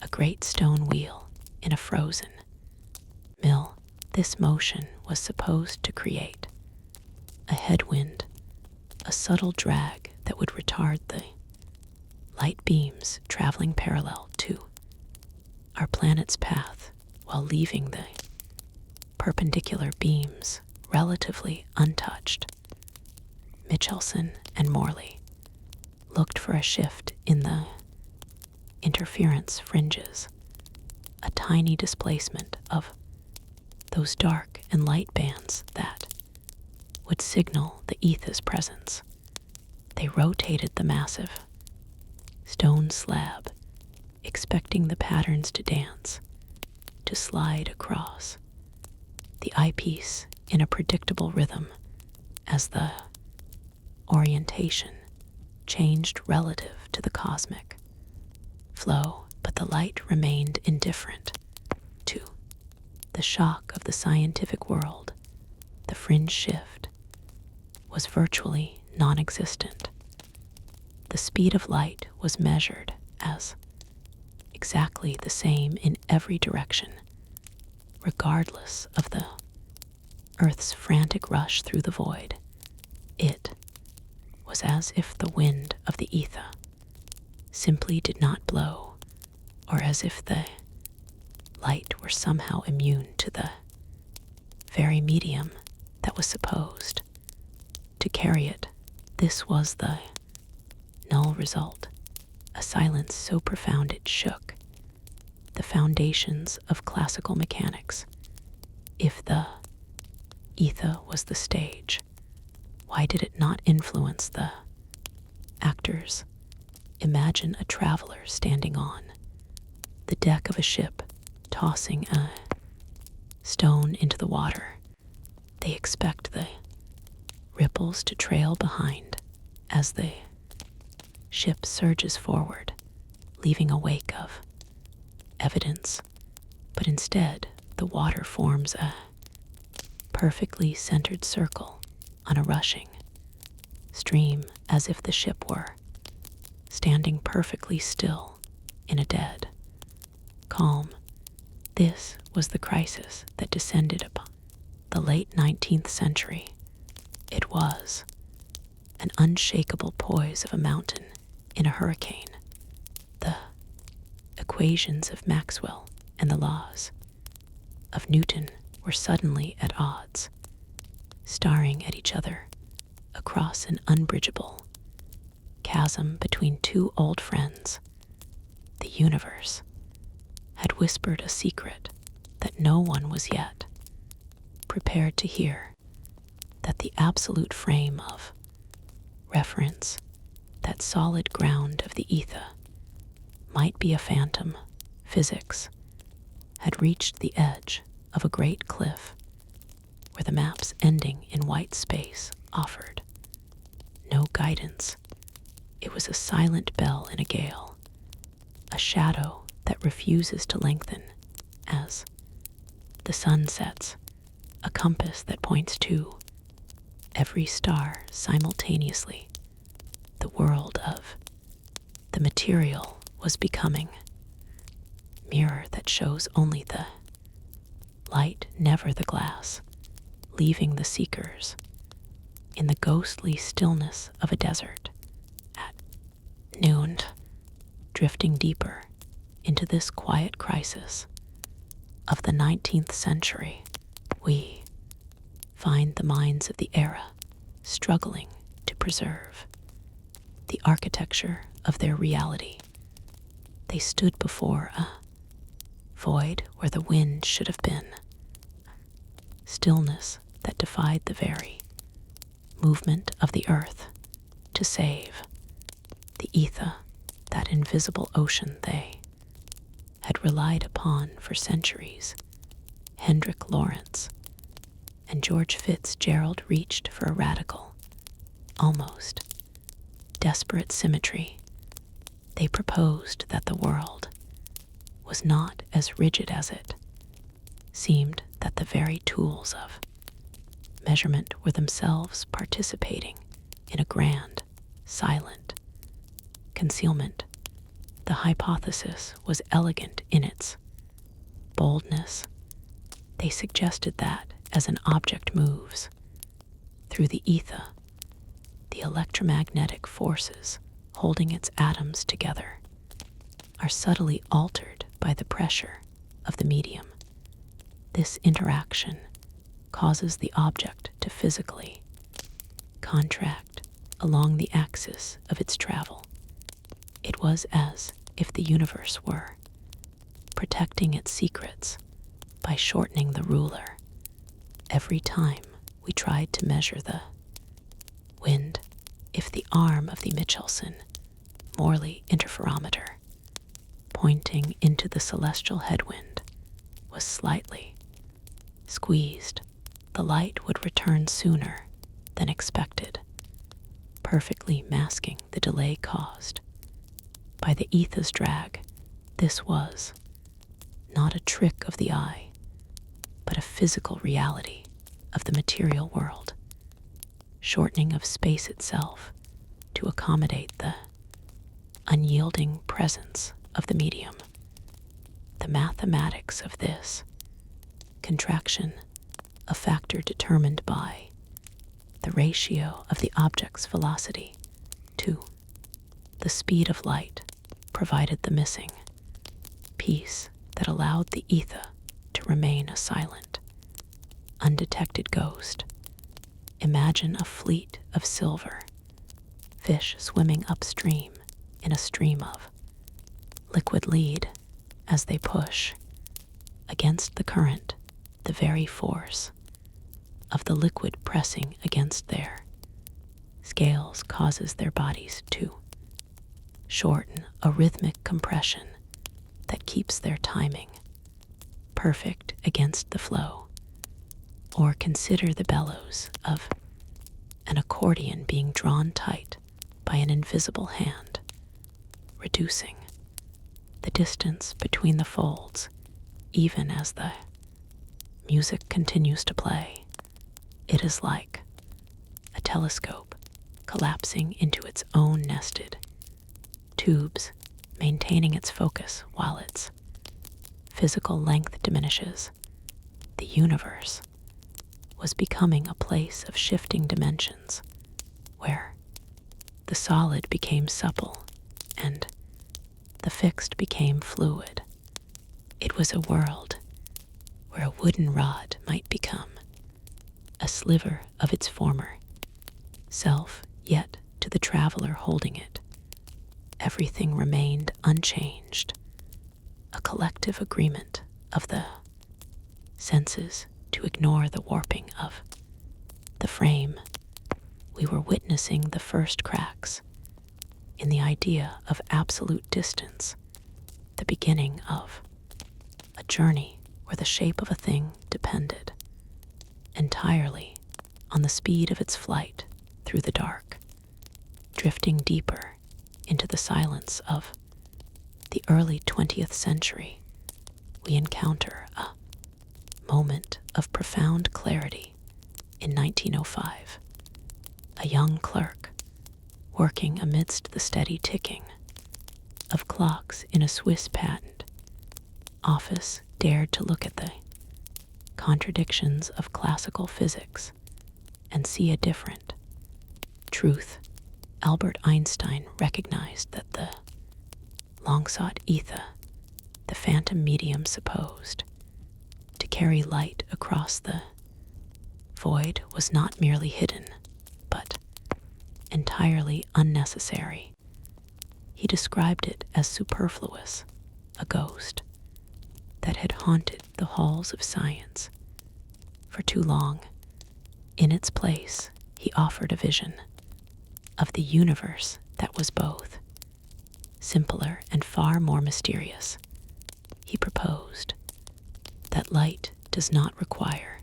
a great stone wheel in a frozen mill. This motion was supposed to create a headwind, a subtle drag that would retard the light beams traveling parallel to our planet's path while leaving the perpendicular beams relatively untouched. Michelson and Morley looked for a shift in the interference fringes, a tiny displacement of those dark and light bands that would signal the ether's presence. They rotated the massive stone slab, expecting the patterns to dance, to slide across the eyepiece in a predictable rhythm as the orientation changed relative to the cosmic flow, but the light remained indifferent to the shock of the scientific world. The fringe shift was virtually non-existent. The speed of light was measured as exactly the same in every direction, regardless of the Earth's frantic rush through the void. It was as if the wind of the ether simply did not blow, or as if the light were somehow immune to the very medium that was supposed to carry it. This was the null result, a silence so profound it shook the foundations of classical mechanics. If the ether was the stage, why did it not influence the actors? Imagine a traveler standing on the deck of a ship, tossing a stone into the water. They expect the ripples to trail behind as the ship surges forward, leaving a wake of evidence. But instead, the water forms a perfectly centered circle on a rushing stream, as if the ship were standing perfectly still in a dead calm. This was the crisis that descended upon the late 19th century. It was an unshakable poise of a mountain in a hurricane. The equations of Maxwell and the laws of Newton were suddenly at odds, staring at each other across an unbridgeable chasm between two old friends. The universe had whispered a secret that no one was yet prepared to hear, that the absolute frame of reference, that solid ground of the ether, might be a phantom. Physics had reached the edge of a great cliff where the maps ending in white space offered no guidance. It was a silent bell in a gale, a shadow that refuses to lengthen as the sun sets, a compass that points to every star simultaneously. The world of the material was becoming a mirror that shows only the light, never the glass, leaving the seekers in the ghostly stillness of a desert. At noon, drifting deeper into this quiet crisis of the 19th century, we find the minds of the era struggling to preserve the architecture of their reality. They stood before a void where the wind should have been, stillness that defied the very movement of the earth. To save the ether, that invisible ocean they had relied upon for centuries, Hendrik Lawrence and George Fitzgerald reached for a radical, almost desperate symmetry. They proposed that the world was not as rigid as it seemed, that the very tools of measurement were themselves participating in a grand, silent concealment. The hypothesis was elegant in its boldness. They suggested that as an object moves through the ether, the electromagnetic forces holding its atoms together are subtly altered by the pressure of the medium. This interaction causes the object to physically contract along the axis of its travel. It was as if the universe were protecting its secrets by shortening the ruler. Every time we tried to measure the wind, if the arm of the Michelson Morley interferometer pointing into the celestial headwind was slightly squeezed, the light would return sooner than expected, perfectly masking the delay caused by the ether's drag. This was not a trick of the eye, but a physical reality of the material world, shortening of space itself to accommodate the unyielding presence of the medium. The mathematics of this contraction, a factor determined by the ratio of the object's velocity to the speed of light, provided the missing piece that allowed the ether to remain a silent, undetected ghost. Imagine a fleet of silver fish swimming upstream in a stream of liquid lead. As they push against the current, the very force of the liquid pressing against their scales causes their bodies to shorten a rhythmic compression that keeps their timing perfect against the flow. Or consider the bellows of an accordion being drawn tight by an invisible hand, reducing the distance between the folds even as the music continues to play. It is like a telescope collapsing into its own nested tubes, maintaining its focus while its physical length diminishes. The universe was becoming a place of shifting dimensions, where the solid became supple and the fixed became fluid. It was a world where a wooden rod might become a sliver of its former self, yet to the traveler holding it, everything remained unchanged, a collective agreement of the senses to ignore the warping of the frame. We were witnessing the first cracks in the idea of absolute distance, the beginning of a journey where the shape of a thing depended entirely on the speed of its flight through the dark. Drifting deeper into the silence of the early 20th century, we encounter a moment of profound clarity in 1905. A young clerk, working amidst the steady ticking of clocks in a Swiss patent office, dared to look at the contradictions of classical physics and see a different truth. Albert Einstein recognized that the long-sought ether, the phantom medium supposed to carry light across the void, was not merely hidden, but entirely unnecessary. He described it as superfluous, a ghost that had haunted the halls of science for too long. In its place, he offered a vision of the universe that was both simpler and far more mysterious. He proposed that light does not require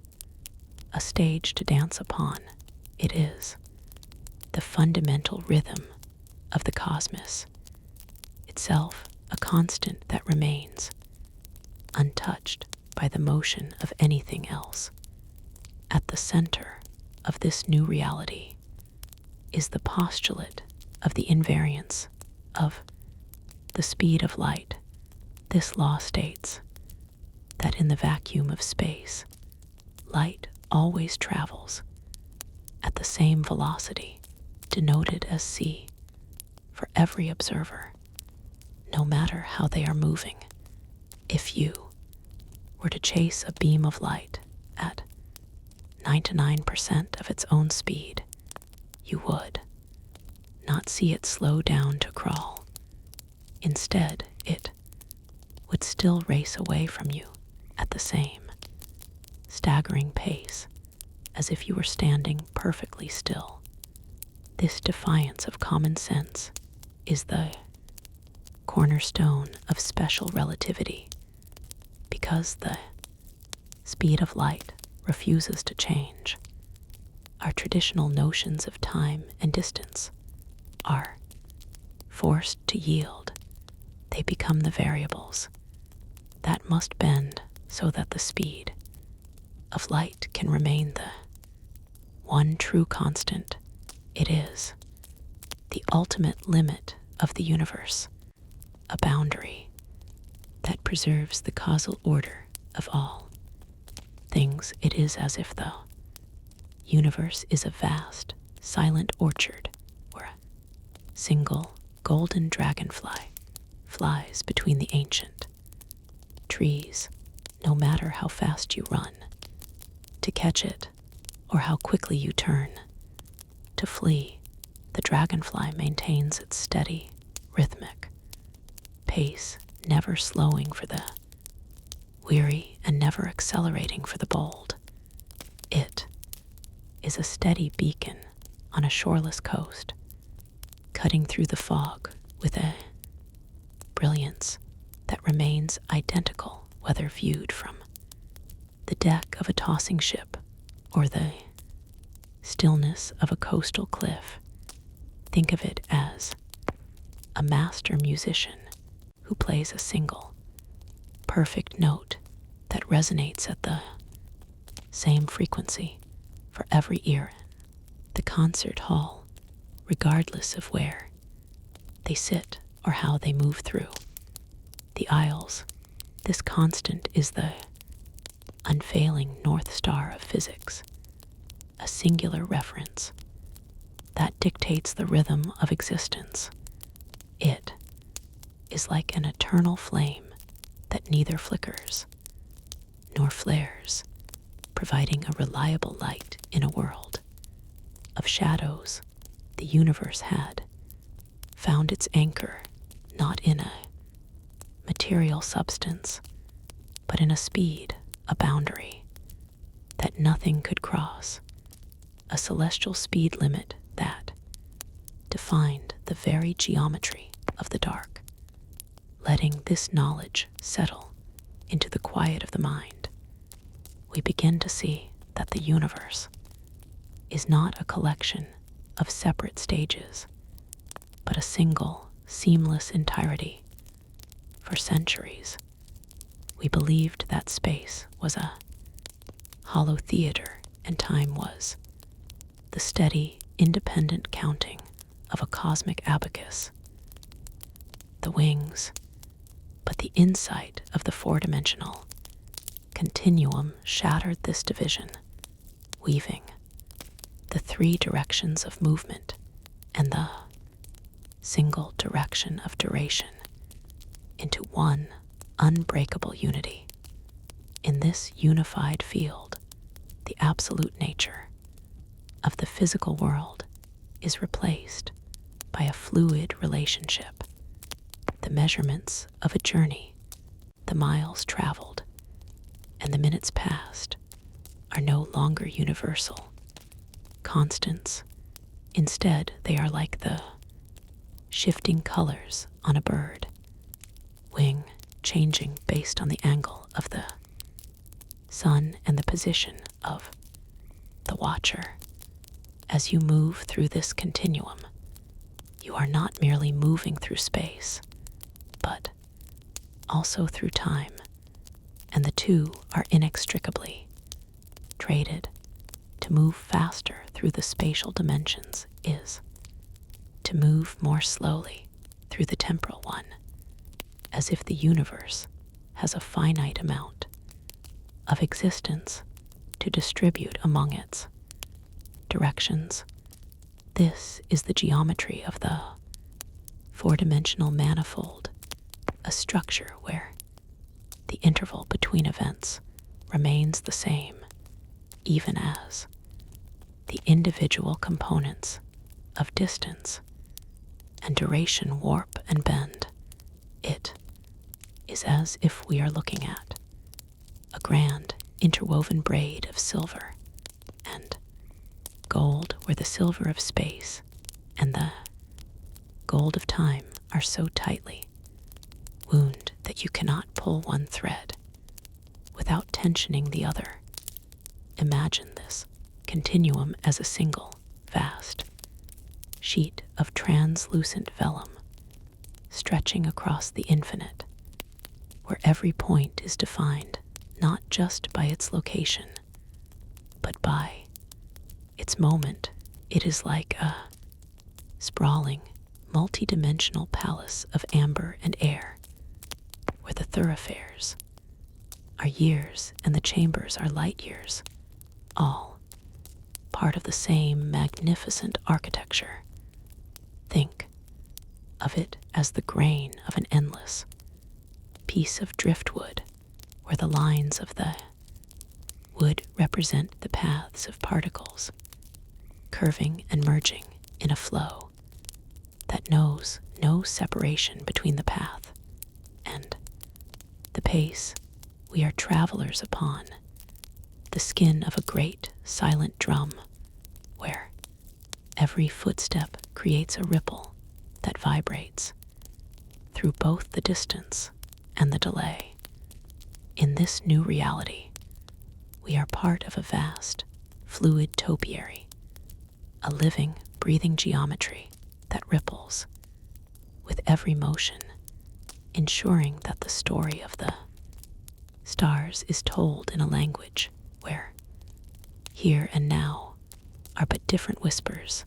a stage to dance upon. It is the fundamental rhythm of the cosmos, itself a constant that remains untouched by the motion of anything else. At the center of this new reality is the postulate of the invariance of the speed of light. This law states that in the vacuum of space, light always travels at the same velocity, denoted as c, for every observer, no matter how they are moving. If you were to chase a beam of light at 99% of its own speed, you would not see it slow down to crawl. Instead, it would still race away from you at the same staggering pace as if you were standing perfectly still. This defiance of common sense is the cornerstone of special relativity, because the speed of light refuses to change. Our traditional notions of time and distance are forced to yield. They become the variables that must bend so that the speed of light can remain the one true constant. It is the ultimate limit of the universe, a boundary that preserves the causal order of all things. It is as if the universe is a vast, silent orchard where a single golden dragonfly flies between the ancient trees, no matter how fast you run to catch it or how quickly you turn to flee. The dragonfly maintains its steady, rhythmic pace, never slowing for the weary and never accelerating for the bold. It is a steady beacon on a shoreless coast, cutting through the fog with a brilliance that remains identical whether viewed from the deck of a tossing ship or the stillness of a coastal cliff. Think of it as a master musician who plays a single, perfect note that resonates at the same frequency for every ear. The concert hall, regardless of where they sit or how they move through the aisles, this constant is the unfailing North Star of physics, a singular reference that dictates the rhythm of existence. It is like an eternal flame that neither flickers nor flares, providing a reliable light in a world of shadows. The universe had found its anchor not in a material substance, but in a speed, a boundary that nothing could cross, a celestial speed limit that defined the very geometry of the dark. Letting this knowledge settle into the quiet of the mind, we begin to see that the universe is not a collection of separate stages, but a single, seamless entirety. For centuries, we believed that space was a hollow theater and time was the steady, independent counting of a cosmic abacus. The wings, but the insight of the four-dimensional continuum shattered this division, weaving the three directions of movement and the single direction of duration into one unbreakable unity. In this unified field, the absolute nature of the physical world is replaced by a fluid relationship. The measurements of a journey, the miles traveled, and the minutes passed are no longer universal constants. Instead, they are like the shifting colors on a bird wing, changing based on the angle of the sun and the position of the watcher. As you move through this continuum, you are not merely moving through space, but also through time, and the two are inextricably traded. To move faster through the spatial dimensions is to move more slowly through the temporal one, as if the universe has a finite amount of existence to distribute among its directions. This is the geometry of the four-dimensional manifold, a structure where the interval between events remains the same, even as the individual components of distance and duration warp and bend. It is as if we are looking at a grand interwoven braid of silver and gold, where the silver of space and the gold of time are so tightly wound that you cannot pull one thread without tensioning the other. Imagine this continuum as a single, vast sheet of translucent vellum stretching across the infinite, where every point is defined not just by its location, but by its moment. It is like a sprawling, multi-dimensional palace of amber and air, where the thoroughfares are years and the chambers are light years, all part of the same magnificent architecture. Think of it as the grain of an endless piece of driftwood, where the lines of the wood represent the paths of particles, curving and merging in a flow that knows no separation between the path and the pace. We are travelers upon the skin of a great silent drum, where every footstep creates a ripple that vibrates through both the distance and the delay. In this new reality, we are part of a vast, fluid topiary, a living, breathing geometry that ripples with every motion, ensuring that the story of the stars is told in a language where here and now are but different whispers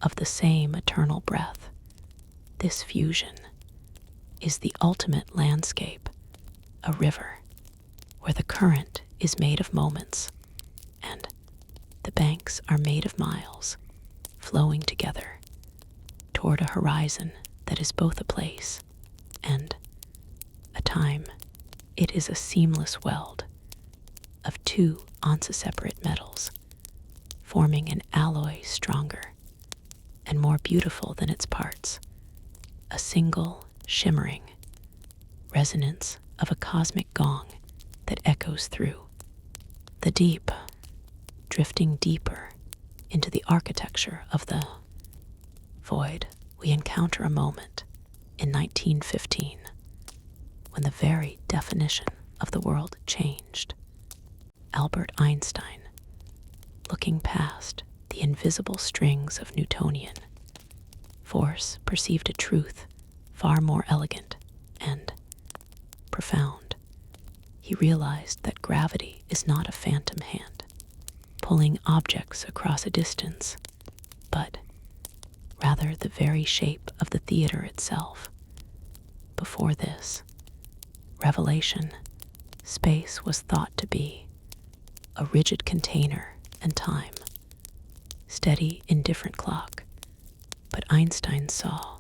of the same eternal breath. This fusion is the ultimate landscape, a river where the current is made of moments and the banks are made of miles, flowing together toward a horizon that is both a place and a time. It is a seamless weld of two once-separate metals, forming an alloy stronger and more beautiful than its parts, a single shimmering resonance of a cosmic gong that echoes through the deep, drifting deeper into the architecture of the void. We encounter a moment in 1915 when the very definition of the world changed. Albert Einstein, looking past the invisible strings of Newtonian force, perceived a truth far more elegant and profound. He realized that gravity is not a phantom hand pulling objects across a distance, but rather the very shape of the theater itself. Before this revelation, space was thought to be a rigid container and time, steady, indifferent clock, but Einstein saw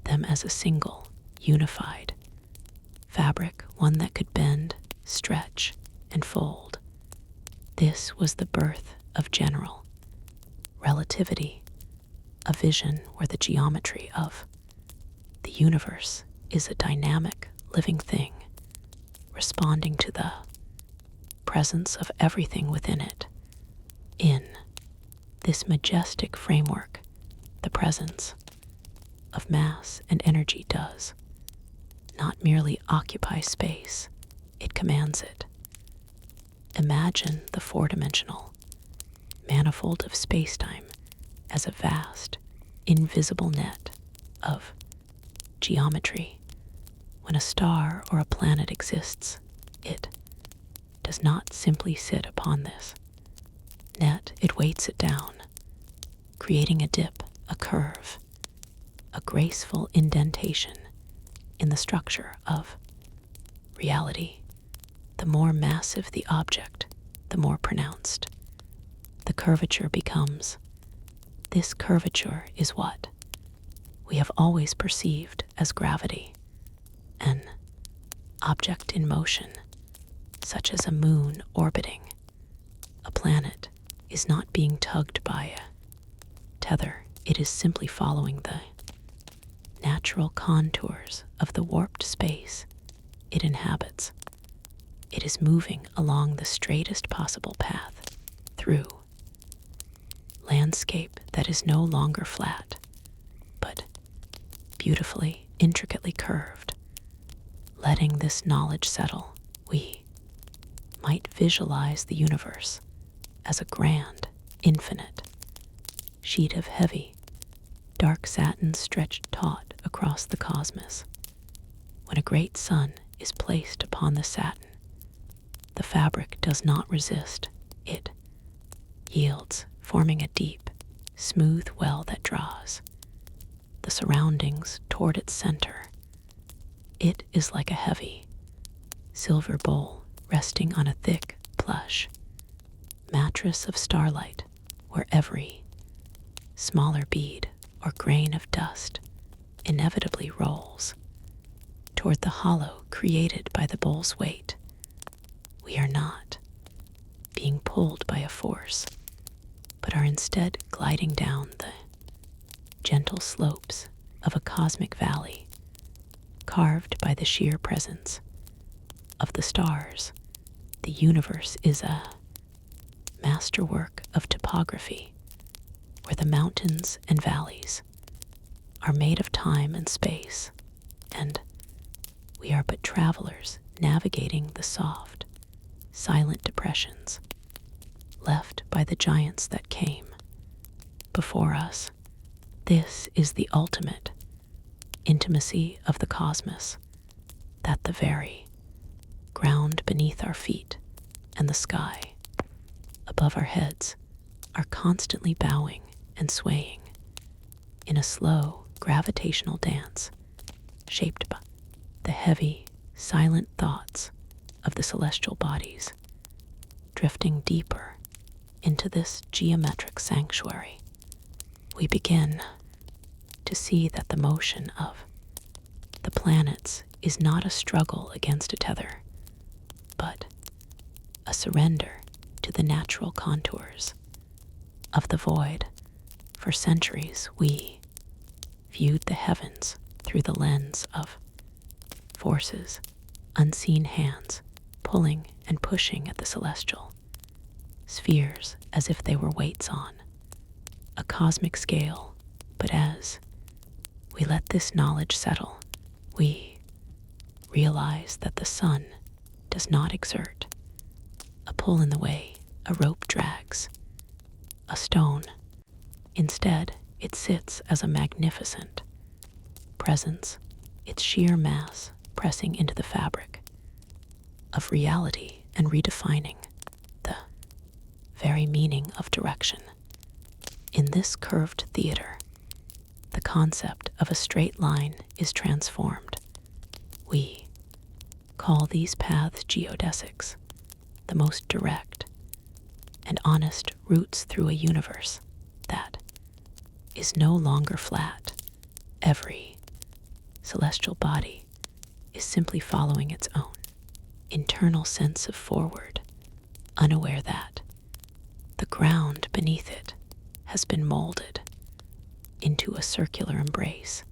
them as a single, unified fabric, one that could bend, stretch, and fold. This was the birth of general relativity, a vision where the geometry of the universe is a dynamic, living thing, responding to the presence of everything within it. In this majestic framework, the presence of mass and energy does not merely occupy space, it commands it. Imagine the four-dimensional manifold of spacetime as a vast, invisible net of geometry. When a star or a planet exists, it does not simply sit upon this net, it weights it down, creating a dip, a curve, a graceful indentation in the structure of reality. The more massive the object, the more pronounced the curvature becomes. This curvature is what we have always perceived as gravity, an object in motion, such as a moon orbiting a planet, is not being tugged by a tether. It is simply following the natural contours of the warped space it inhabits. It is moving along the straightest possible path through landscape that is no longer flat, but beautifully, intricately curved. Letting this knowledge settle, we might visualize the universe as a grand, infinite sheet of heavy, dark satin stretched taut across the cosmos. When a great sun is placed upon the satin, the fabric does not resist. It yields, forming a deep, smooth well that draws the surroundings toward its center. It is like a heavy, silver bowl resting on a thick, plush mattress of starlight, where every smaller bead or grain of dust inevitably rolls toward the hollow created by the bowl's weight. We are not being pulled by a force, but are instead gliding down the gentle slopes of a cosmic valley, carved by the sheer presence of the stars. The universe is a masterwork of topography, where the mountains and valleys are made of time and space, and we are but travelers navigating the soft, silent depressions left by the giants that came before us. This is the ultimate intimacy of the cosmos, that the very ground beneath our feet and the sky above our heads are constantly bowing and swaying in a slow gravitational dance shaped by the heavy, silent thoughts of the celestial bodies, drifting deeper into this geometric sanctuary. We begin to see that the motion of the planets is not a struggle against a tether, but a surrender to the natural contours of the void. For centuries, we viewed the heavens through the lens of forces, unseen hands pulling and pushing at the celestial spheres as if they were weights on a cosmic scale. But as we let this knowledge settle, we realize that the sun does not exert a pull in the way a rope drags a stone. Instead, it sits as a magnificent presence, its sheer mass pressing into the fabric of reality and redefining the very meaning of direction. In this curved theater, the concept of a straight line is transformed. We call these paths geodesics, the most direct and honest routes through a universe that is no longer flat. Every celestial body is simply following its own internal sense of forward, unaware that the ground beneath it has been molded into a circular embrace.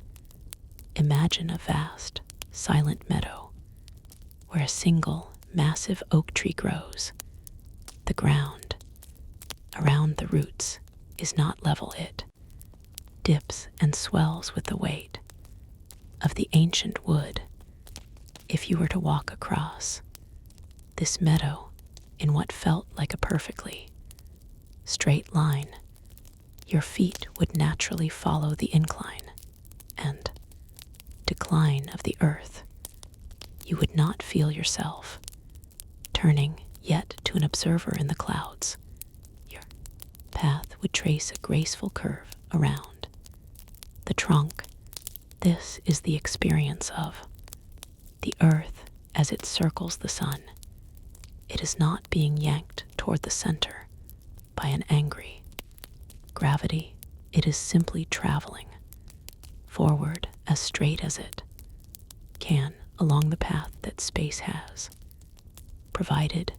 Imagine a vast, silent meadow where a single massive oak tree grows. The ground around the roots is not level, it dips and swells with the weight of the ancient wood. If you were to walk across this meadow in what felt like a perfectly straight line, your feet would naturally follow the incline and decline of the earth. You would not feel yourself turning yet to an observer in the clouds. Your path would trace a graceful curve around the trunk. This is the experience of the earth as it circles the sun. It is not being yanked toward the center by an angry gravity. It is simply traveling forward as straight as it can along the path that space has provided.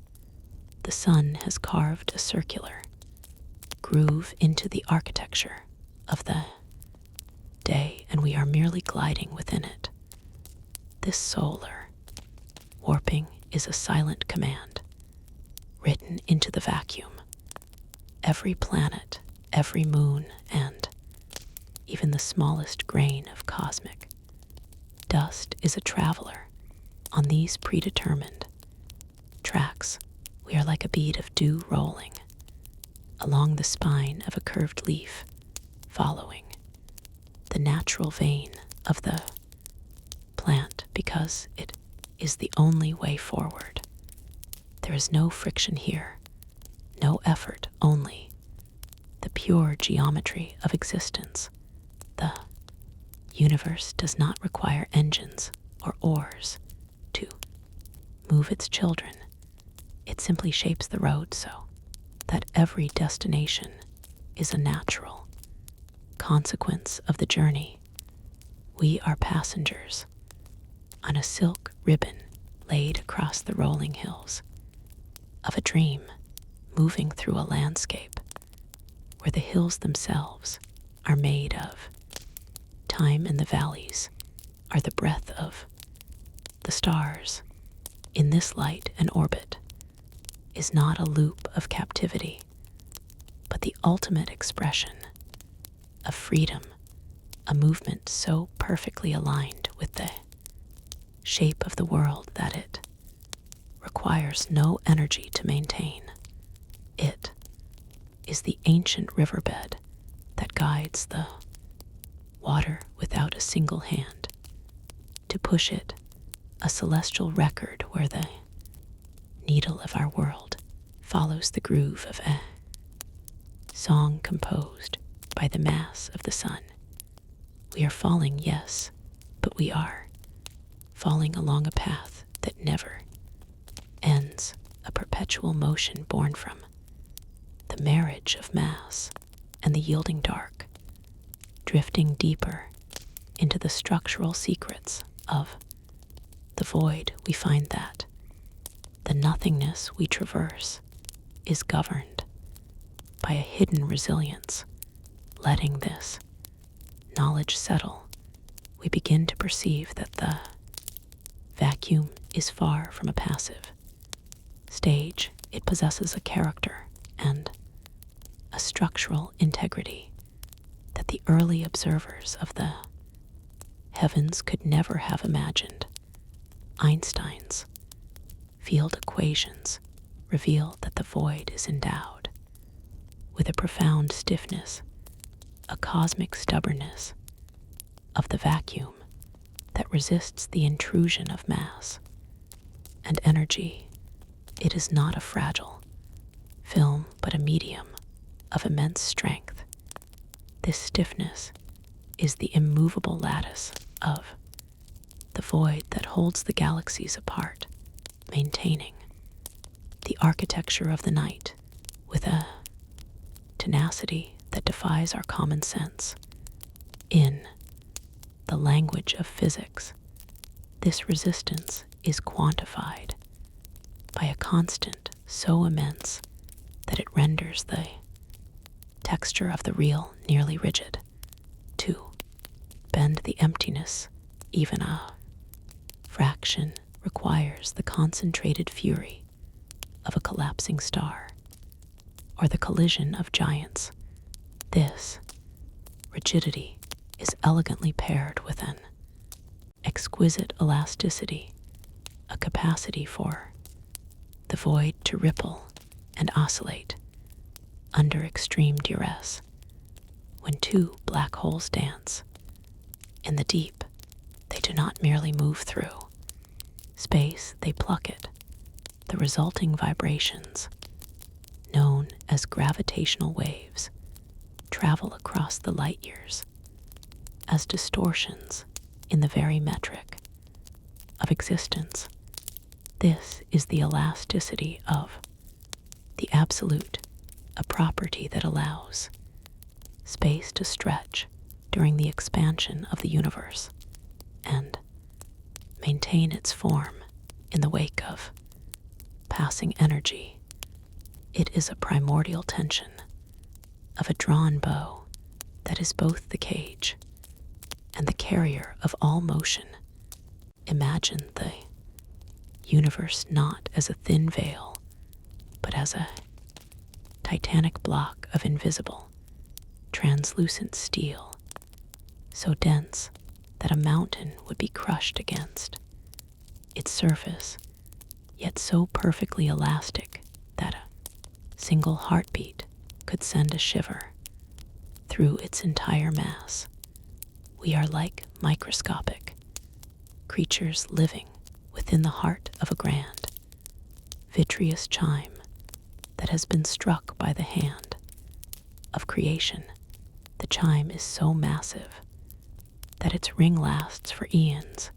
The sun has carved a circular groove into the architecture of the day, and we are merely gliding within it. This solar warping is a silent command written into the vacuum. Every planet, every moon, and even the smallest grain of cosmic dust is a traveler on these predetermined tracks. We are like a bead of dew rolling along the spine of a curved leaf, following the natural vein of the plant because it is the only way forward. There is no friction here, no effort, only the pure geometry of existence. The universe does not require engines or oars to move its children. It simply shapes the road so that every destination is a natural consequence of the journey. We are passengers on a silk ribbon laid across the rolling hills of a dream, moving through a landscape where the hills themselves are made of time and the valleys are the breath of the stars. In this light, an orbit is not a loop of captivity, but the ultimate expression of freedom, a movement so perfectly aligned with the shape of the world that it requires no energy to maintain. It is the ancient riverbed that guides the water without a single hand. To push it, a celestial record where the needle of our world follows the groove of a song composed by the mass of the sun. We are falling, yes, but we are falling along a path that never ends, a perpetual motion born from the marriage of mass and the yielding dark, drifting deeper into the structural secrets of the void. We find that the nothingness we traverse is governed by a hidden resilience. Letting this knowledge settle, we begin to perceive that the vacuum is far from a passive stage. It possesses a character and a structural integrity that the early observers of the heavens could never have imagined. Einstein's field equations reveal that the void is endowed with a profound stiffness, a cosmic stubbornness of the vacuum that resists the intrusion of mass and energy. It is not a fragile film, but a medium of immense strength. This stiffness is the immovable lattice of the void that holds the galaxies apart, maintaining the architecture of the night with a tenacity that defies our common sense. In the language of physics, this resistance is quantified by a constant so immense that it renders the texture of the real nearly rigid. To bend the emptiness even a fraction requires the concentrated fury of a collapsing star or the collision of giants. This rigidity is elegantly paired with an exquisite elasticity, a capacity for the void to ripple and oscillate under extreme duress. When two black holes dance in the deep, they do not merely move through space, they pluck it. The resulting vibrations, known as gravitational waves, travel across the light years as distortions in the very metric of existence. This is the elasticity of the absolute, a property that allows space to stretch during the expansion of the universe and maintain its form in the wake of passing energy. It is a primordial tension of a drawn bow that is both the cage and the carrier of all motion. Imagine the universe not as a thin veil, but as a titanic block of invisible, translucent steel, so dense that a mountain would be crushed against its surface, yet so perfectly elastic that a single heartbeat could send a shiver through its entire mass. We are like microscopic creatures living within the heart of a grand, vitreous chime that has been struck by the hand of creation. The chime is so massive that its ring lasts for eons,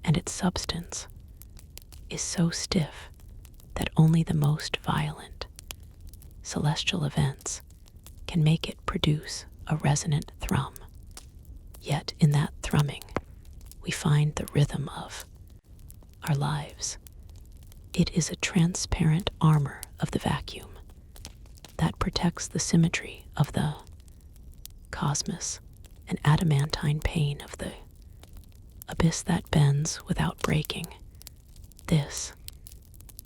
and its substance is so stiff that only the most violent celestial events can make it produce a resonant thrum. Yet in that thrumming, we find the rhythm of our lives. It is a transparent armor of the vacuum that protects the symmetry of the cosmos, an adamantine pane of the abyss that bends without breaking. This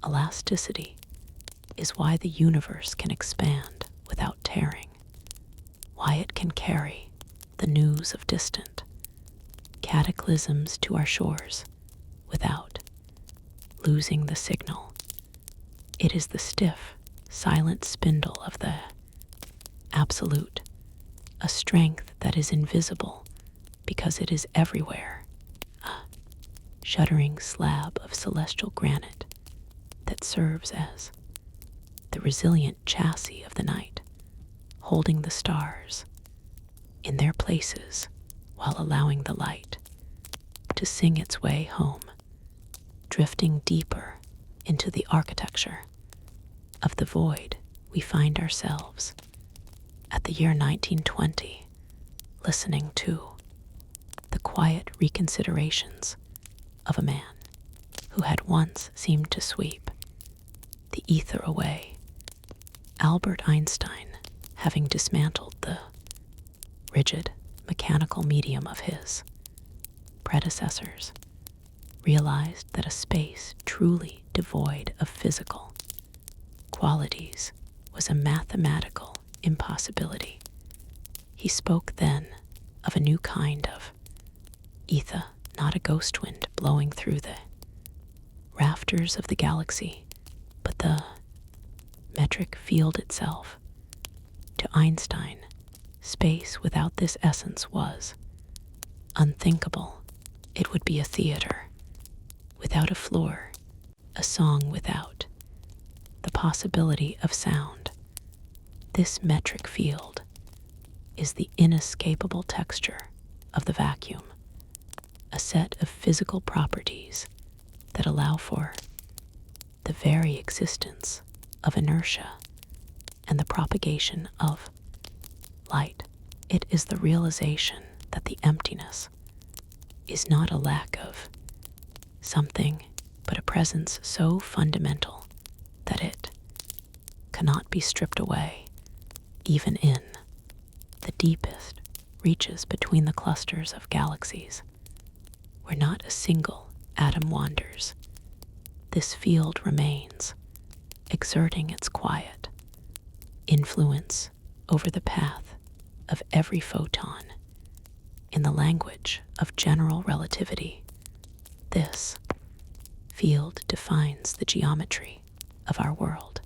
elasticity is why the universe can expand without tearing, why it can carry the news of distant cataclysms to our shores without losing the signal. It is the stiff, silent spindle of the absolute, a strength that is invisible because it is everywhere, a shuddering slab of celestial granite that serves as the resilient chassis of the night, holding the stars in their places while allowing the light to sing its way home, drifting deeper into the architecture of the void. We find ourselves at the year 1920, listening to the quiet reconsiderations of a man who had once seemed to sweep the ether away. Albert Einstein, having dismantled the rigid mechanical medium of his predecessors, realized that a space truly devoid of physical qualities was a mathematical impossibility. He spoke then of a new kind of ether, not a ghost wind blowing through the rafters of the galaxy, but the metric field itself. To Einstein, space without this essence was unthinkable. It would be a theater without a floor, a song without the possibility of sound. This metric field is the inescapable texture of the vacuum, a set of physical properties that allow for the very existence of inertia and the propagation of light. It is the realization that the emptiness is not a lack of something, but a presence so fundamental that it cannot be stripped away, even in the deepest reaches between the clusters of galaxies, where not a single atom wanders. This field remains, exerting its quiet influence over the path of every photon. In the language of general relativity, this field defines the geometry of our world.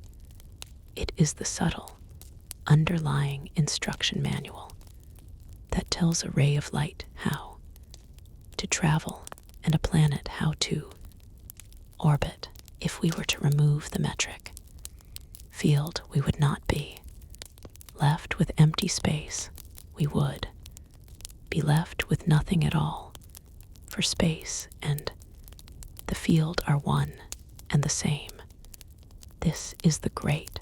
It is the subtle, underlying instruction manual that tells a ray of light how to travel and a planet how to orbit. If we were to remove the metric field, we would not be left with empty space. We would be left with nothing at all, for space and the field are one and the same. This is the great,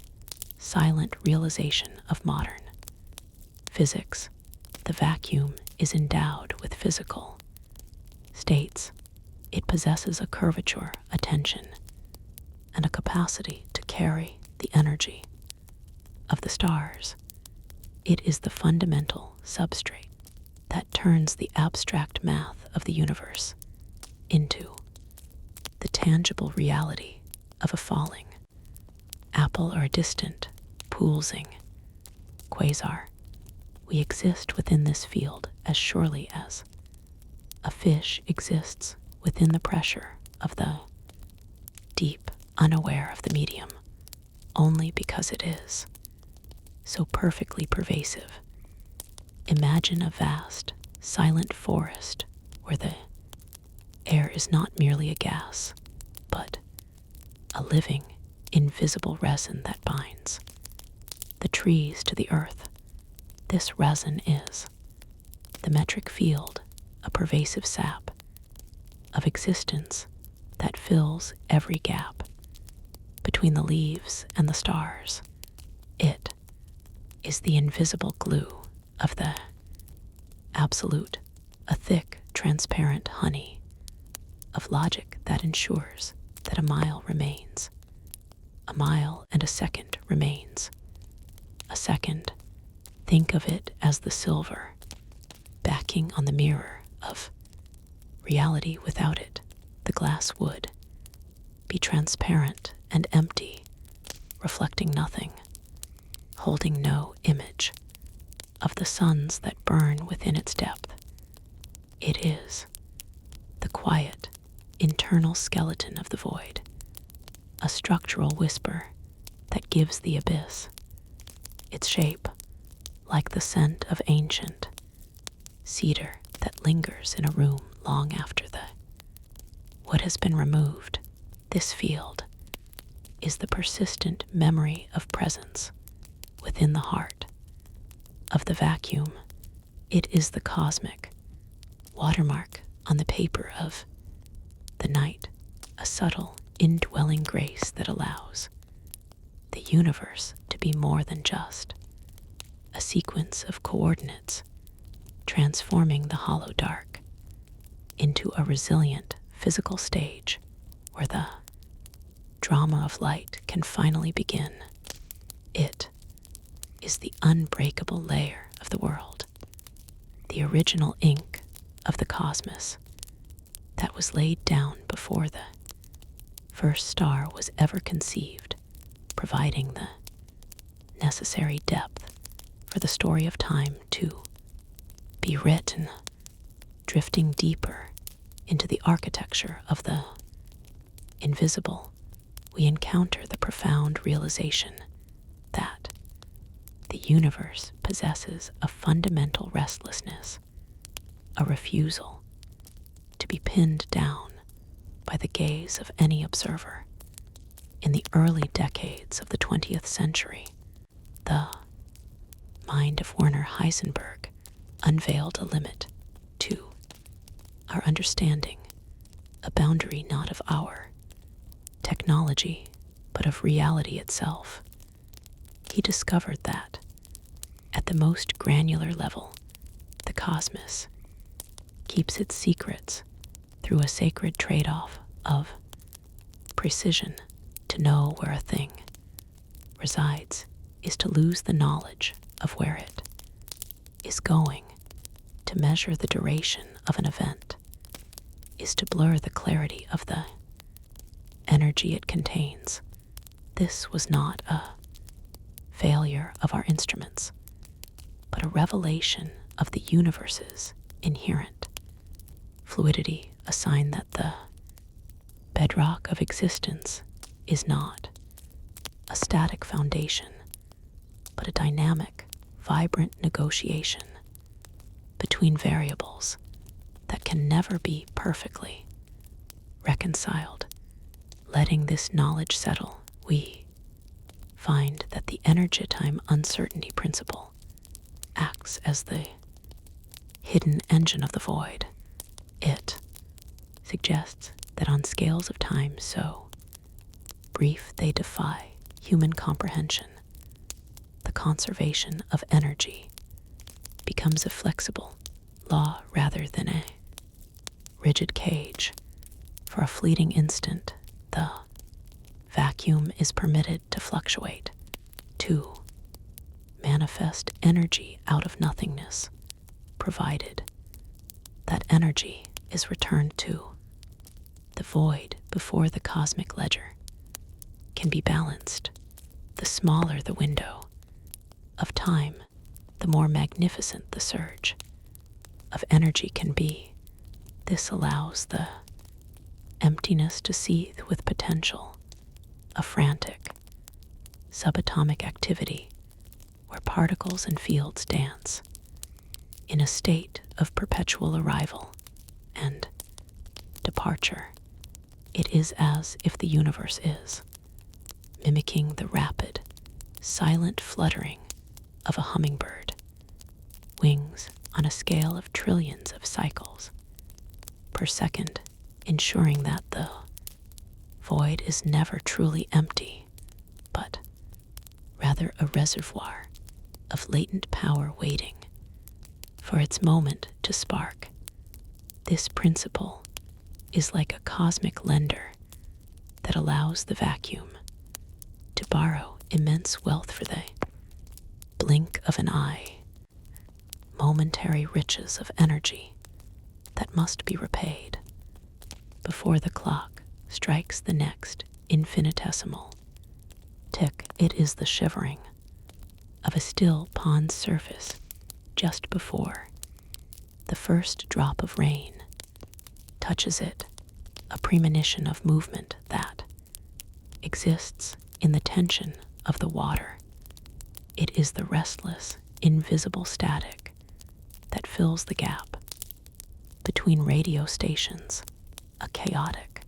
silent realization of modern physics. The vacuum is endowed with physical states. It possesses a curvature, a tension, and a capacity to carry the energy of the stars. It is the fundamental substrate that turns the abstract math of the universe into the tangible reality of a falling apple or a distant pulsing quasar. We exist within this field as surely as a fish exists within the pressure of the deep, unaware of the medium, only because it is so perfectly pervasive. Imagine a vast, silent forest where the air is not merely a gas, but a living, invisible resin that binds the trees to the earth. This resin is the metric field, a pervasive sap of existence that fills every gap between the leaves and the stars. It is the invisible glue of the absolute, a thick, transparent honey of logic that ensures that a mile remains. A mile and a second remains. A second, think of it as the silver backing on the mirror of reality. Without it, the glass would be transparent and empty, reflecting nothing, holding no image of the suns that burn within its depth. It is the quiet, internal skeleton of the void, a structural whisper that gives the abyss its shape, like the scent of ancient cedar that lingers in a room long after the what has been removed. This field is the persistent memory of presence within the heart of the vacuum. It is the cosmic watermark on the paper of the night, a subtle, indwelling grace that allows the universe to be more than just a sequence of coordinates, transforming the hollow dark into a resilient physical stage where the drama of light can finally begin. It is the unbreakable layer of the world, the original ink of the cosmos that was laid down before the first star was ever conceived, providing the necessary depth for the story of time to be written, drifting deeper into the architecture of the invisible. We encounter the profound realization that the universe possesses a fundamental restlessness, a refusal to be pinned down by the gaze of any observer. In the early decades of the 20th century, the mind of Werner Heisenberg unveiled a limit to our understanding, a boundary not of our technology, but of reality itself. He discovered that, at the most granular level, the cosmos keeps its secrets through a sacred trade-off of precision. To know where a thing resides is to lose the knowledge of where it is going. To measure the duration of an event is to blur the clarity of the energy it contains. This was not a failure of our instruments, but a revelation of the universe's inherent fluidity, a sign that the bedrock of existence is not a static foundation, but a dynamic, vibrant negotiation between variables that can never be perfectly reconciled. Letting this knowledge settle, we find that the energy-time uncertainty principle acts as the hidden engine of the void. It suggests that on scales of time so brief they defy human comprehension, the conservation of energy becomes a flexible law rather than a rigid cage. For a fleeting instant, the vacuum is permitted to fluctuate, to manifest energy out of nothingness, provided that energy is returned to the void before the cosmic ledger can be balanced. The smaller the window of time, the more magnificent the surge of energy can be. This allows the emptiness to seethe with potential, a frantic, subatomic activity where particles and fields dance in a state of perpetual arrival and departure. It is as if the universe is mimicking the rapid, silent fluttering of a hummingbird, wings on a scale of trillions of cycles per second, ensuring that the void is never truly empty, but rather a reservoir of latent power waiting for its moment to spark. This principle is like a cosmic lender that allows the vacuum to borrow immense wealth for the blink of an eye, momentary riches of energy that must be repaid before the clock strikes the next infinitesimal tick. It is the shivering of a still pond's surface just before the first drop of rain touches it, a premonition of movement that exists in the tension of the water. It is the restless, invisible static that fills the gap between radio stations, a chaotic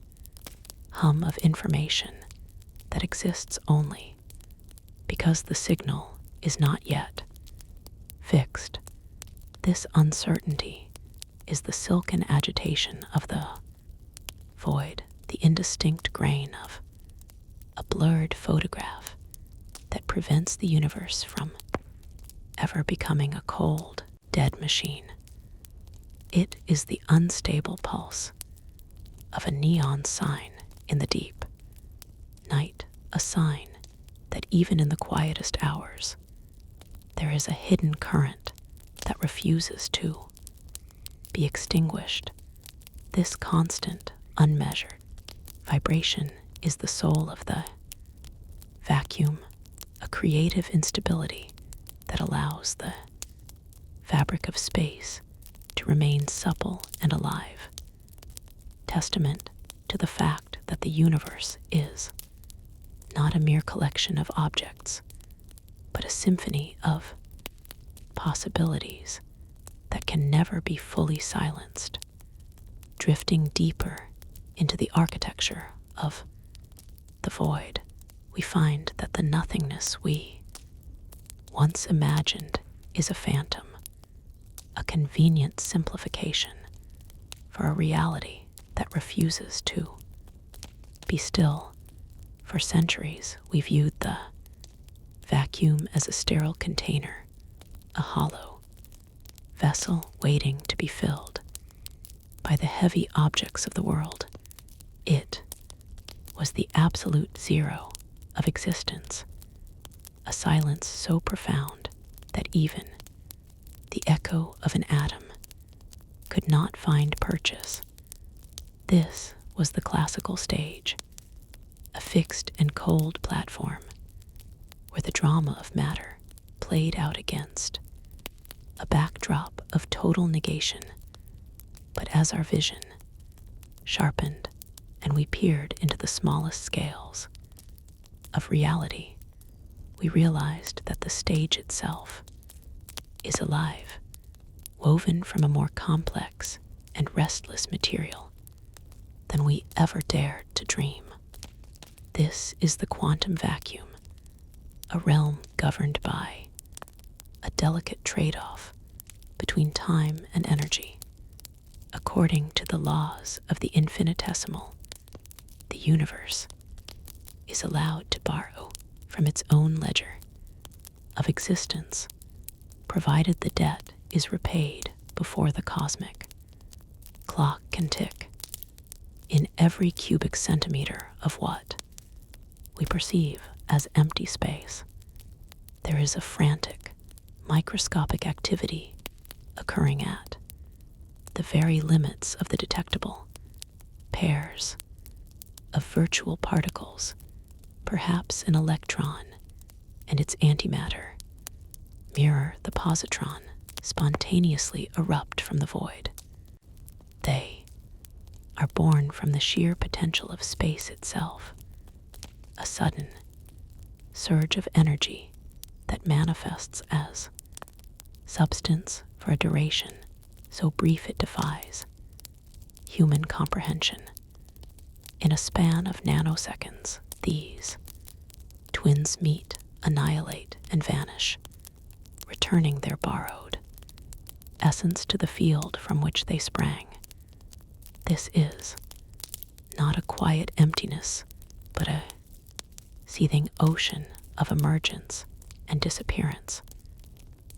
hum of information that exists only because the signal is not yet fixed. This uncertainty is the silken agitation of the void, the indistinct grain of a blurred photograph that prevents the universe from ever becoming a cold, dead machine. It is the unstable pulse of a neon sign in the deep night, a sign that even in the quietest hours, there is a hidden current that refuses to be extinguished. This constant, unmeasured vibration is the soul of the vacuum, a creative instability that allows the fabric of space to remain supple and alive, testament to the fact that the universe is not a mere collection of objects, but a symphony of possibilities that can never be fully silenced. Drifting deeper into the architecture of the void, we find that the nothingness we once imagined is a phantom, a convenient simplification for a reality that refuses to be still. For centuries, we viewed the vacuum as a sterile container, a hollow vessel waiting to be filled by the heavy objects of the world. It was the absolute zero of existence, a silence so profound that even the echo of an atom could not find purchase. This was the classical stage, a fixed and cold platform where the drama of matter played out against a backdrop of total negation. But as our vision sharpened and we peered into the smallest scales of reality, we realized that the stage itself is alive, woven from a more complex and restless material than we ever dared to dream. This is the quantum vacuum, a realm governed by a delicate trade-off between time and energy. According to the laws of the infinitesimal, the universe is allowed to borrow from its own ledger of existence, provided the debt is repaid before the cosmic clock can tick. In every cubic centimeter of what we perceive as empty space, there is a frantic, microscopic activity occurring at the very limits of the detectable. Pairs of virtual particles, perhaps an electron and its antimatter, mirror the positron, spontaneously erupt from the void. They are born from the sheer potential of space itself, a sudden surge of energy that manifests as substance for a duration so brief it defies human comprehension. In a span of nanoseconds, these twins meet, annihilate, and vanish, returning their borrowed essence to the field from which they sprang. This is not a quiet emptiness, but a seething ocean of emergence and disappearance,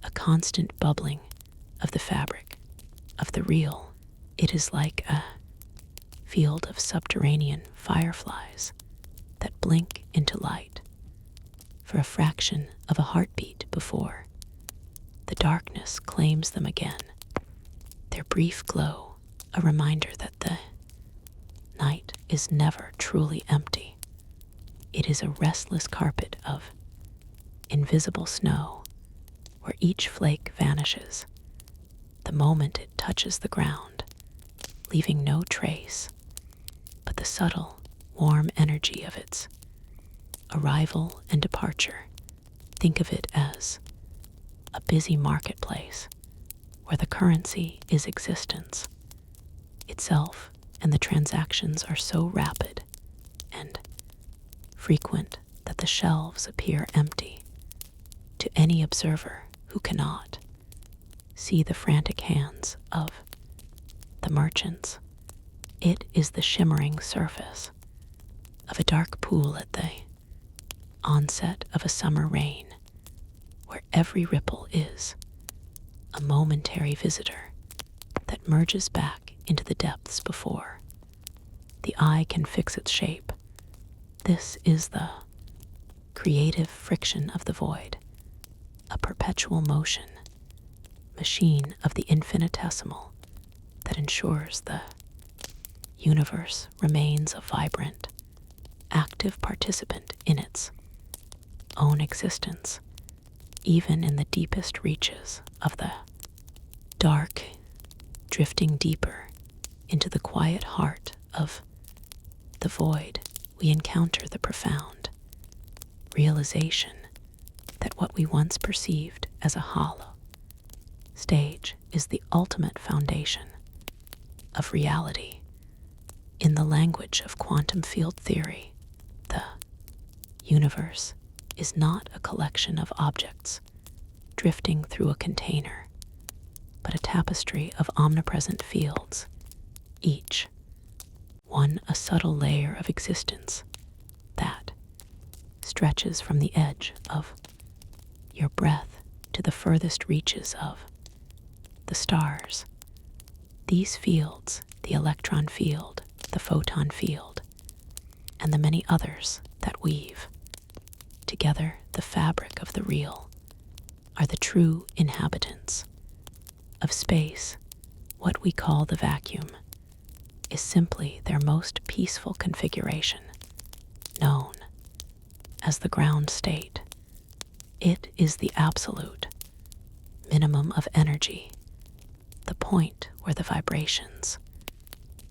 a constant bubbling of the fabric of the real. It is like a field of subterranean fireflies that blink into light for a fraction of a heartbeat before the darkness claims them again. Their brief glow, a reminder that the night is never truly empty. It is a restless carpet of invisible snow where each flake vanishes the moment it touches the ground, leaving no trace the subtle, warm energy of its arrival and departure. Think of it as a busy marketplace where the currency is existence itself, and the transactions are so rapid and frequent that the shelves appear empty to any observer who cannot see the frantic hands of the merchants. It is the shimmering surface of a dark pool at the onset of a summer rain, where every ripple is a momentary visitor that merges back into the depths before the eye can fix its shape. This is the creative friction of the void, a perpetual motion, machine of the infinitesimal that ensures the universe remains a vibrant, active participant in its own existence, even in the deepest reaches of the dark, drifting deeper into the quiet heart of the void. We encounter the profound realization that what we once perceived as a hollow stage is the ultimate foundation of reality. In the language of quantum field theory, the universe is not a collection of objects drifting through a container, but a tapestry of omnipresent fields, each one a subtle layer of existence that stretches from the edge of your breath to the furthest reaches of the stars. These fields, the electron field, the photon field, and the many others that weave together the fabric of the real, are the true inhabitants of space. What we call the vacuum is simply their most peaceful configuration, known as the ground state. It is the absolute minimum of energy, the point where the vibrations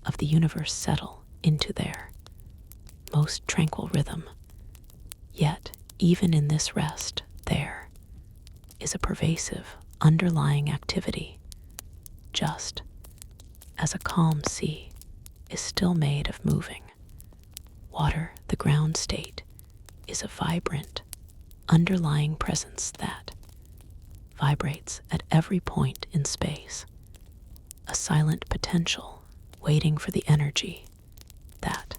of the universe settle into their most tranquil rhythm. Yet, even in this rest, there is a pervasive underlying activity, just as a calm sea is still made of moving water. The ground state is a vibrant, underlying presence that vibrates at every point in space, a silent potential waiting for the energy that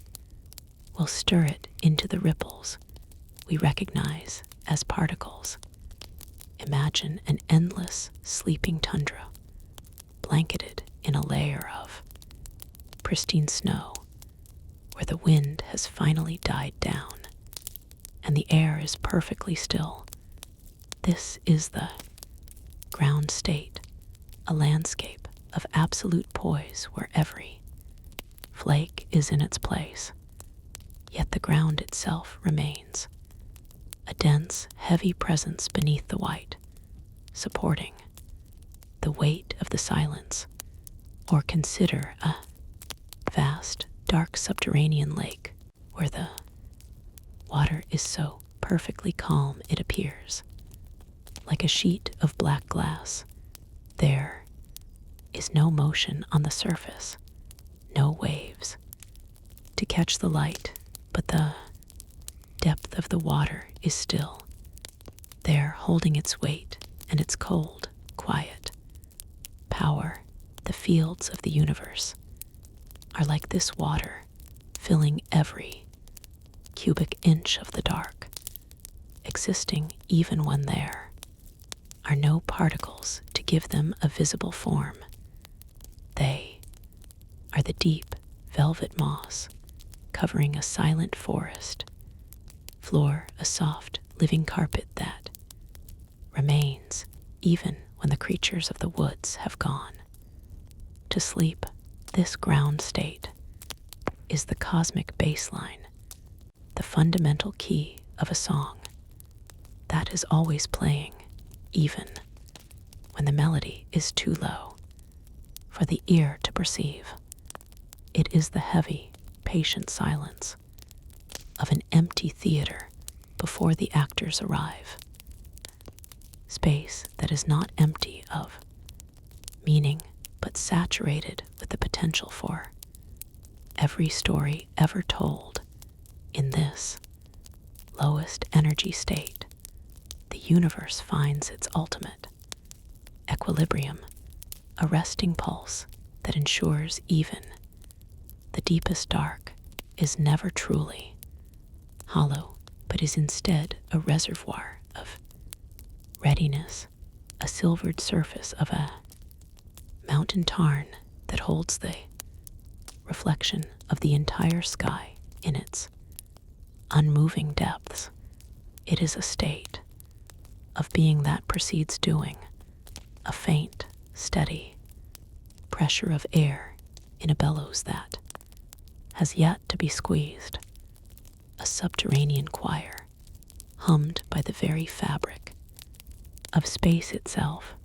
will stir it into the ripples we recognize as particles. Imagine an endless sleeping tundra, blanketed in a layer of pristine snow, where the wind has finally died down and the air is perfectly still. This is the ground state, a landscape of absolute poise where every flake is in its place, yet the ground itself remains a dense, heavy presence beneath the white, supporting the weight of the silence. Or consider a vast, dark subterranean lake where the water is so perfectly calm it appears like a sheet of black glass. There is no motion on the surface, no waves to catch the light, but the depth of the water is still there, holding its weight and its cold, quiet power. The fields of the universe are like this water, filling every cubic inch of the dark, existing even when there are no particles to give them a visible form. They are the deep velvet moss covering a silent forest floor, a soft living carpet that remains even when the creatures of the woods have gone to sleep. This ground state is the cosmic baseline, the fundamental key of a song that is always playing, even when the melody is too low for the ear to perceive. It is the heavy, patient silence of an empty theater before the actors arrive. Space that is not empty of meaning, but saturated with the potential for every story ever told. In this lowest energy state, the universe finds its ultimate equilibrium, a resting pulse that ensures even the deepest dark is never truly hollow, but is instead a reservoir of readiness, a silvered surface of a mountain tarn that holds the reflection of the entire sky in its unmoving depths. It is a state of being that precedes doing, a faint, steady pressure of air in a bellows that has yet to be squeezed, a subterranean choir hummed by the very fabric of space itself.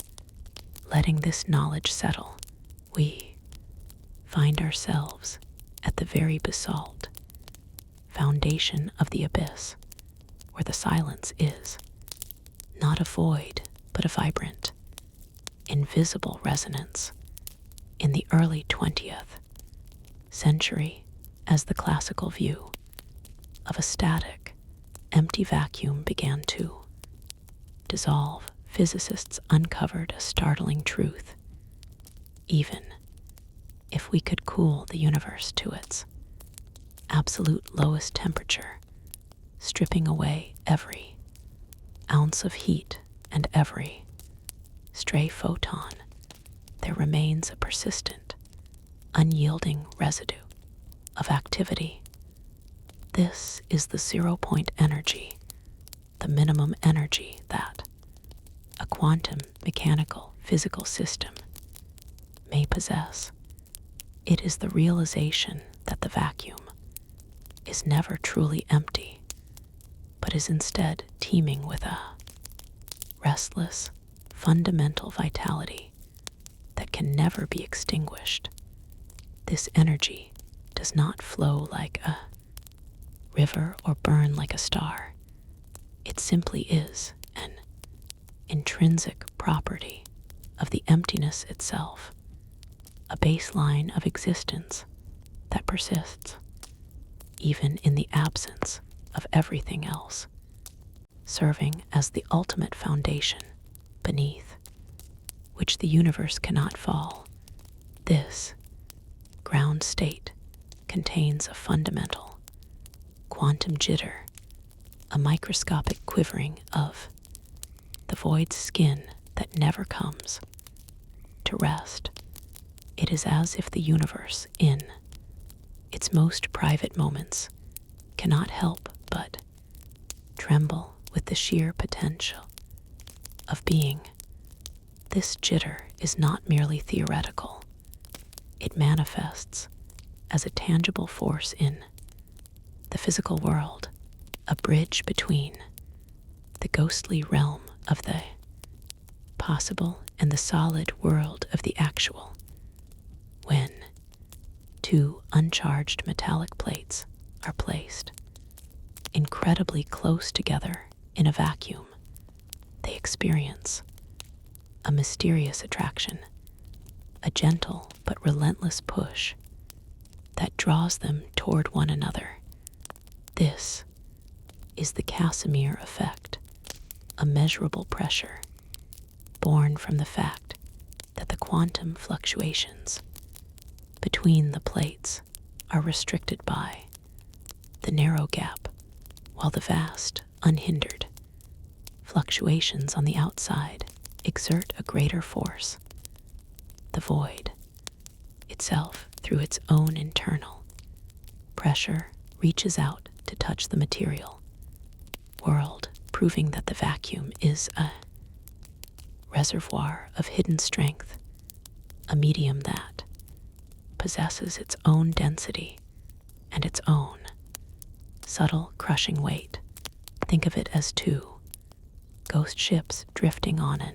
Letting this knowledge settle, we find ourselves at the very basalt foundation of the abyss, where the silence is not a void, but a vibrant, invisible resonance. In the early 20th century, as the classical view of a static, empty vacuum began to dissolve, physicists uncovered a startling truth. Even if we could cool the universe to its absolute lowest temperature, stripping away every ounce of heat and every stray photon, there remains a persistent, unyielding residue of activity. This is the zero-point energy, the minimum energy that a quantum mechanical physical system may possess. It is the realization that the vacuum is never truly empty, but is instead teeming with a restless, fundamental vitality that can never be extinguished. This energy does not flow like a river or burn like a star. It simply is an intrinsic property of the emptiness itself, a baseline of existence that persists even in the absence of everything else, serving as the ultimate foundation beneath which the universe cannot fall. This ground state contains a fundamental quantum jitter, a microscopic quivering of the void's skin that never comes to rest. It is as if the universe, in its most private moments, cannot help but tremble with the sheer potential of being. This jitter is not merely theoretical. It manifests as a tangible force in the physical world, a bridge between the ghostly realm of the possible and the solid world of the actual. When two uncharged metallic plates are placed incredibly close together in a vacuum, they experience a mysterious attraction, a gentle but relentless push that draws them toward one another. This is the Casimir Effect, a measurable pressure born from the fact that the quantum fluctuations between the plates are restricted by the narrow gap, while the vast, unhindered fluctuations on the outside exert a greater force. The void itself, through its own internal pressure, reaches out to touch the material world, proving that the vacuum is a reservoir of hidden strength, a medium that possesses its own density and its own subtle crushing weight. Think of it as two ghost ships drifting on an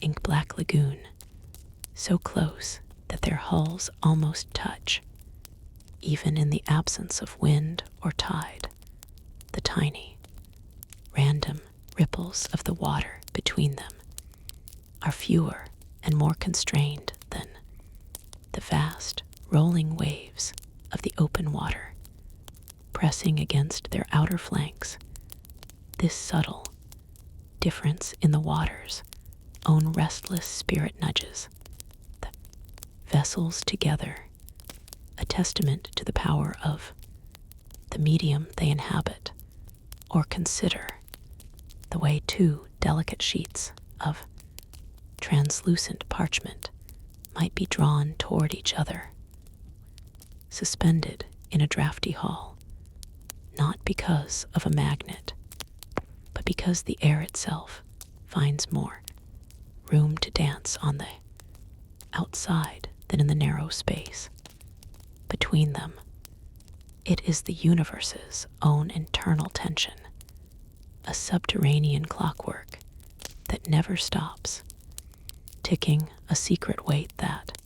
ink-black lagoon, so close that their hulls almost touch. even in the absence of wind or tide. The tiny, random ripples of the water between them are fewer and more constrained than the vast, rolling waves of the open water, pressing against their outer flanks. This subtle difference in the water's own restless spirit nudges the vessels together, a testament to the power of the medium they inhabit. Or consider the way two delicate sheets of translucent parchment might be drawn toward each other, suspended in a drafty hall, not because of a magnet, but because the air itself finds more room to dance on the outside than in the narrow space between them. It is the universe's own internal tension, a subterranean clockwork that never stops, ticking a secret weight that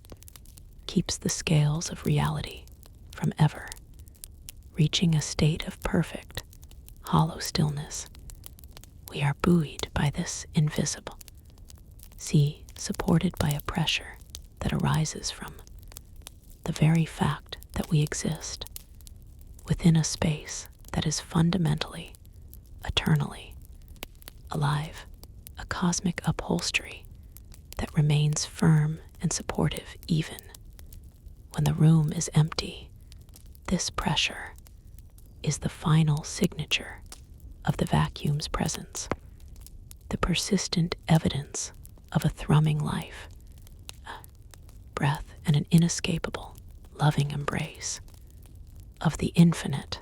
keeps the scales of reality from ever reaching a state of perfect, hollow stillness. We are buoyed by this invisible sea, supported by a pressure that arises from the very fact that we exist within a space that is fundamentally, eternally alive, a cosmic upholstery that remains firm and supportive even when the room is empty. This pressure is the final signature of the vacuum's presence, the persistent evidence of a thrumming life, a breath and an inescapable, loving embrace of the infinite